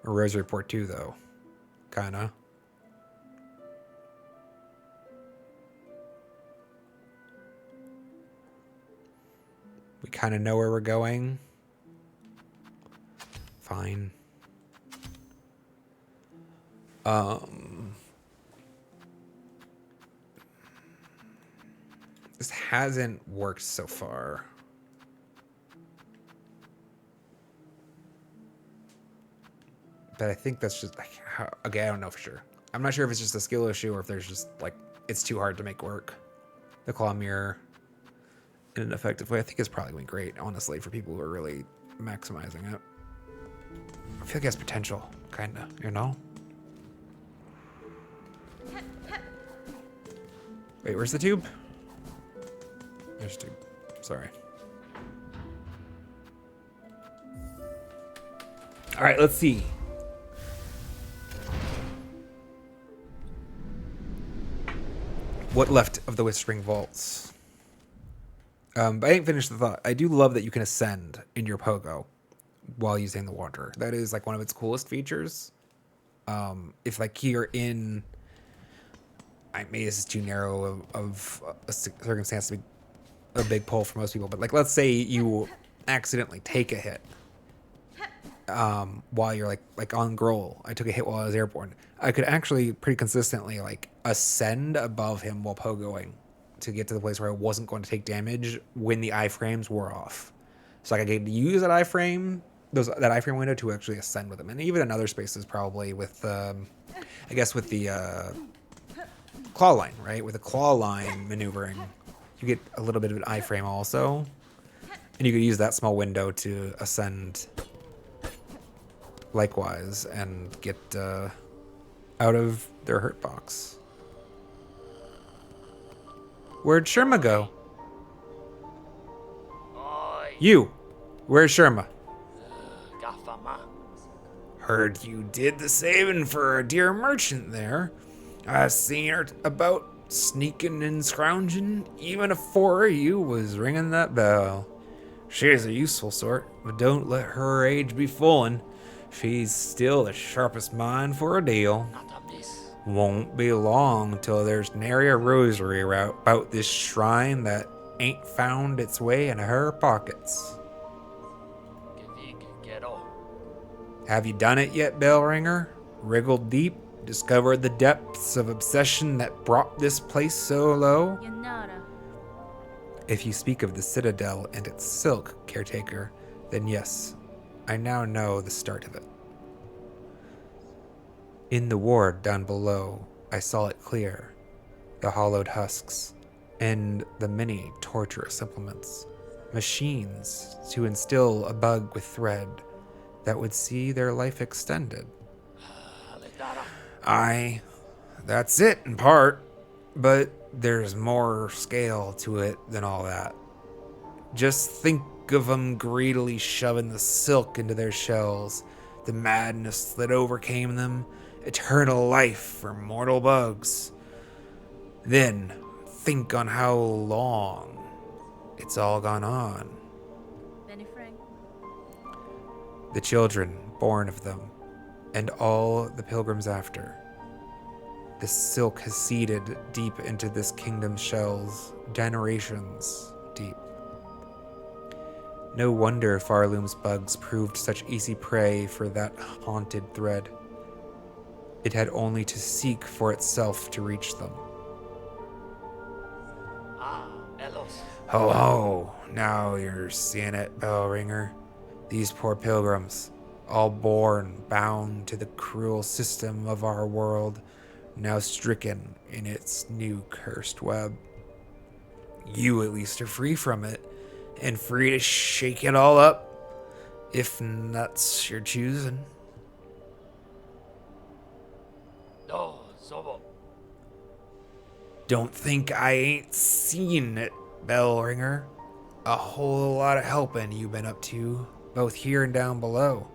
Or Rosary Port 2, though. Kinda. We kind of know where we're going. Fine. This hasn't worked so far. But I think that's just like okay, I don't know for sure. I'm not sure if it's just a skill issue or if there's just like it's too hard to make work. The claw mirror in an effective way. I think it's probably going great, honestly, for people who are really maximizing it. I feel like it has potential, kinda, Wait, where's the tube? There's tube. Sorry. All right, let's see. what left of the Whispering Vaults. But I ain't finished the thought. I do love that you can ascend in your pogo while using the water. That is like one of its coolest features. If like you're in, maybe this is too narrow of a circumstance to be a big pull for most people, but like let's say you accidentally take a hit while you're like on Grohl. I took a hit while I was airborne. I could actually pretty consistently like ascend above him while pogoing to get to the place where I wasn't going to take damage when the iframes were off. So like I could use that iframe window to actually ascend with him, and even in other spaces probably with I guess with the claw line, right? With the claw line maneuvering, you get a little bit of an iframe also, and you could use that small window to ascend likewise and get out of their hurt box. Where'd Sherma go? You! Where's Sherma? Heard you did the saving for our dear merchant there. I seen her about sneaking and scrounging even afore you was ringing that bell. She's a useful sort, but don't let her age be foolin'. She's still the sharpest mind for a deal. Won't be long till there's nary a rosary about this shrine that ain't found its way in her pockets. Have you done it yet, Bellringer? Wriggled deep, discovered the depths of obsession that brought this place so low? Yanara. If you speak of the Citadel and its silk, caretaker, then yes, I now know the start of it. In the ward down below, I saw it clear. The hollowed husks, and the many torturous implements. Machines to instill a bug with thread that would see their life extended. Aye, that's it in part, but there's more scale to it than all that. Just think of them greedily shoving the silk into their shells, the madness that overcame them, eternal life for mortal bugs. Then think on how long it's all gone on. Benny Frank. The children born of them, and all the pilgrims after. The silk has seeded deep into this kingdom's shells, generations deep. No wonder Farloom's bugs proved such easy prey for that haunted thread. It had only to seek for itself to reach them. Ho ho, now you're seeing it, Bellringer. These poor pilgrims, all born bound to the cruel system of our world, now stricken in its new cursed web. You at least are free from it, and free to shake it all up, if that's your choosing. Don't think I ain't seen it, Bellringer. A whole lot of helping you've been up to, both here and down below.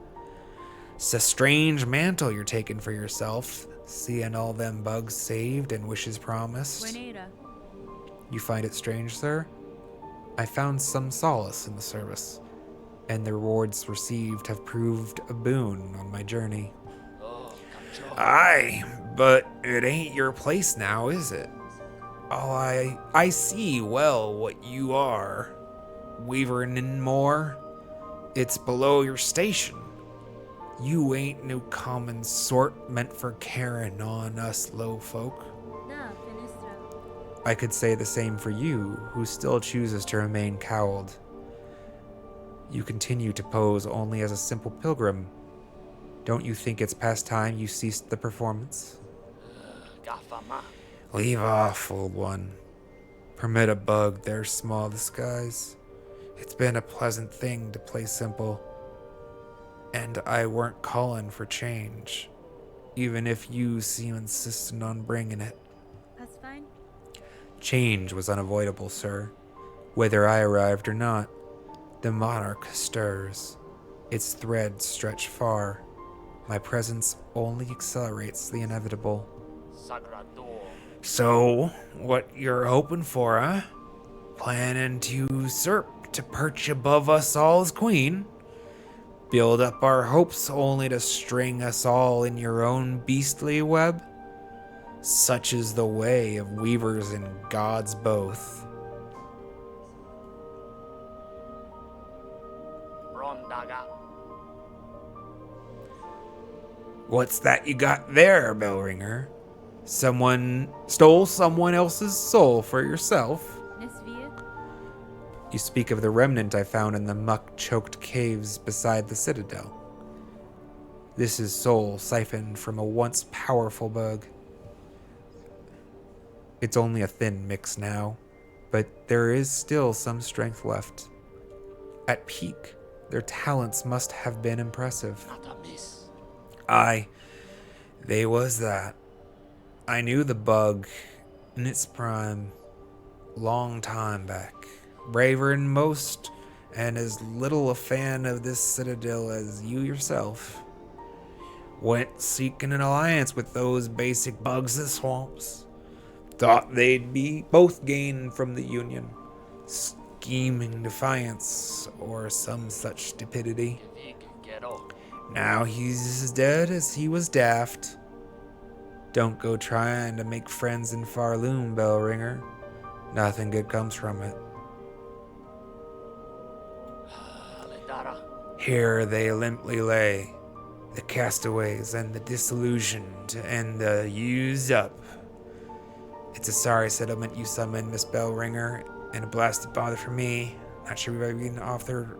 It's a strange mantle you're taking for yourself, seeing all them bugs saved and wishes promised. Buenera. You find it strange, sir? I found some solace in the service, and the rewards received have proved a boon on my journey. Aye, but it ain't your place now, is it? I see well what you are, weavering in more. It's below your station. You ain't no common sort meant for carrying on us low folk. Da, Finistra. I could say the same for you, who still chooses to remain cowled. You continue to pose only as a simple pilgrim. Don't you think it's past time you ceased the performance? Leave off, old one. Permit a bug their small disguise. It's been a pleasant thing to play simple. And I weren't calling for change, even if you seem insistent on bringing it. That's fine. Change was unavoidable, sir. Whether I arrived or not, the monarch stirs. Its threads stretch far. My presence only accelerates the inevitable. So, what you're hoping for, huh? Planning to usurp, to perch above us all as queen? Build up our hopes only to string us all in your own beastly web? Such is the way of weavers and gods both. What's that you got there, Bellringer? Someone stole someone else's soul for yourself? Nesvia? You speak of the remnant I found in the muck-choked caves beside the citadel. This is soul siphoned from a once powerful bug. It's only a thin mix now, but there is still some strength left. At peak, their talents must have been impressive. Aye, they was that. I knew the bug in its prime long time back. Braver than most, and as little a fan of this citadel as you yourself. Went seeking an alliance with those basic bugs of swamps. Thought they'd be both gained from the union. Scheming defiance, or some such stupidity. Now he's as dead as he was daft. Don't go trying to make friends in Farloom, Bellringer. Nothing good comes from it. Here they limply lay, the castaways and the disillusioned and the used up. It's a sorry settlement you summoned, Miss Bellringer, and a blasted bother for me. Not sure we've been off there,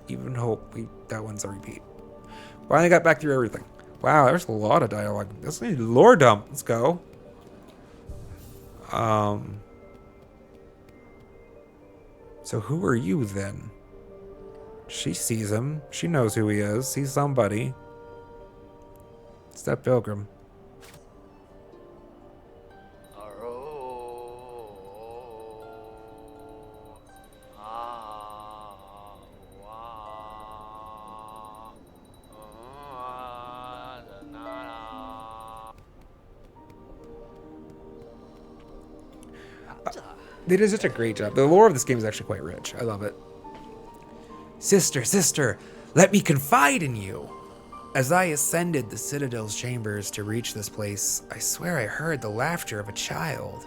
even hope that one's a repeat. Finally got back through everything. Wow, there's a lot of dialogue. This is lore dump. Let's go. So who are you then? She sees him. She knows who he is. He's somebody. It's that pilgrim. They did such a great job. The lore of this game is actually quite rich. I love it. Sister, sister, let me confide in you. As I ascended the Citadel's chambers to reach this place, I swear I heard the laughter of a child.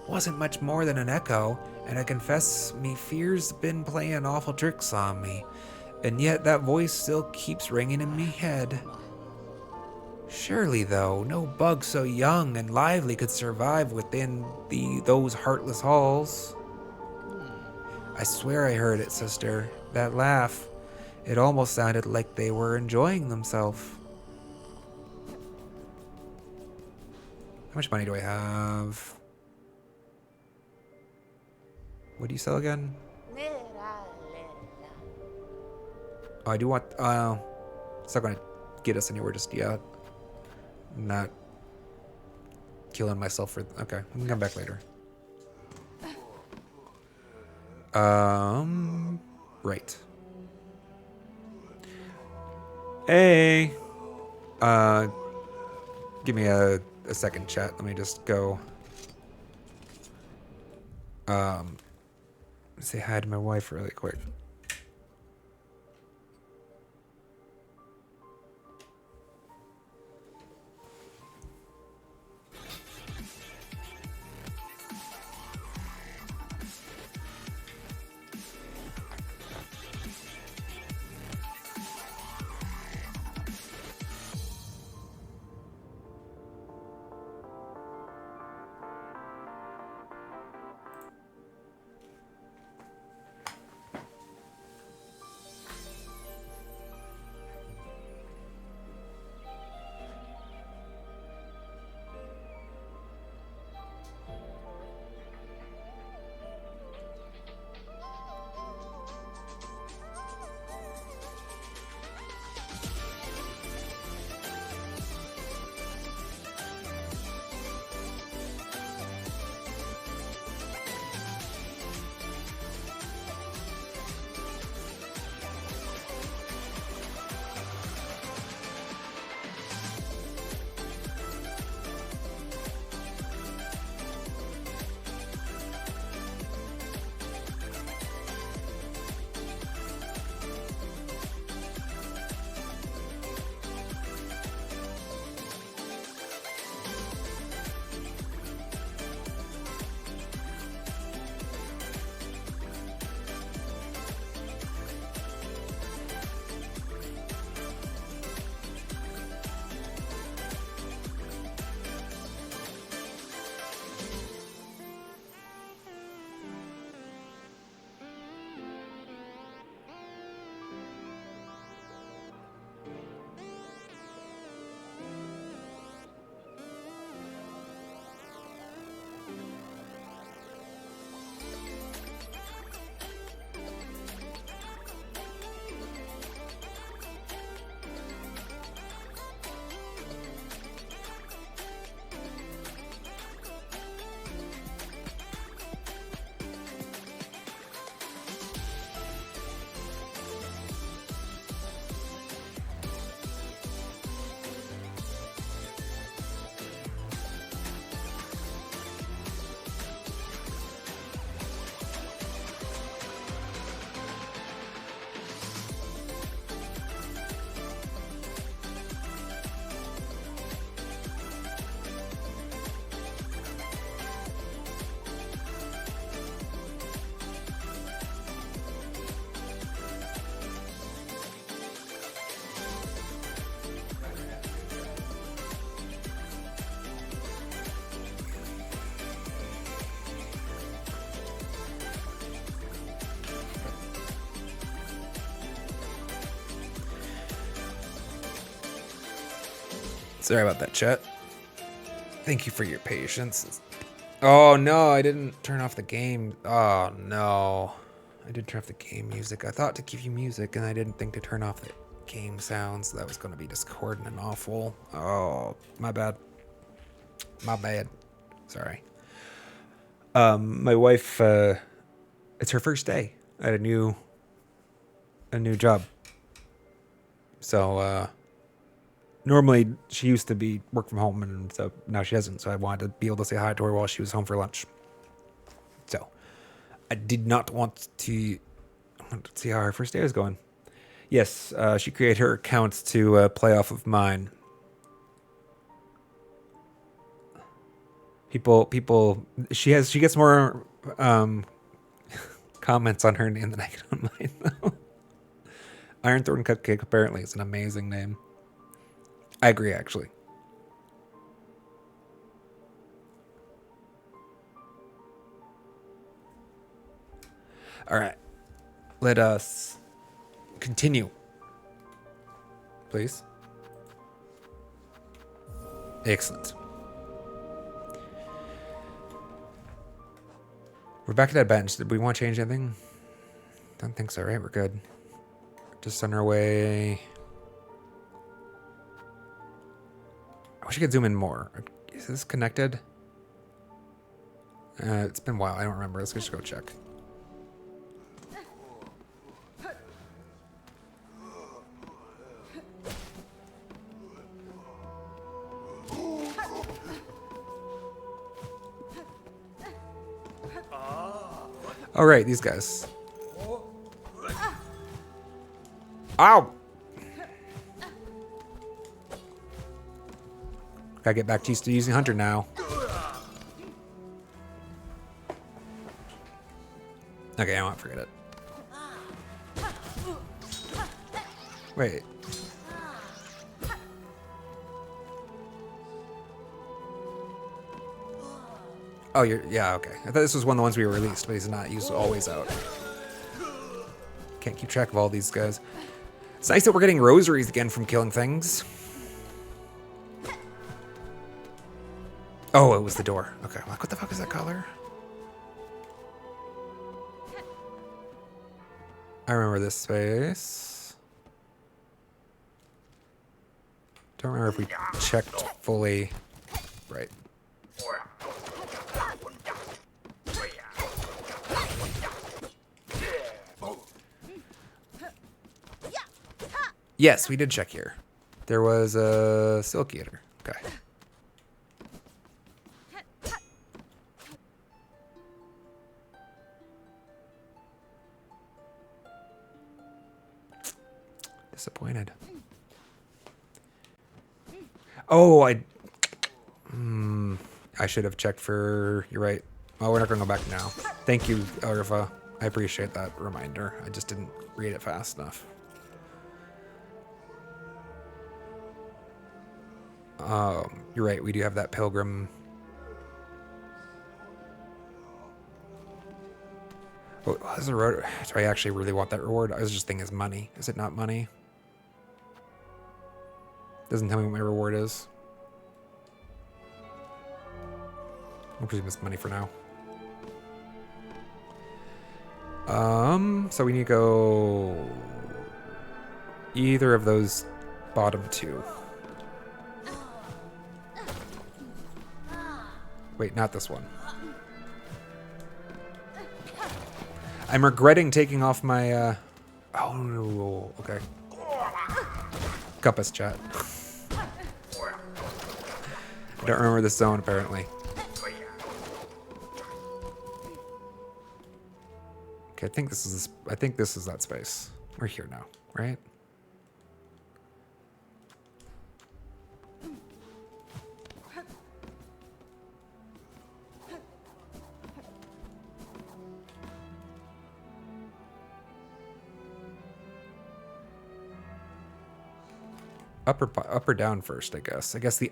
Wasn't much more than an echo, and I confess me fears been playing awful tricks on me, and yet that voice still keeps ringing in me head. Surely, though, no bug so young and lively could survive within those heartless halls. I swear I heard it, sister. That laugh. It almost sounded like they were enjoying themselves. How much money do I have? What do you sell again? Oh, I do want... it's not going to get us anywhere just yet. I'm not killing myself for... Okay, we can come back later. Right. Hey! Give me a second, chat. Let me just go... say hi to my wife really quick. Sorry about that, chat. Thank you for your patience. Oh no, I didn't turn off the game. Oh no. I didn't turn off the game music. I thought to give you music and I didn't think to turn off the game sounds. That was going to be discordant and awful. Oh, my bad. My bad. Sorry. My wife, it's her first day at a new job. So, normally she used to be work from home, and so now she doesn't. So I wanted to be able to say hi to her while she was home for lunch. So I did not want to. I wanted to see how her first day was going. Yes, she created her account to play off of mine. People. She gets more comments on her name than I get on mine, though. Iron Thorn Cupcake apparently is an amazing name. I agree, actually. All right. Let us continue. Please. Excellent. We're back to that bench. Did we want to change anything? Don't think so, right? We're good. Just on our way. I wish I could zoom in more. Is this connected? It's been a while. I don't remember. Let's just go check. All right, these guys. Ow! Gotta get back to using Hunter now. Okay, I won't forget it. Wait. Oh, yeah, okay. I thought this was one of the ones we released, but he's not. He's always out. Can't keep track of all these guys. It's nice that we're getting rosaries again from killing things. Oh, it was the door. Okay, like, what the fuck is that color? I remember this space. Don't remember if we checked fully. Right. Yes, we did check here. There was a Silk Eater. Okay. Disappointed. Oh, I should have checked for. You're right. Oh, we're not gonna go back now. Thank you, Elrifa. I appreciate that reminder. I just didn't read it fast enough. You're right. We do have that pilgrim. Oh, is the road? Do I actually really want that reward? I was just thinking, is money? Is it not money? Doesn't tell me what my reward is. I'll presume it's money for now. So we need to go either of those bottom two. Wait, not this one. I'm regretting taking off my, oh, okay. Compass chat. I don't remember this zone, apparently. Okay, I think this is that space. We're here now, right? Up or down first, I guess. I guess the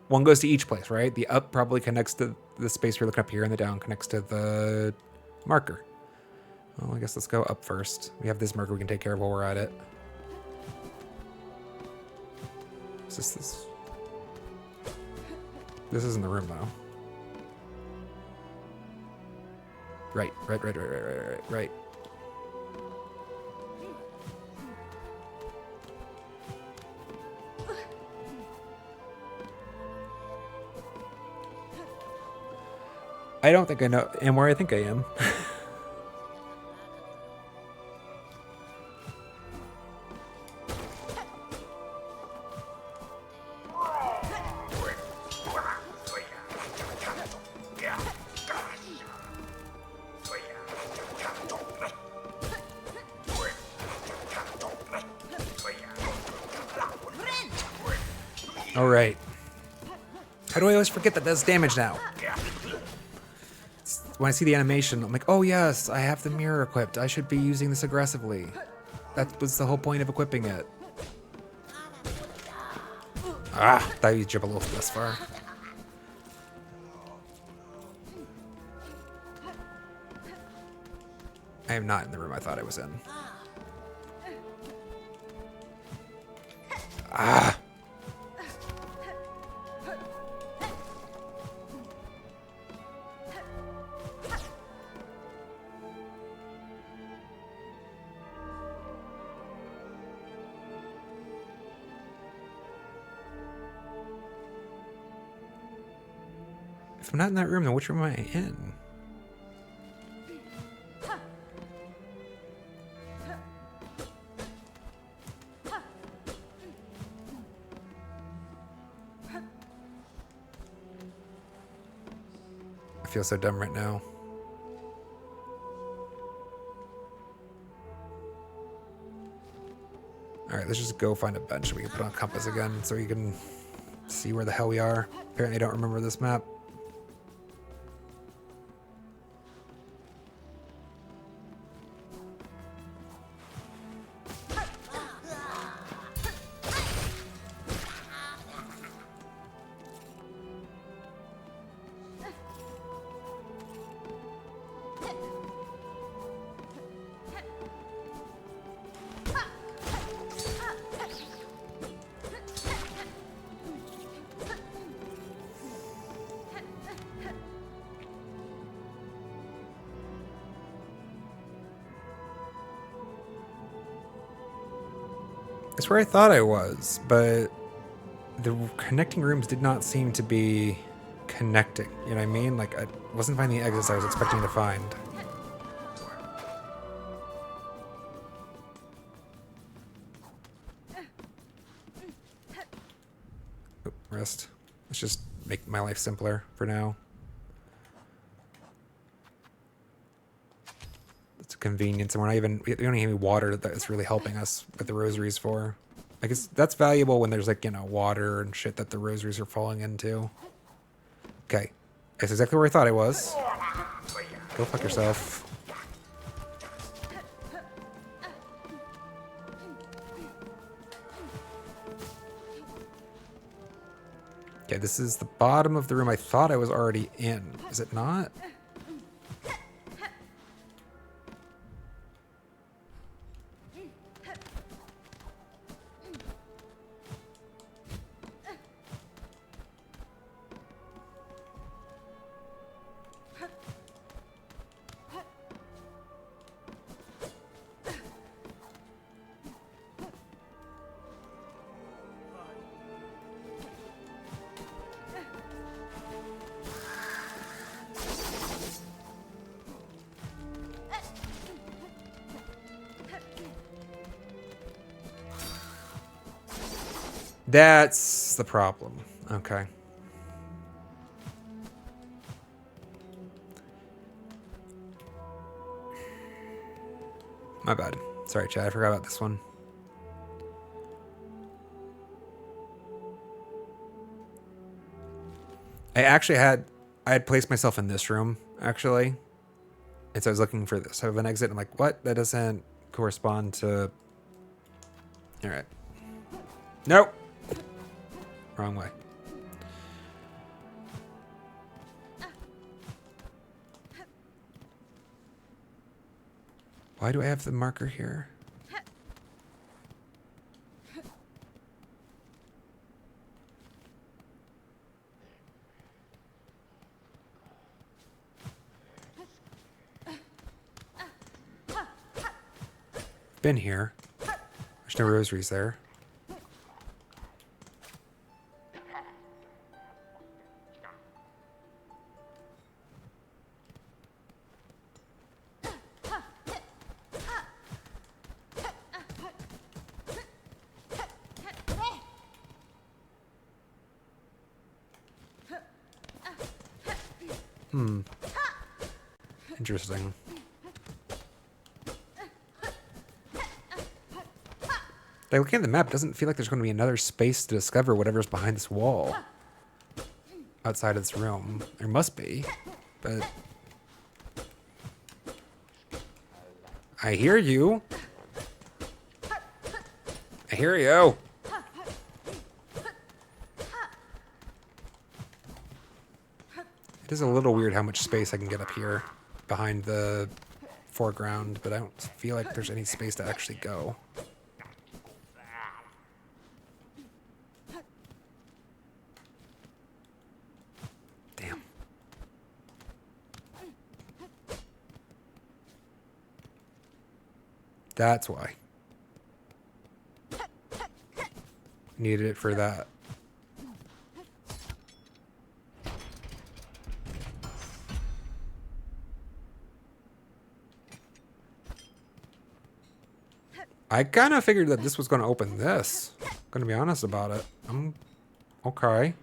one goes to each place, right? The up probably connects to the space we're looking up here, and the down connects to the marker. Well, I guess let's go up first. We have this marker we can take care of while we're at it. Is this? This isn't the room, though. Right. I don't think I am where I think I am. All right. How do I always forget that does damage now? When I see the animation, I'm like, oh yes, I have the mirror equipped. I should be using this aggressively. That was the whole point of equipping it. Ah, thought you jump a little this far. I am not in the room I thought I was in. Ah! If I'm not in that room, then which room am I in? I feel so dumb right now. Alright, let's just go find a bench we can put on compass again so we can see where the hell we are. Apparently I don't remember this map. It's where I thought I was, but the connecting rooms did not seem to be connecting. You know what I mean? Like, I wasn't finding the exits I was expecting to find. Oh, rest. Let's just make my life simpler for now. It's a convenience, and we don't even have water that's really helping us with the rosaries for. I guess that's valuable when there's, like, you know, water and shit that the rosaries are falling into. Okay. That's exactly where I thought I was. Go fuck yourself. Okay, this is the bottom of the room I thought I was already in. Is it not? That's the problem. Okay. My bad. Sorry, Chad. I forgot about this one. I had placed myself in this room, actually. And so I was looking for this type of an exit. I'm like, what? That doesn't correspond to... All right. Nope. Wrong way. Why do I have the marker here? been here. There's no rosaries there. Interesting. Like, looking at the map, it doesn't feel like there's going to be another space to discover whatever's behind this wall. Outside of this room. There must be, but... I hear you. I hear you. It is a little weird how much space I can get up here behind the foreground, but I don't feel like there's any space to actually go. Damn. That's why. Needed it for that. I kind of figured that this was going to open this. Going to be honest about it. I'm okay.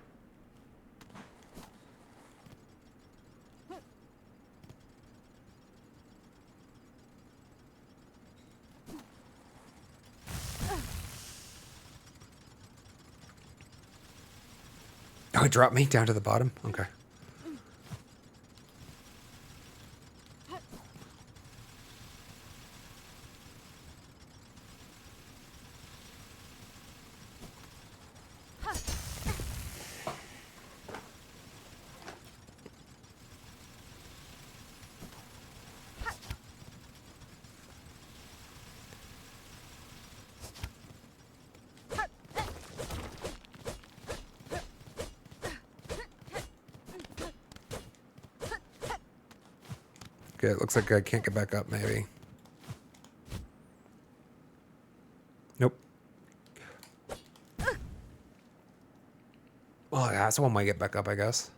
Oh, it dropped me down to the bottom? Okay. Okay, it looks like I can't get back up, maybe. Nope. Well, yeah, someone might get back up, I guess.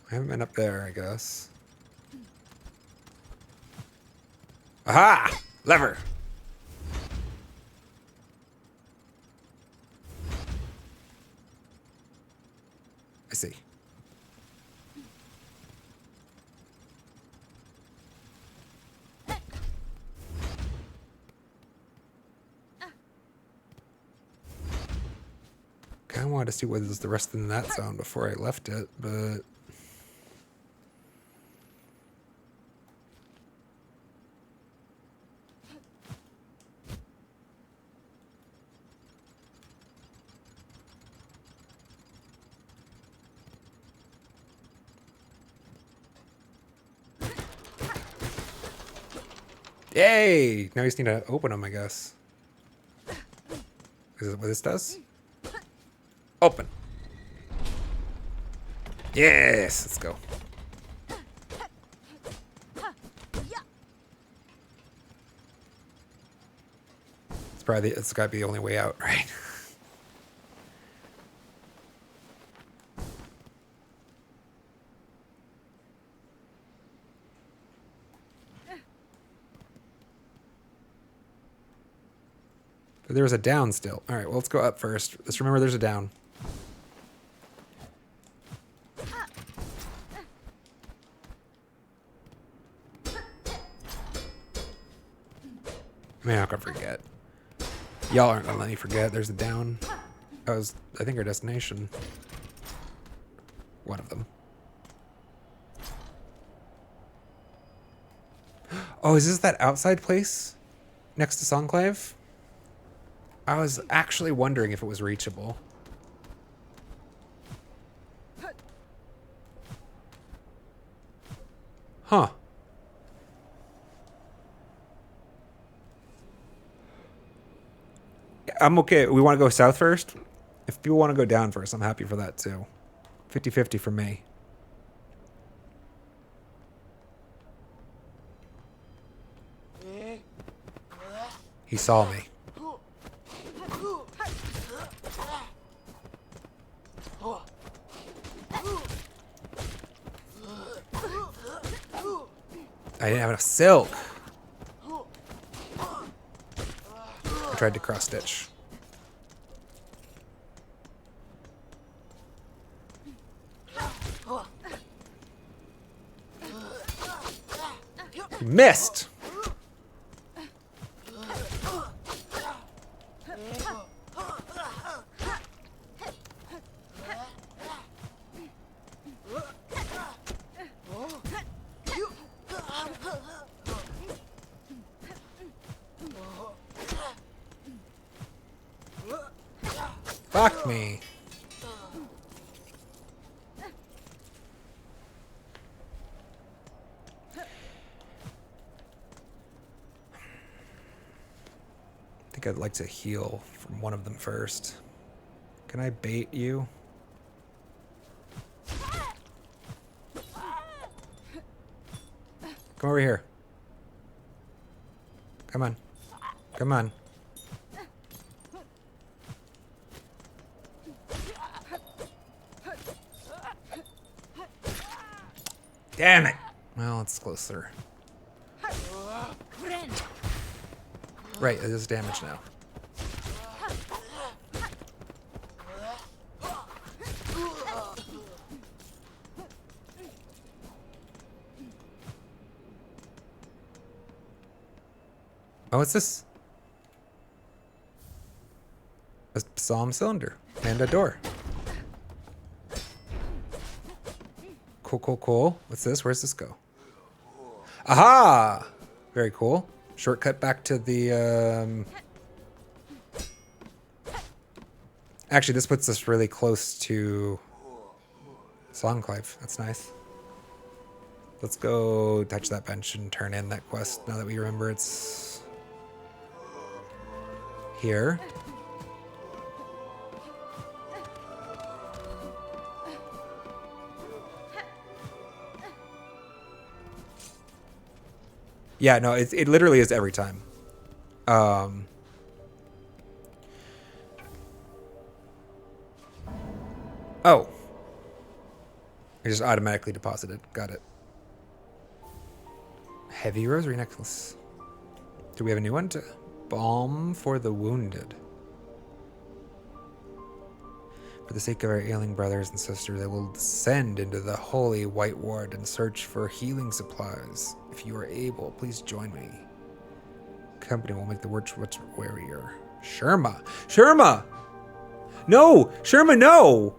I haven't been up there, I guess. Aha! Lever! I see. Kinda wanted to see what was the rest in that zone before I left it, but... Yay! Now we just need to open them, I guess. Is it what this does? Open. Yes! Let's go. It's gotta be the only way out, right? But there was a down still. All right, well, let's go up first. Let's remember there's a down. I mean, I'm not gonna forget. Y'all aren't gonna let me forget. There's a down. That was, I think, our destination. One of them. Oh, is this that outside place next to Songclave? I was actually wondering if it was reachable. Huh. I'm okay. We want to go south first? If people want to go down first, I'm happy for that too. 50-50 for me. He saw me. I didn't have enough silk. I tried to cross stitch. You missed. Fuck me. I think I'd like to heal from one of them first. Can I bait you? Come over here. Come on. Come on. Damn it! Well, it's closer. Right, it is damage now. Oh, what's this? A psalm cylinder and a door. Cool, cool, cool. What's this? Where's this go? Aha! Very cool. Shortcut back to the, Actually, this puts us really close to Songclave. That's nice. Let's go touch that bench and turn in that quest now that we remember it's here. Yeah, no, it literally is every time. Oh. I just automatically deposited. Got it. Heavy rosary necklace. Do we have a new one? Balm for the wounded. For the sake of our ailing brothers and sisters, I will descend into the holy white ward and search for healing supplies. If you are able, please join me. Company will make the witch warier. Sherma! Sherma! No! Sherma, no!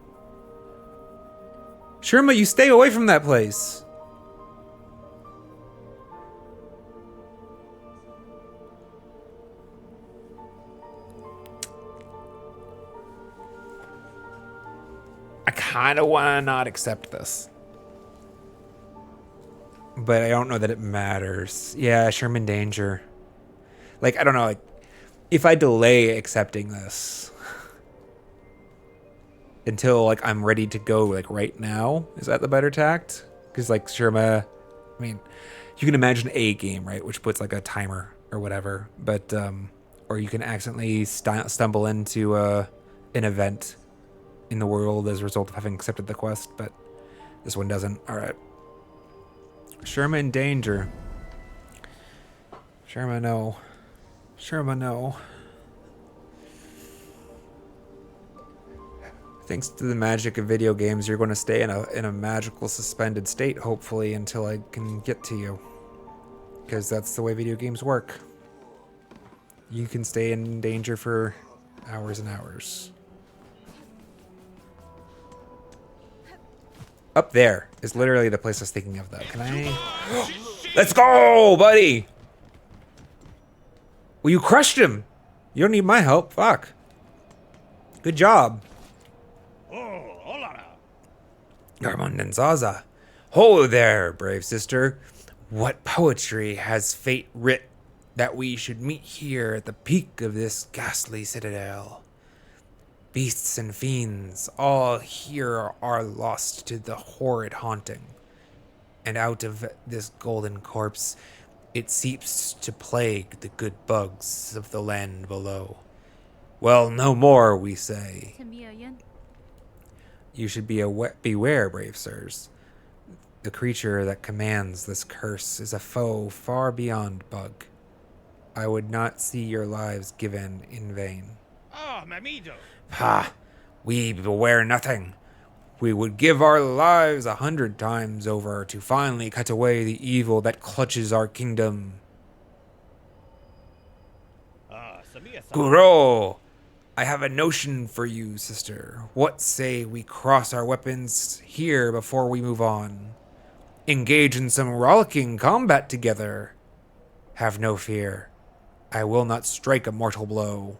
Sherma, you stay away from that place. I kind of want to not accept this. But I don't know that it matters. Yeah, Sherman danger. Like, I don't know, like, if I delay accepting this until, like, I'm ready to go, like, right now, is that the better tact? Because, like, Sherma, I mean, you can imagine a game, right, which puts, like, a timer or whatever, but, or you can accidentally stumble into an event in the world as a result of having accepted the quest, but this one doesn't. All right. Sherma in danger. Sherma, no. Sherma, no. Thanks to the magic of video games, you're going to stay in a magical suspended state, hopefully, until I can get to you. Because that's the way video games work. You can stay in danger for hours and hours. Up there is literally the place I was thinking of, though. Can I... Let's go, buddy! Well, you crushed him. You don't need my help. Fuck. Good job. Garmund and Zaza. Ho there, brave sister. What poetry has fate writ that we should meet here at the peak of this ghastly citadel? Beasts and fiends, all here are lost to the horrid haunting. And out of this golden corpse, it seeps to plague the good bugs of the land below. Well, no more, we say. Tamiyoyan. You should beware, brave sirs. The creature that commands this curse is a foe far beyond bug. I would not see your lives given in vain. Ah, Mamido. Ha! We beware nothing. We would give our lives 100 times over to finally cut away the evil that clutches our kingdom. Ah, Samia. Guro! I have a notion for you, sister. What say we cross our weapons here before we move on? Engage in some rollicking combat together. Have no fear. I will not strike a mortal blow.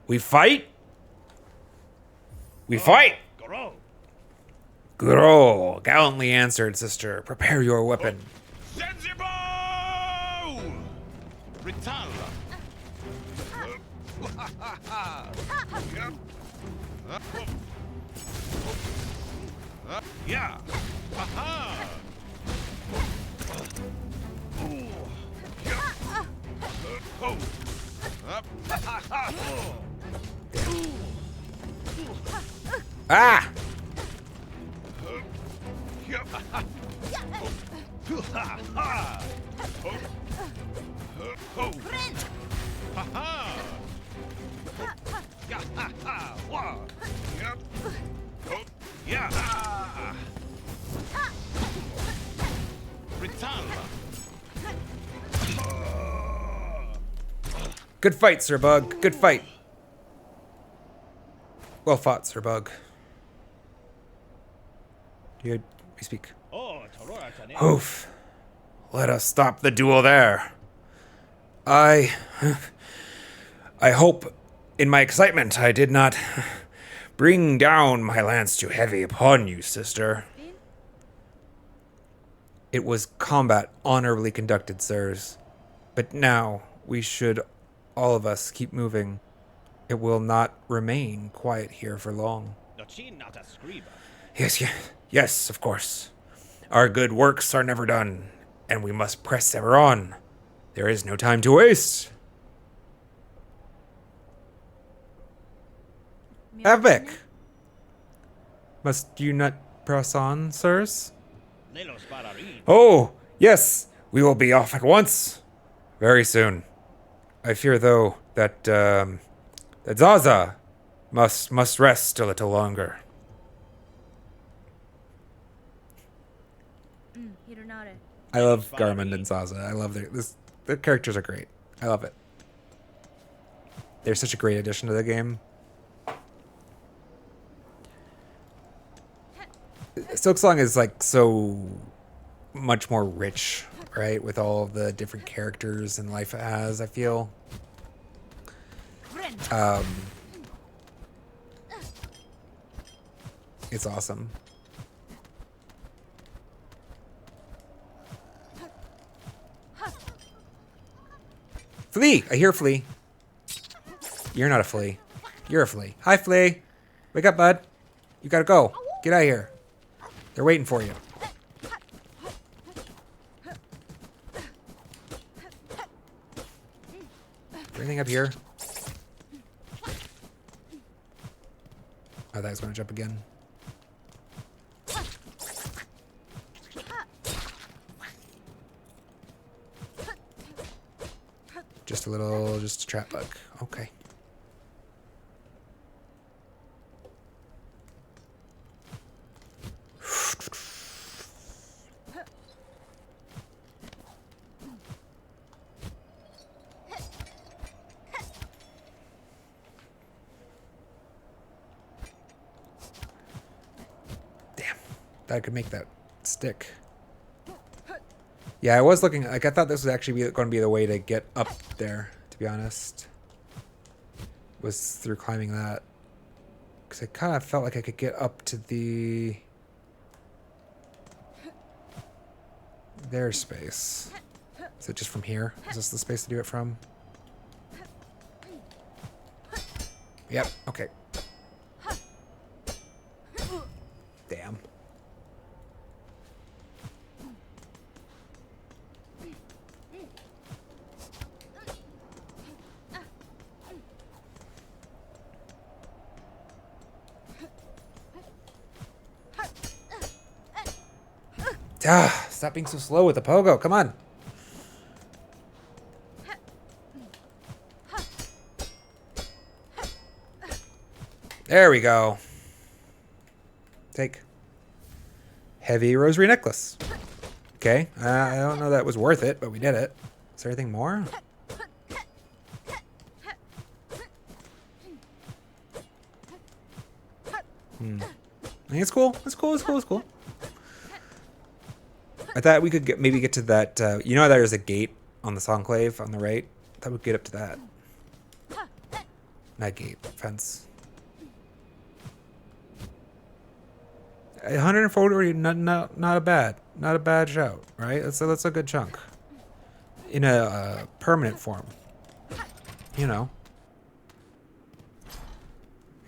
We fight? We fight! Goro. Guro, gallantly answered, sister. Prepare your weapon. Sensible! Ritala. Yeah. Aha. Ah! Good fight, Sir Bug. Good fight. Well fought, Sir Bug. You speak. Oof. Let us stop the duel there. I hope in my excitement I did not bring down my lance too heavy upon you, sister. It was combat honorably conducted, sirs. But now we should all of us keep moving. It will not remain quiet here for long. Yes, of course. Our good works are never done, and we must press ever on. There is no time to waste. Epic! Must you not press on, sirs? Oh, yes, we will be off at once. Very soon. I fear, though, that Zaza must rest a little longer. Hironare. I love Garmund and Zaza. I love their characters are great. I love it. They're such a great addition to the game. Silksong is like so much more rich, right? With all the different characters and life it has, I feel. It's awesome. Flea! I hear Flea. You're not a flea. You're a flea. Hi, Flea. Wake up, bud. You gotta go. Get out of here. They're waiting for you. Is there anything up here? Oh, that was gonna jump again. Just a trap bug. Okay. Damn. That could make that stick. Yeah, I was looking, like, I thought this was actually going to be the way to get up there, to be honest. Was through climbing that. Because I kind of felt like I could get up to their space. Is it just from here? Is this the space to do it from? Yep, okay. Damn. Ah, stop being so slow with the pogo. Come on. There we go. Take. Heavy rosary necklace. Okay. I don't know that was worth it, but we did it. Is there anything more? I think it's cool. It's cool. It's cool. It's cool. I thought we could maybe get to that. You know, there's a gate on the Enclave on the right. I thought we'd get up to that. Not gate, fence. 140, not a bad shout, right? That's a good chunk. In a permanent form, you know.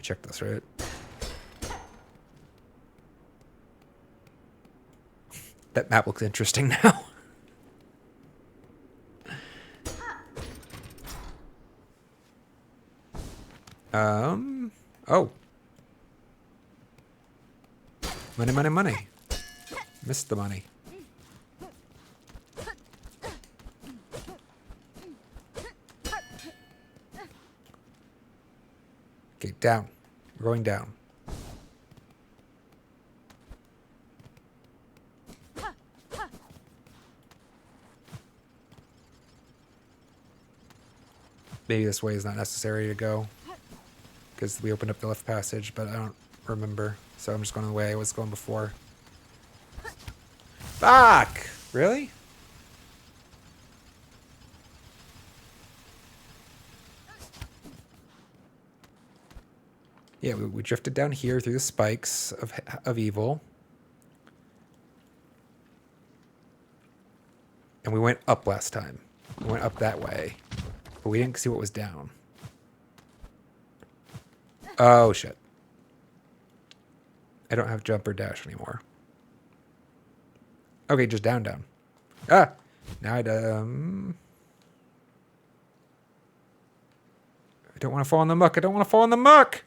Check this, right? That map looks interesting now. Oh. Money, money, money. Missed the money. Okay, down. We're going down. Maybe this way is not necessary to go because we opened up the left passage, but I don't remember. So I'm just going the way I was going before. Fuck! Really? Yeah, we drifted down here through the spikes of evil. And we went up last time. We went up that way. But we didn't see what was down. Oh, shit. I don't have jump or dash anymore. Okay, just down, down. Ah! Now I don't want to fall in the muck. I don't want to fall in the muck!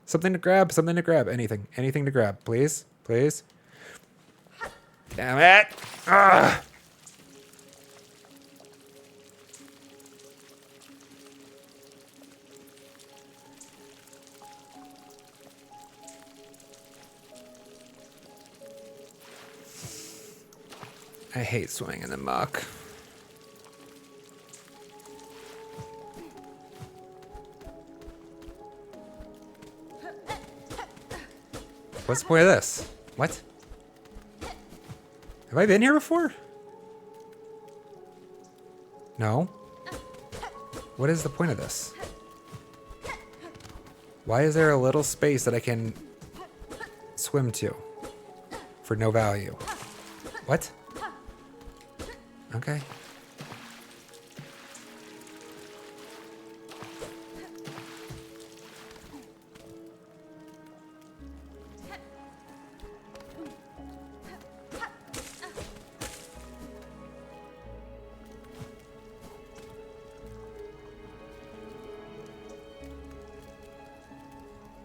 Something to grab, something to grab. Anything. Anything to grab. Please. Please. Damn it! Ah! I hate swimming in the muck. What's the point of this? What? Have I been here before? No. What is the point of this? Why is there a little space that I can swim to for no value? What? Okay.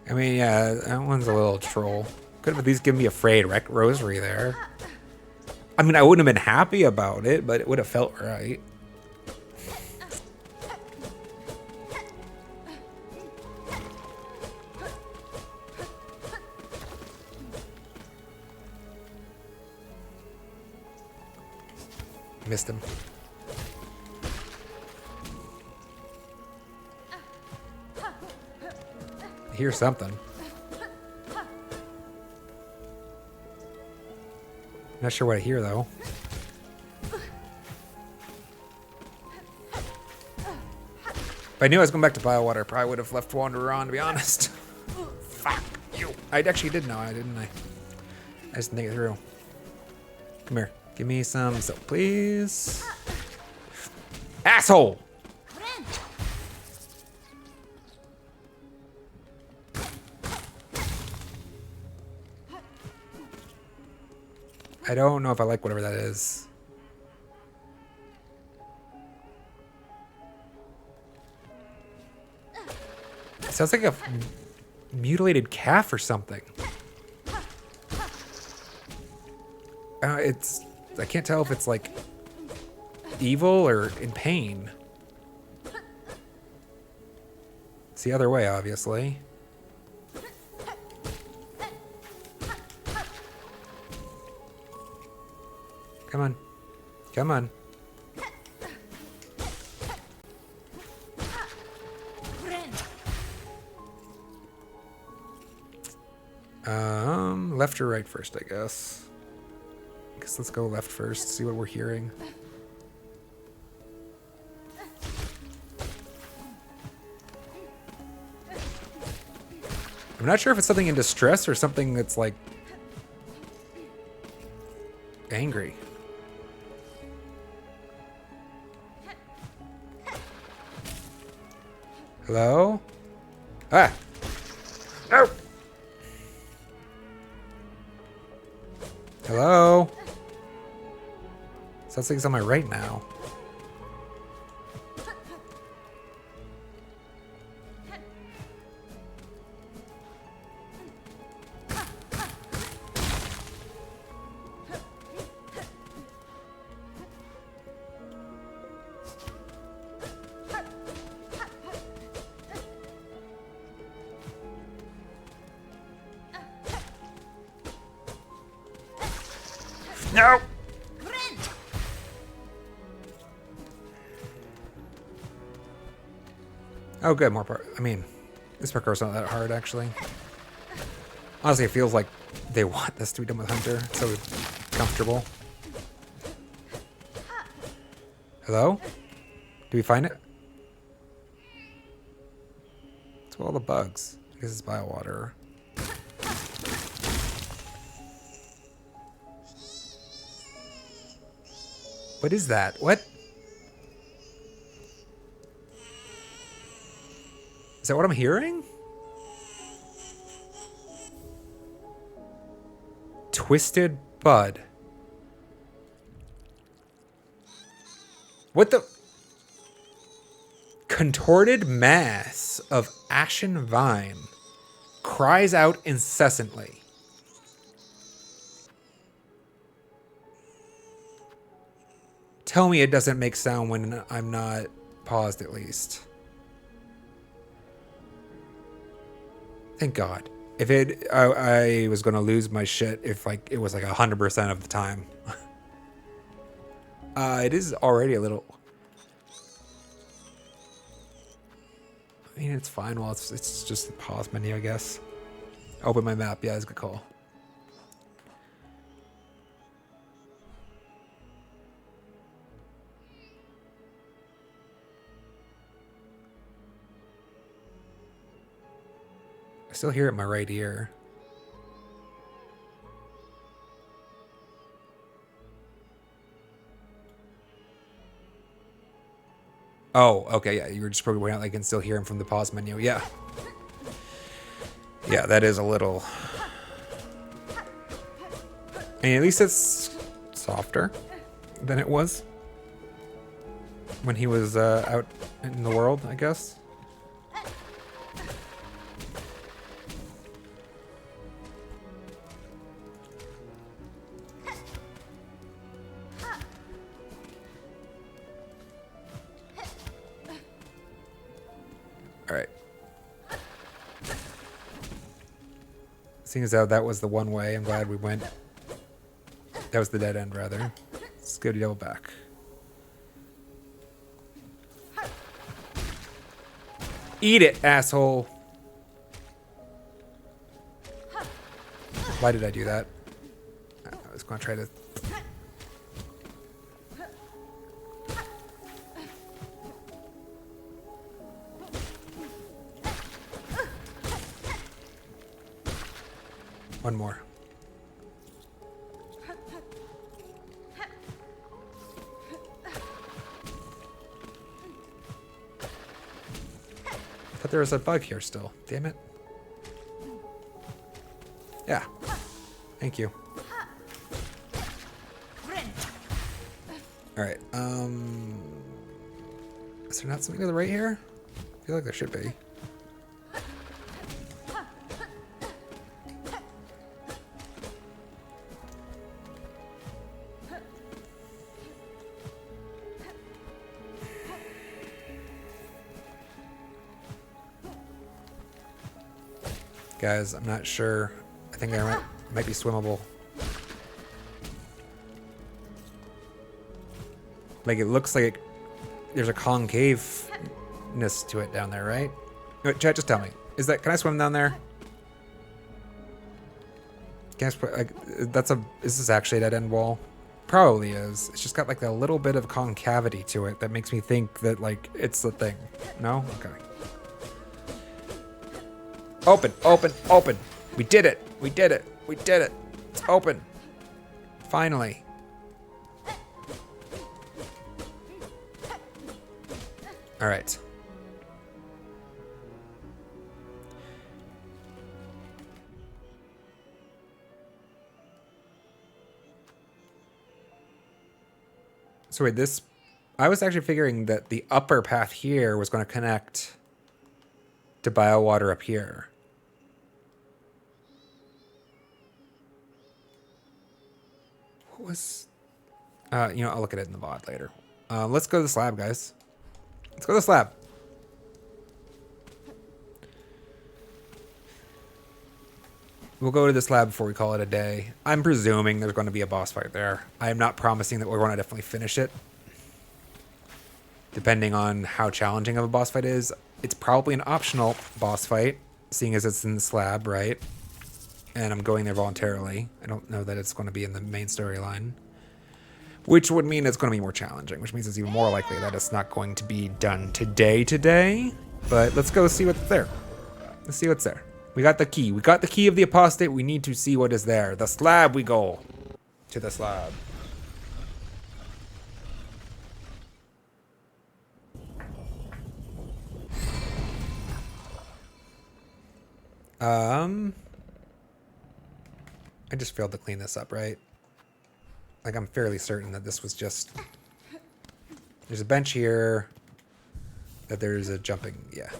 I mean, yeah, that one's a little troll. Could have at least given me a frayed rosary there. I mean, I wouldn't have been happy about it, but it would have felt right. Missed him. I hear something. Not sure what I hear, though. I knew I was going back to Biowater. I probably would have left Wanderer on, to be honest. Fuck you. I actually did know, didn't I? I just didn't think it through. Come here. Give me some soap, please. Asshole! I don't know if I like whatever that is. It sounds like a mutilated calf or something. I can't tell if it's like evil or in pain. It's the other way, obviously. Come on. Come on. Left or right first, I guess. Let's go left first, see what we're hearing. I'm not sure if it's something in distress or something that's like angry. Hello? Ah! No! Hello? Sounds like it's on my right now. No! Oh, good. More part. I mean, this parkour's not that hard, actually. Honestly, it feels like they want this to be done with Hunter. It's so comfortable. Hello? Do we find it? It's all the bugs. I guess it's Biowater. What is that? What? Is that what I'm hearing? Twisted bud. What the? Contorted mass of ashen vine cries out incessantly. Tell me it doesn't make sound when I'm not paused, at least. Thank God. If I was gonna lose my shit if like it was like 100% of the time. It is already a little. I mean, it's fine. Well, it's just the pause menu, I guess. Open my map. Yeah, it's a good call. I still hear it in my right ear. Oh, okay, yeah, you were just probably waiting out. I can still hear him from the pause menu. Yeah. Yeah, that is a little. I mean, at least it's softer than it was when he was out in the world, I guess. Alright. Seeing as how that was the one way, I'm glad we went. That was the dead end, rather. Let's go to double back. Eat it, asshole! Why did I do that? I was going to try to... One more. Thought there was a bug here still. Damn it. Yeah. Thank you. Alright, is there not something to the right here? I feel like there should be. Guys, I'm not sure. I think there might be swimmable. Like it looks like there's a concaveness to it down there, right? Wait, chat, just tell me. Can I swim down there? Can I swim, like, is this actually a dead end wall? Probably is. It's just got like a little bit of concavity to it that makes me think that like it's the thing. No? Okay. Open, open, open. We did it. We did it. We did it. It's open. Finally. All right. So wait, I was actually figuring that the upper path here was going to connect to biowater up here. What was... I'll look at it in the VOD later. Let's go to the slab, guys. Let's go to the slab. We'll go to this lab before we call it a day. I'm presuming there's going to be a boss fight there. I am not promising that we're going to definitely finish it. Depending on how challenging of a boss fight is. It's probably an optional boss fight, seeing as it's in the slab, right? And I'm going there voluntarily. I don't know that it's going to be in the main storyline. Which would mean it's going to be more challenging, which means it's even more likely that it's not going to be done today. But let's go see what's there. Let's see what's there. We got the key. We got the key of the apostate. We need to see what is there. The slab we go. To the slab. I just failed to clean this up, right? Like, I'm fairly certain that this was just... There's a bench here. That there's a jumping... Yeah.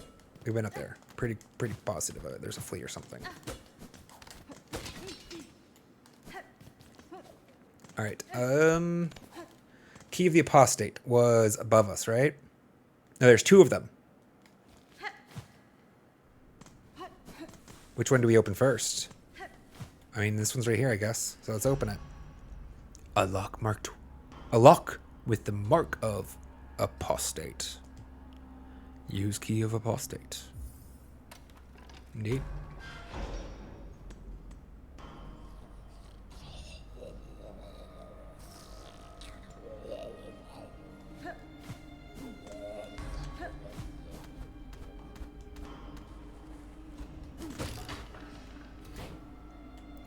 We went up there. Pretty positive of it. There's a flea or something. Alright. Key of the apostate was above us, right? No, there's two of them. Which one do we open first? I mean, this one's right here, I guess. So let's open it. A lock marked. A lock with the mark of apostate. Use key of apostate. Indeed.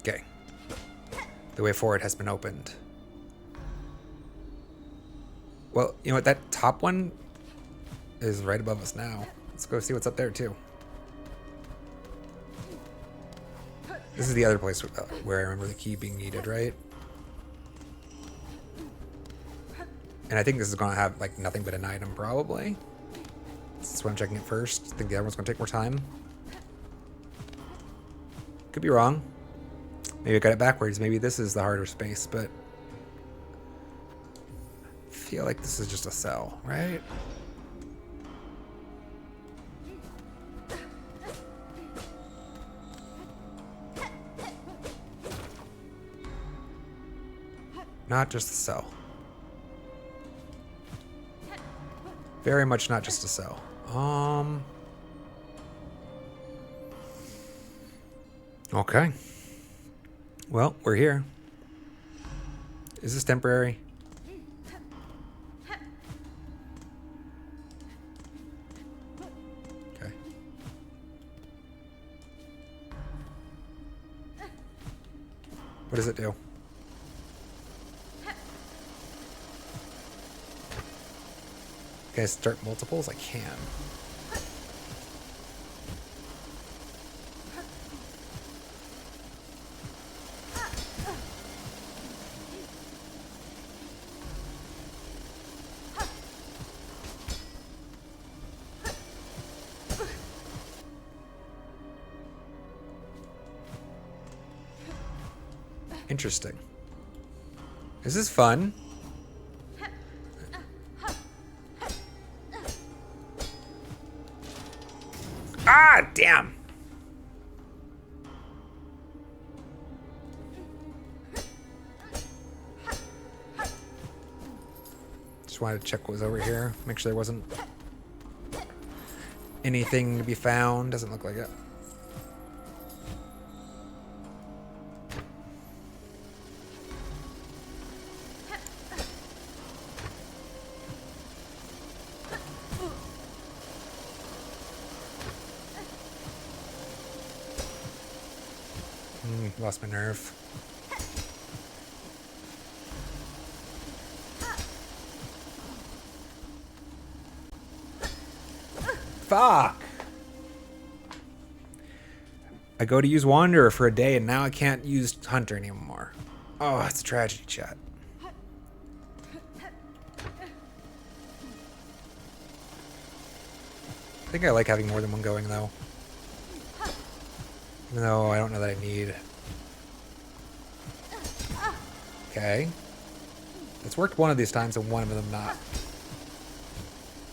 Okay. The way forward has been opened. Well, you know what? That top one is right above us now. Let's go see what's up there, too. This is the other place where I remember the key being needed, right? And I think this is going to have, like, nothing but an item, probably. That's why I'm checking it first. I think the other one's going to take more time. Could be wrong. Maybe I got it backwards. Maybe this is the harder space, but... I feel like this is just a cell, right? Not just a cell. Very much not just a cell. Okay. Well, we're here. Is this temporary? Okay. What does it do? Can I start multiples? I can. Interesting. This is fun. Ah, damn. Just wanted to check what was over here. Make sure there wasn't anything to be found. Doesn't look like it. Lost my nerve. Fuck! I go to use Wanderer for a day and now I can't use Hunter anymore. Oh, it's a tragedy, chat. I think I like having more than one going though. Even though I don't know that I need. Okay. It's worked one of these times and one of them not.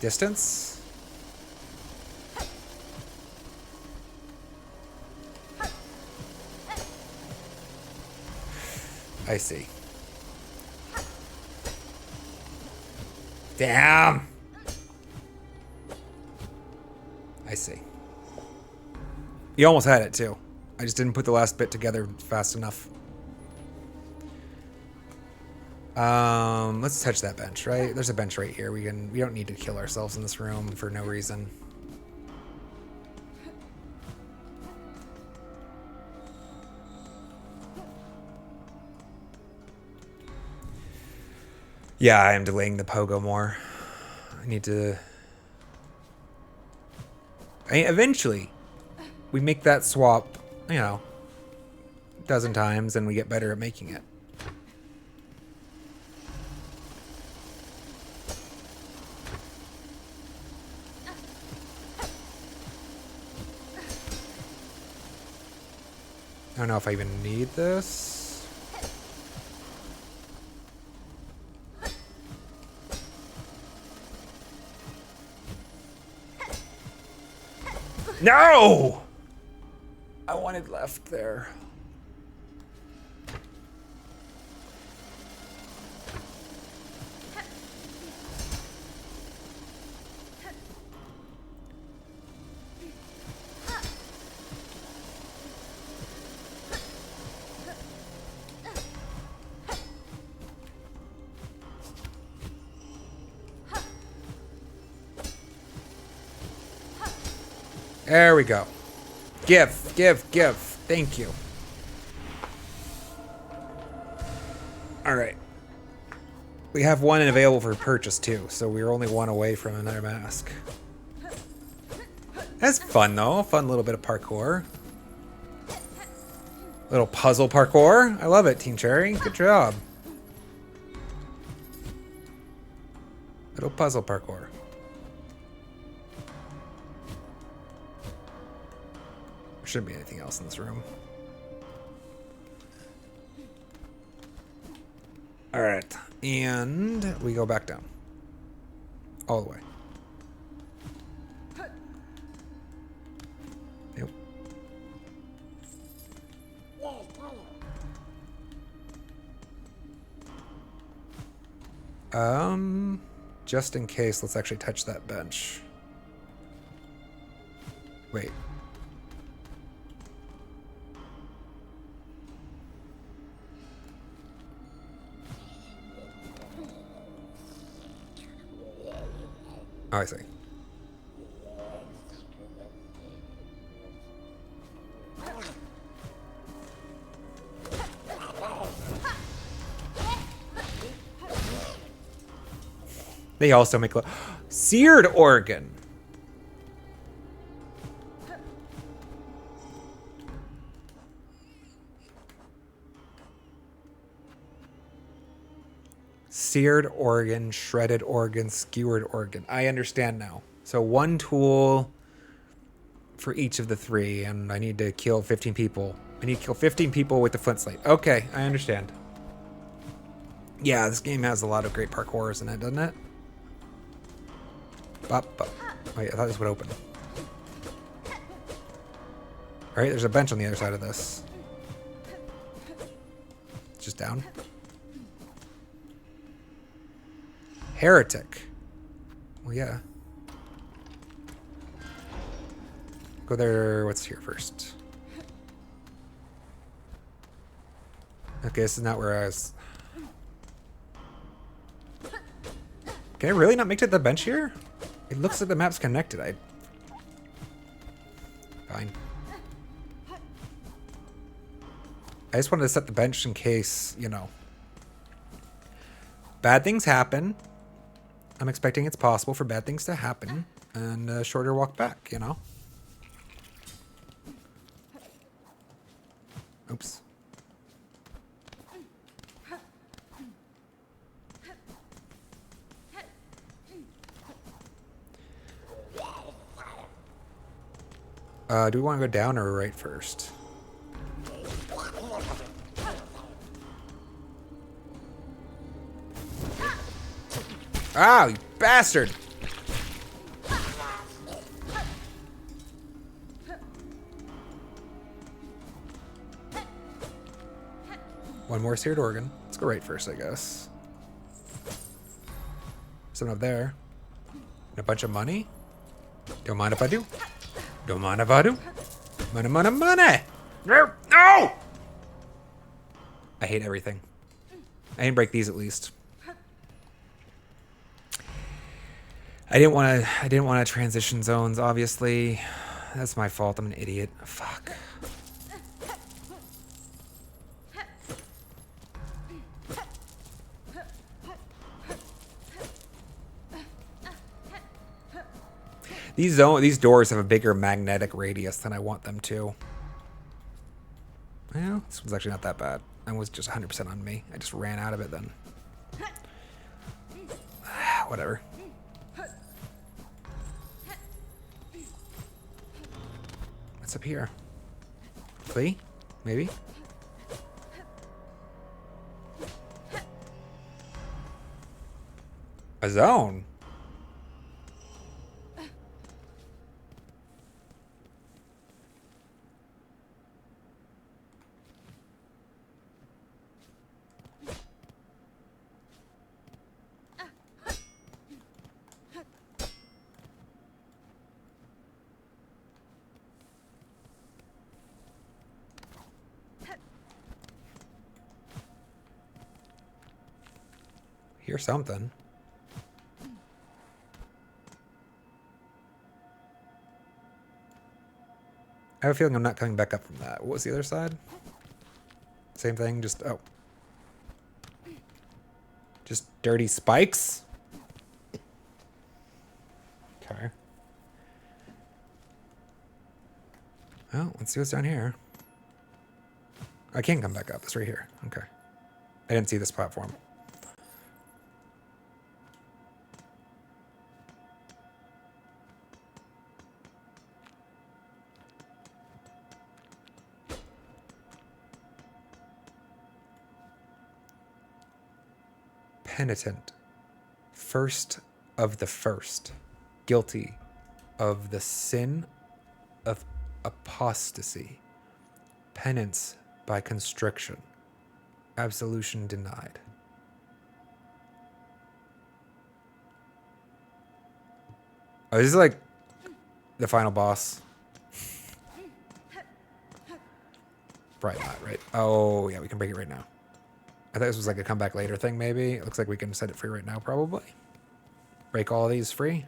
Distance? I see. Damn! I see. You almost had it too. I just didn't put the last bit together fast enough. Let's touch that bench, right? There's a bench right here. We don't need to kill ourselves in this room for no reason. Yeah, I am delaying the pogo more. I need to... eventually, we make that swap, you know, a dozen times and we get better at making it. I don't know if I even need this. No! I wanted left there. There we go. Give, give, give. Thank you. Alright. We have one available for purchase too, so we're only one away from another mask. That's fun though. Fun little bit of parkour. Little puzzle parkour. I love it, Team Cherry. Good job. Little puzzle parkour. There shouldn't be anything else in this room. Alright, and we go back down. All the way. Nope. Just in case, let's actually touch that bench. Wait. Oh, I see. They also make seared organ. Seared organ, shredded organ, skewered organ. I understand now. So one tool for each of the three, and I need to kill 15 people. I need to kill 15 people with the flint slate. Okay, I understand. Yeah, this game has a lot of great parkours in it, doesn't it? Bop, bop. Wait, I thought this would open. Alright, there's a bench on the other side of this. Just down. Heretic. Well, yeah. Go there. What's here first? Okay, this is not where I was. Can I really not make it to the bench here? It looks like the map's connected. Fine. I just wanted to set the bench in case, you know. Bad things happen. I'm expecting it's possible for bad things to happen. And a shorter walk back, you know. Oops. Do we want to go down or right first? Ah, you bastard! One more seared organ. Let's go right first, I guess. Something up there. And a bunch of money. Don't mind if I do. Don't mind if I do. Money, money, money! No! No! I hate everything. I didn't break these at least. I didn't want to transition zones, obviously. That's my fault. I'm an idiot. Fuck. These doors have a bigger magnetic radius than I want them to. Well, this one's actually not that bad. That was just 100% on me. I just ran out of it then. Whatever. What's up here? Flea? Maybe? A zone? Hear something. I have a feeling I'm not coming back up from that. What was the other side? Same thing, just, oh. Just dirty spikes? Okay. Well, let's see what's down here. I can't come back up. It's right here. Okay. I didn't see this platform. Penitent, first of the first, guilty of the sin of apostasy, penance by constriction, absolution denied. Oh, this is like the final boss. Probably not, right? Oh, yeah, we can break it right now. I thought this was like a come back later thing, maybe. It looks like we can set it free right now, probably. Break all these free.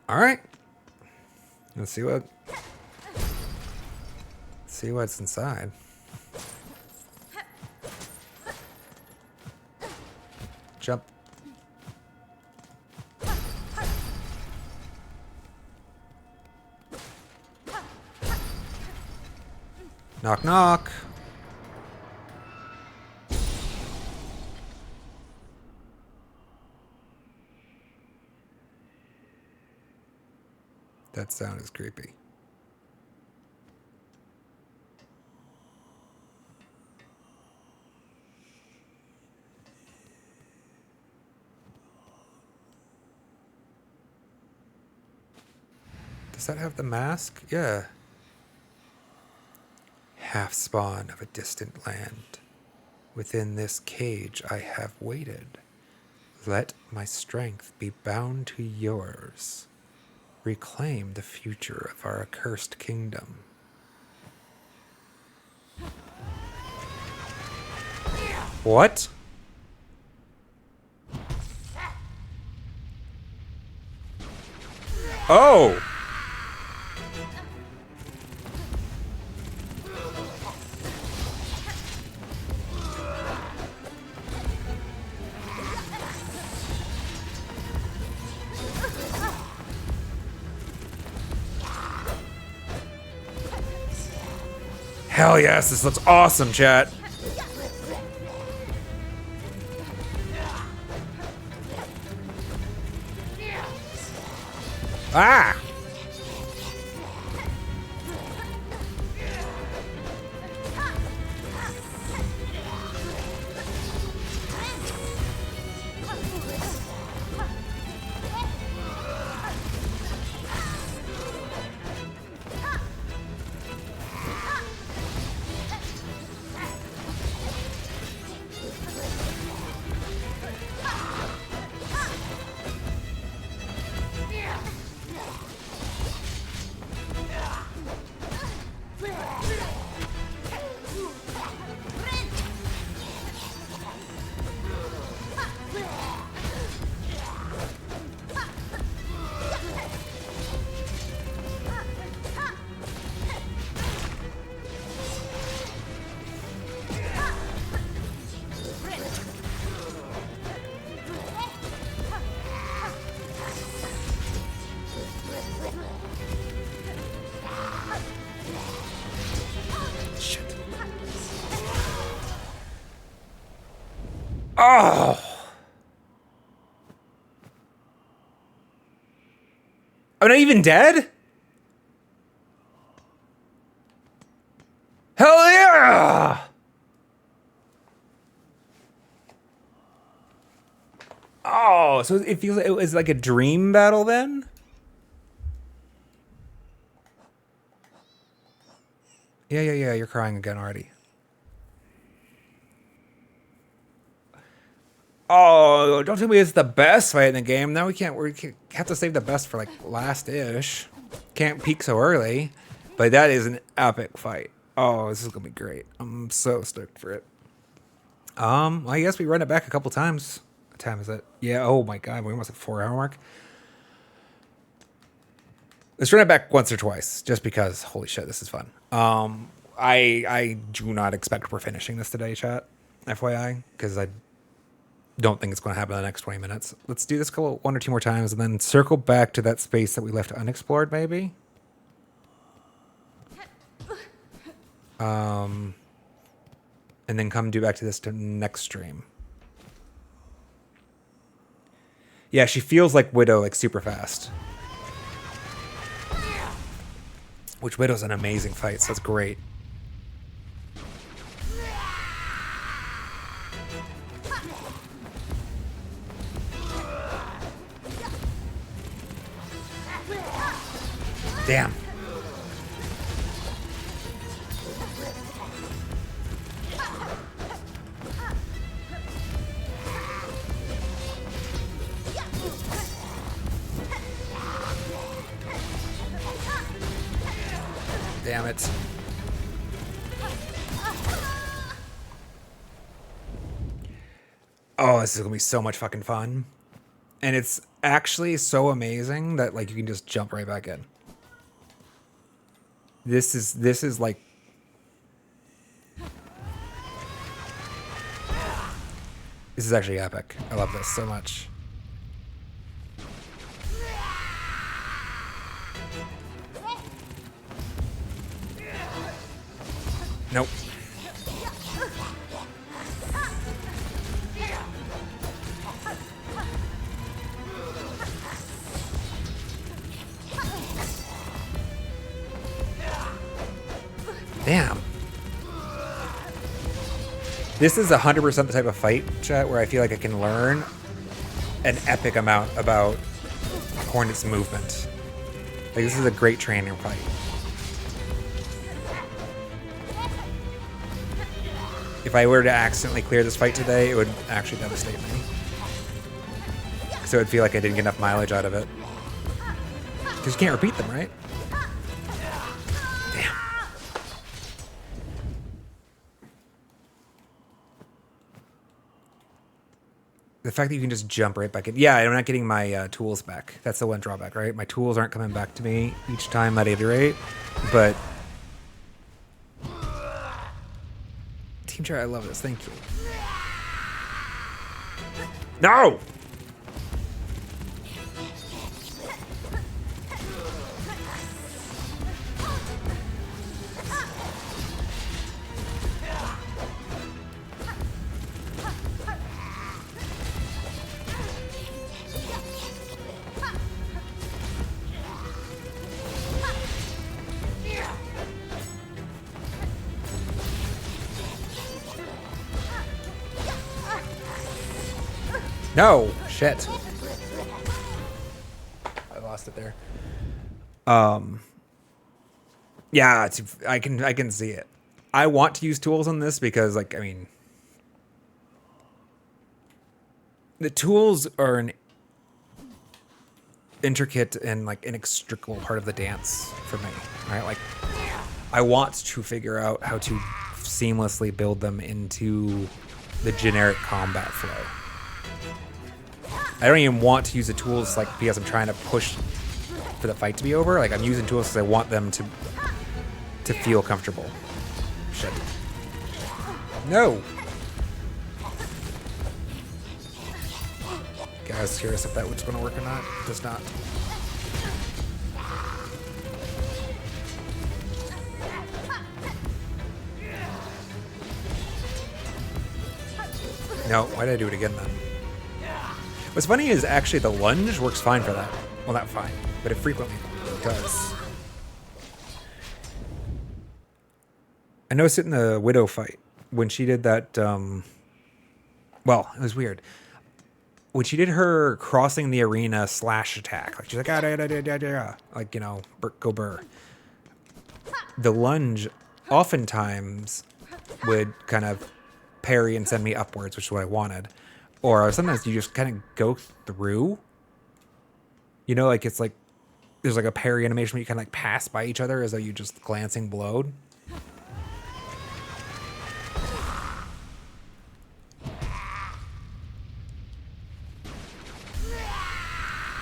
All right. Let's see what's inside. Jump. Knock, knock. That sound is creepy. Does that have the mask? Yeah. Half spawn of a distant land. Within this cage I have waited. Let my strength be bound to yours. Reclaim the future of our accursed kingdom. What? Oh! Hell yes, this looks awesome, chat. Ah! Oh! I'm not even dead? Hell yeah! Oh, so it feels like it was like a dream battle then? Yeah, you're crying again already. Oh, don't tell me it's the best fight in the game. Now we have to save the best for like last-ish. Can't peak so early. But that is an epic fight. Oh, this is gonna be great. I'm so stoked for it. Well, I guess we run it back a couple times. What time is it? Yeah, oh my god, we're almost at 4-hour mark. Let's run it back once or twice, just because holy shit, this is fun. I do not expect we're finishing this today, chat. FYI, because I don't think it's going to happen in the next 20 minutes. Let's do this one or two more times and then circle back to that space that we left unexplored, maybe. And then come do back to this next stream. Yeah, she feels like Widow, like super fast. Which Widow's an amazing fight, so that's great. Damn. Damn it. Oh, this is gonna be so much fucking fun. And it's actually so amazing that like you can just jump right back in. This is like . This is actually epic. I love this so much. Nope. Damn. This is 100% the type of fight, chat, where I feel like I can learn an epic amount about Hornet's movement. Like, this is a great training fight. If I were to accidentally clear this fight today, it would actually devastate me. So it would feel like I didn't get enough mileage out of it. Because you can't repeat them, right? Damn. The fact that you can just jump right back in. Yeah, I'm not getting my tools back. That's the one drawback, right? My tools aren't coming back to me each time at 8 but... Team Chair, I love this. Thank you. No! No! Shit. I lost it there. Yeah, I can see it. I want to use tools on this because, like, I mean, the tools are an intricate and, like, inextricable part of the dance for me, right? Like, I want to figure out how to seamlessly build them into the generic combat flow. I don't even want to use the tools, like, because I'm trying to push for the fight to be over. Like, I'm using tools because I want them to feel comfortable. Shit. No! Okay, I was curious if that was going to work or not. It does not. No, why did I do it again then? What's funny is actually the lunge works fine for that. Well, not fine, but it frequently does. I noticed it in the Widow fight when she did that. Well, it was weird. When she did her crossing the arena slash attack, like she's like, like, you know, go burr. The lunge oftentimes would kind of parry and send me upwards, which is what I wanted. Or sometimes you just kind of go through. You know, like it's like there's like a parry animation where you kind of like pass by each other as though you just glancing blowed.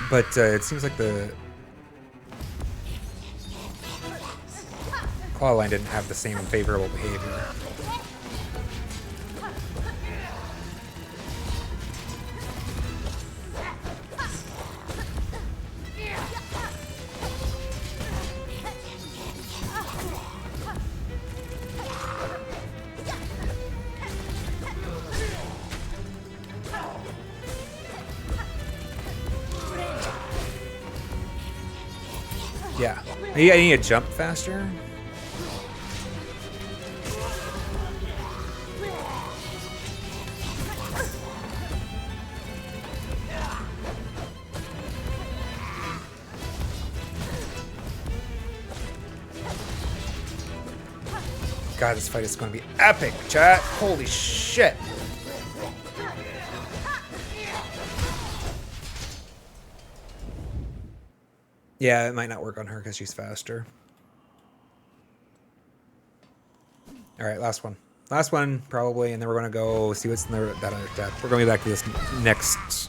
But it seems like the claw line didn't have the same favorable behavior. Yeah. I need to jump faster. God, this fight is going to be epic, chat. Holy shit. Yeah, it might not work on her because she's faster. All right, last one. Last one, probably, and then we're going to go see what's in that other tab. We're going to be back to this next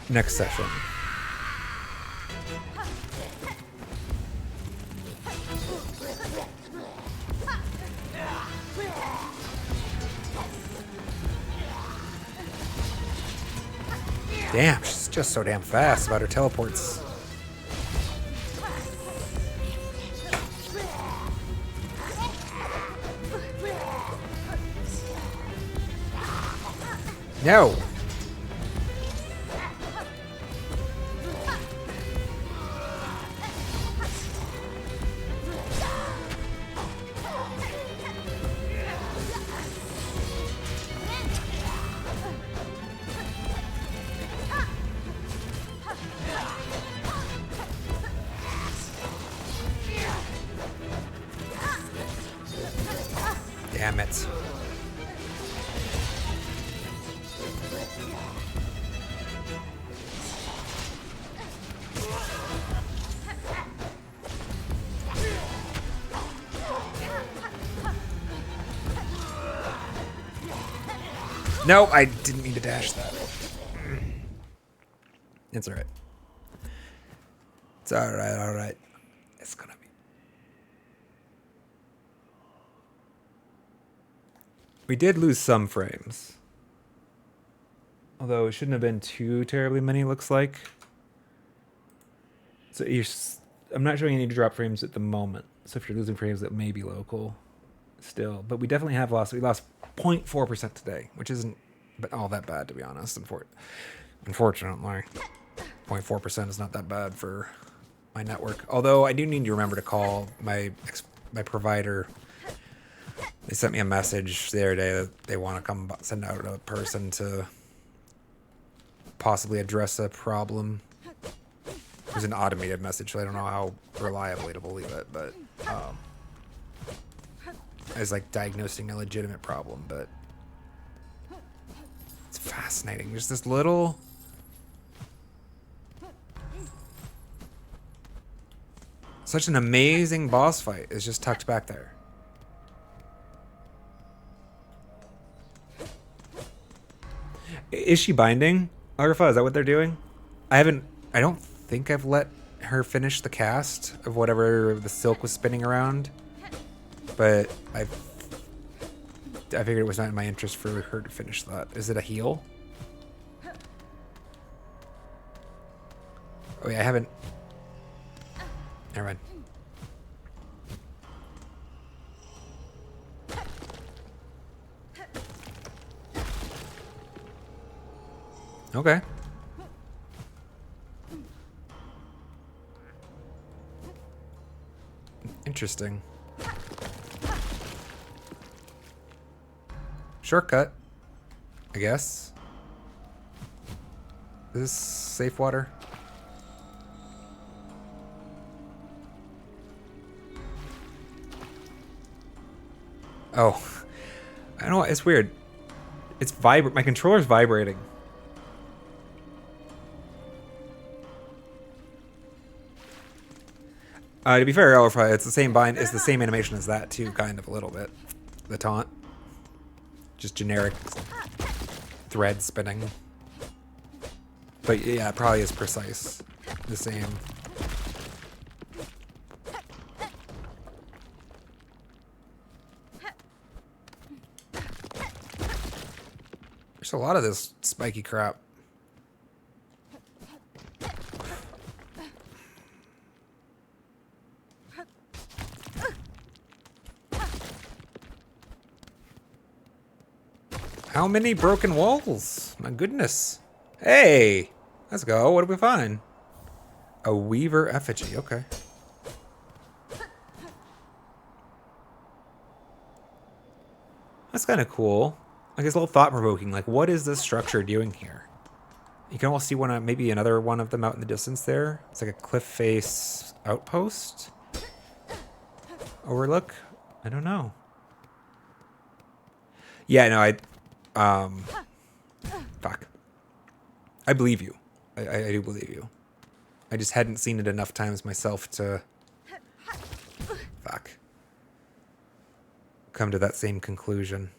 session. Damn, she's just so damn fast about her teleports. No. Damn it. No, I didn't mean to dash that. It's alright. It's alright, alright. It's gonna be. We did lose some frames. Although it shouldn't have been too terribly many, looks like. So I'm not showing any drop frames at the moment. So if you're losing frames, that may be local still. But we definitely have lost. We lost 0.4% today, which isn't all that bad, to be honest. Unfortunately, 0.4% is not that bad for my network. Although I do need to remember to call my provider. They sent me a message the other day that they want to come send out a person to possibly address a problem. It was an automated message, so I don't know how reliably to believe it, but it's like diagnosing a legitimate problem, but it's fascinating. There's this little such an amazing boss fight is just tucked back there. Is she binding? Arfa, is that what they're doing? I don't think I've let her finish the cast of whatever the silk was spinning around. But I figured it was not in my interest for her to finish that. Is it a heal? Oh yeah, I haven't. Never mind. Okay. Interesting. Shortcut, I guess. Is this safe water? Oh, I don't know. It's weird. It's my controller's vibrating. To be fair, Alpha, it's the same bind. It's the same animation as that too, kind of a little bit. The taunt, just generic thread spinning. But yeah, it probably is precise. The same. There's a lot of this spiky crap. How many broken walls? My goodness. Hey, let's go. What did we find? A weaver effigy. Okay. That's kind of cool. Like, it's a little thought-provoking. Like, what is this structure doing here? You can almost see maybe another one of them out in the distance there. It's like a cliff face outpost. Overlook? I don't know. Yeah, no, fuck. I believe you. I do believe you. I just hadn't seen it enough times myself to... Fuck. Come to that same conclusion.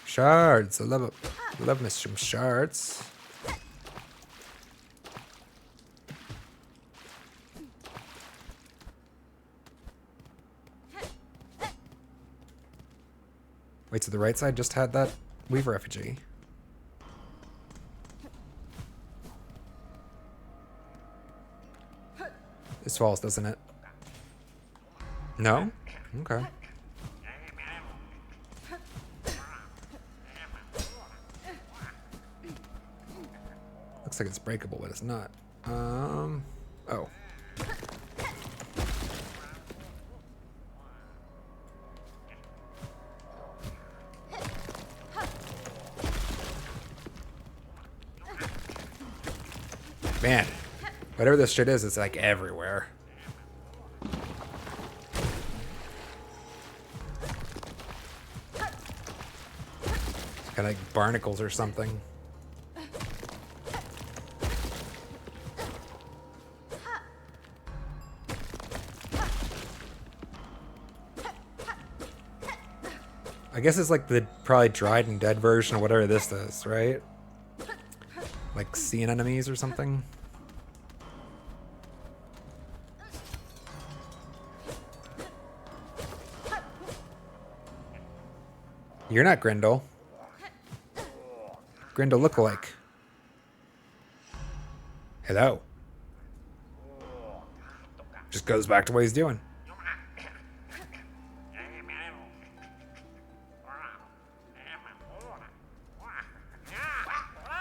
Shards. I love it. Love me some shards. Wait, so the right side just had that Weaver effigy. This falls, doesn't it? No? Okay. Looks like it's breakable, but it's not. Oh. Man, whatever this shit is, it's like everywhere. Kind of like barnacles or something. I guess it's like the probably dried and dead version of whatever this is, right? Like sea anemones or something. You're not Grendel. Grendel lookalike. Hello. Just goes back to what he's doing.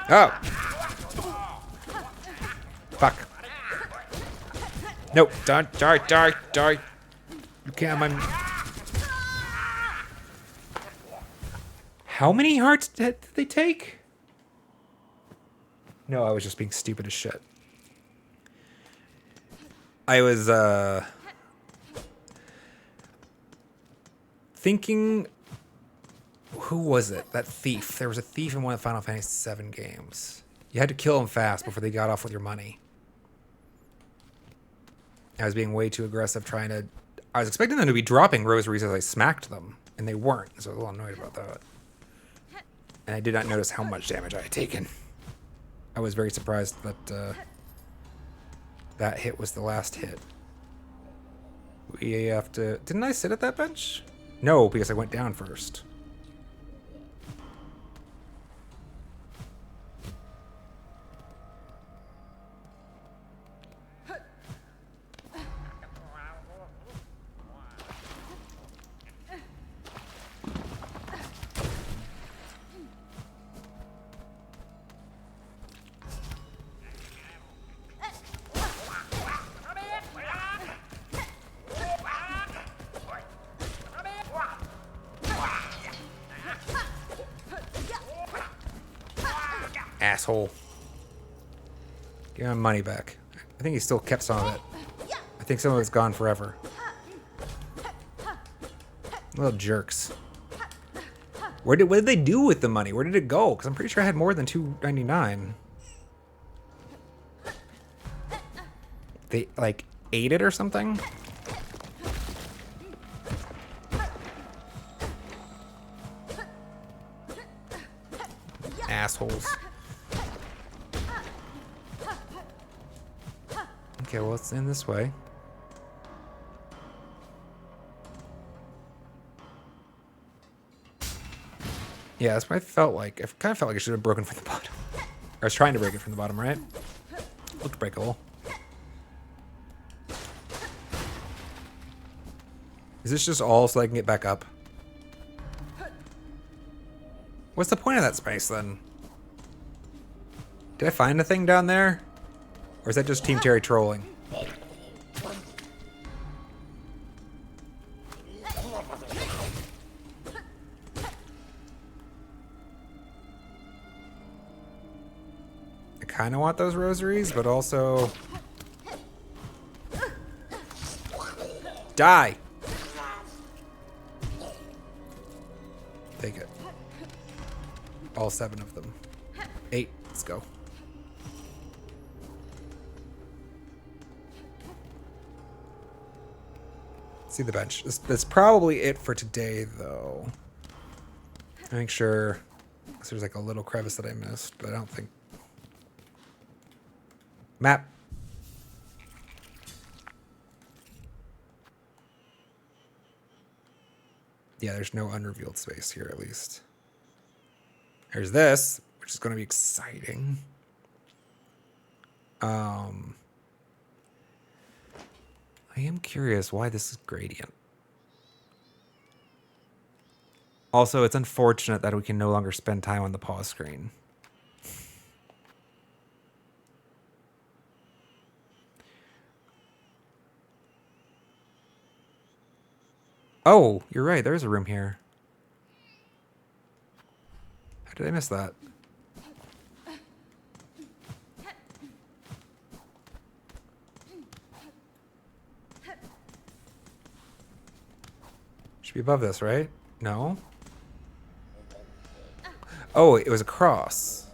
Oh. Fuck. Nope. Don't. Die. You can't. How many hearts did they take? No, I was just being stupid as shit. I was, thinking... Who was it? That thief. There was a thief in one of the Final Fantasy VII games. You had to kill him fast before they got off with your money. I was being way too aggressive trying to... I was expecting them to be dropping rosaries as I smacked them, and they weren't, so I was a little annoyed about that. And I did not notice how much damage I had taken. I was very surprised that that hit was the last hit. We have to... Didn't I sit at that bench? No, because I went down first. Asshole. Give him money back. I think he still kept some of it. I think some of it's gone forever. Little jerks. What did they do with the money? Where did it go? Because I'm pretty sure I had more than $2.99. They, like, ate it or something? Assholes. Okay, well, it's in this way. Yeah, that's what I felt like. I kind of felt like I should have broken from the bottom. I was trying to break it from the bottom, right? Looked breakable. Is this just all so I can get back up? What's the point of that space, then? Did I find a thing down there? Or is that just Team Terry trolling? I kind of want those rosaries, but also... Die! Take it. All 7 of them. 8. Let's go. See the bench. That's probably it for today, though. Make sure... There's like a little crevice that I missed, but I don't think... Map. Yeah, there's no unrevealed space here, at least. There's this, which is going to be exciting. I am curious why this is gradient. Also, it's unfortunate that we can no longer spend time on the pause screen. Oh, you're right. There's a room here. How did I miss that? Should be above this, right? No? Oh, it was across.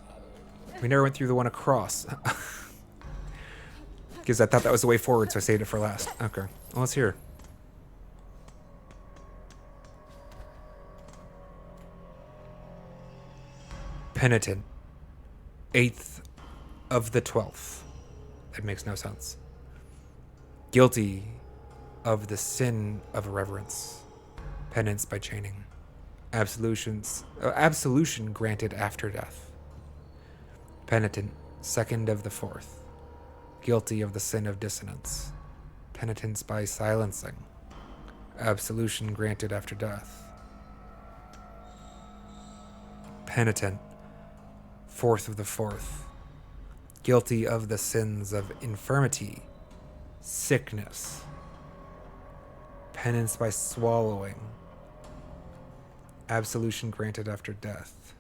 We never went through the one across. Because I thought that was the way forward, so I saved it for last. Okay. Well, let's hear. Penitent. 8th of the 12th. That makes no sense. Guilty of the sin of irreverence. Penance by chaining. Absolution granted after death. Penitent. 2nd of the 4th. Guilty of the sin of dissonance. Penitence by silencing. Absolution granted after death. Penitent. 4th of the 4th. Guilty of the sins of infirmity, sickness. Penance by swallowing. Absolution granted after death.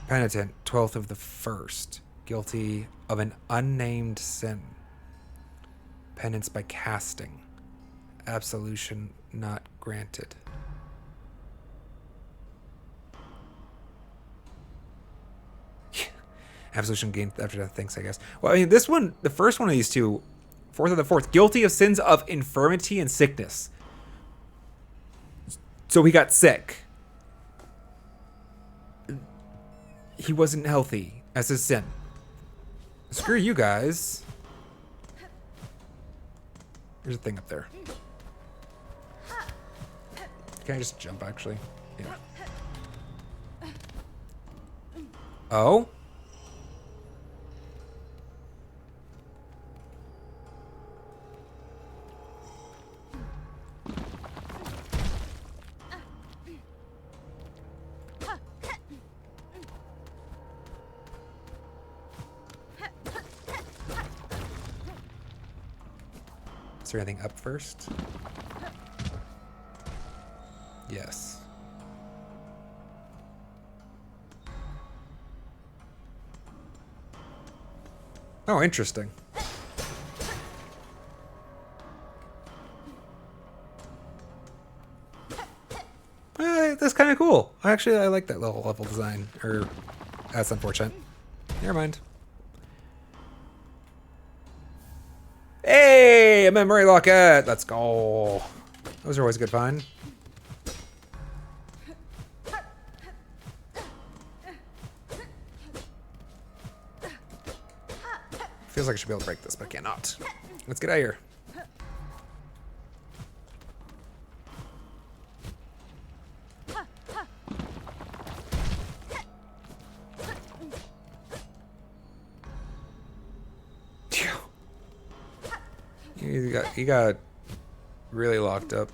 Penitent, 12th of the 1st. Guilty of an unnamed sin. Penance by casting. Absolution not granted. Absolution gained after death, thanks, I guess. Well, I mean, this one, the first one of these two, 4th of the 4th, guilty of sins of infirmity and sickness. So he got sick. He wasn't healthy as his sin. Screw you guys. There's a thing up there. Can I just jump, actually? Yeah. Oh? Is there anything up first? Yes. Oh, interesting. That's kind of cool. Actually, I like that level design. Or, that's unfortunate. Never mind. Hey, a memory locket. Let's go. Those are always a good find. Feels like I should be able to break this, but I cannot. Let's get out of here. He got really locked up.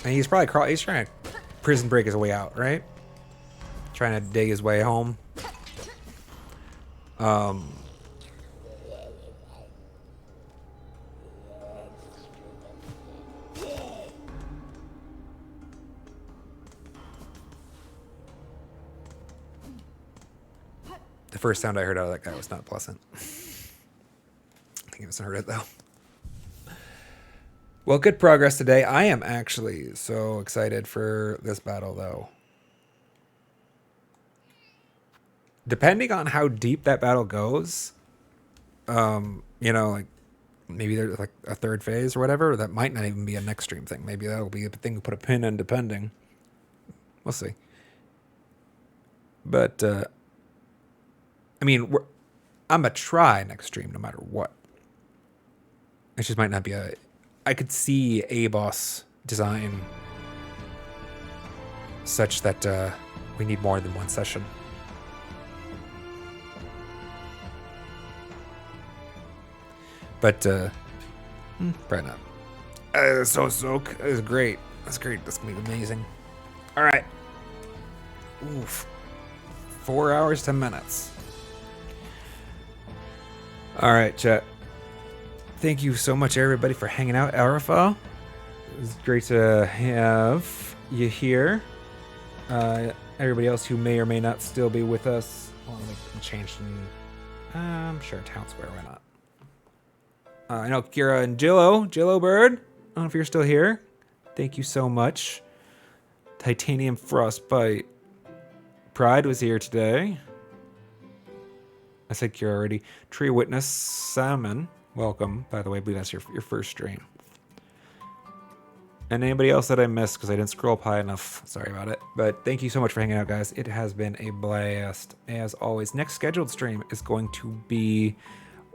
And he's probably he's trying to prison break his way out, right? Trying to dig his way home. The first sound I heard out of that guy was not pleasant. I think I misheard it though. Well, good progress today. I am actually so excited for this battle, though. Depending on how deep that battle goes, you know, like maybe there's like a third phase or whatever. That might not even be a next stream thing. Maybe that'll be a thing to put a pin in, depending. We'll see. But I mean, I'm gonna try next stream no matter what. It just might not be a I could see a boss design such that we need more than one session. But probably not. Soak is great. That's great. That's gonna be amazing. All right. Oof. 4 hours, 10 minutes. All right, chat. Thank you so much, everybody, for hanging out. Arafa, it was great to have you here. Everybody else who may or may not still be with us. Well, we changed in, I'm sure Town Square. Why not? I know Kira and Jillo Bird. I don't know if you're still here. Thank you so much. Titanium Frostbite. Pride was here today. I said Kira already. Tree Witness Salmon. Welcome. By the way, I believe that's your first stream. And anybody else that I missed because I didn't scroll up high enough. Sorry about it. But thank you so much for hanging out, guys. It has been a blast. As always, next scheduled stream is going to be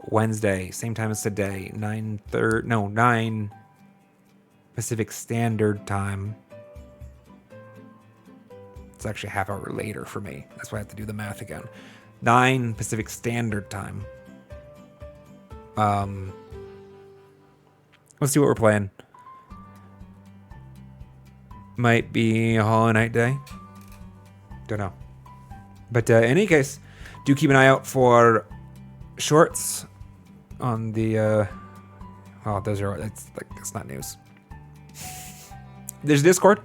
Wednesday, same time as today, 9 Pacific Standard Time. It's actually a half hour later for me. That's why I have to do the math again. 9 Pacific Standard Time. Let's see what we're playing. Might be a Hollow Knight day. Don't know. But in any case, do keep an eye out for shorts on the well, that's not news. There's Discord.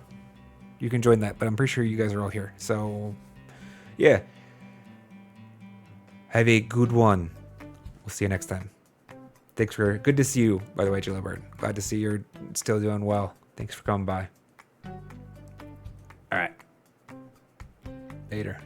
You can join that, but I'm pretty sure you guys are all here. So yeah. Have a good one. We'll see you next time. Thanks for good to see you, by the way, Jillo Bird. Glad to see you're still doing well. Thanks for coming by. All right. Later.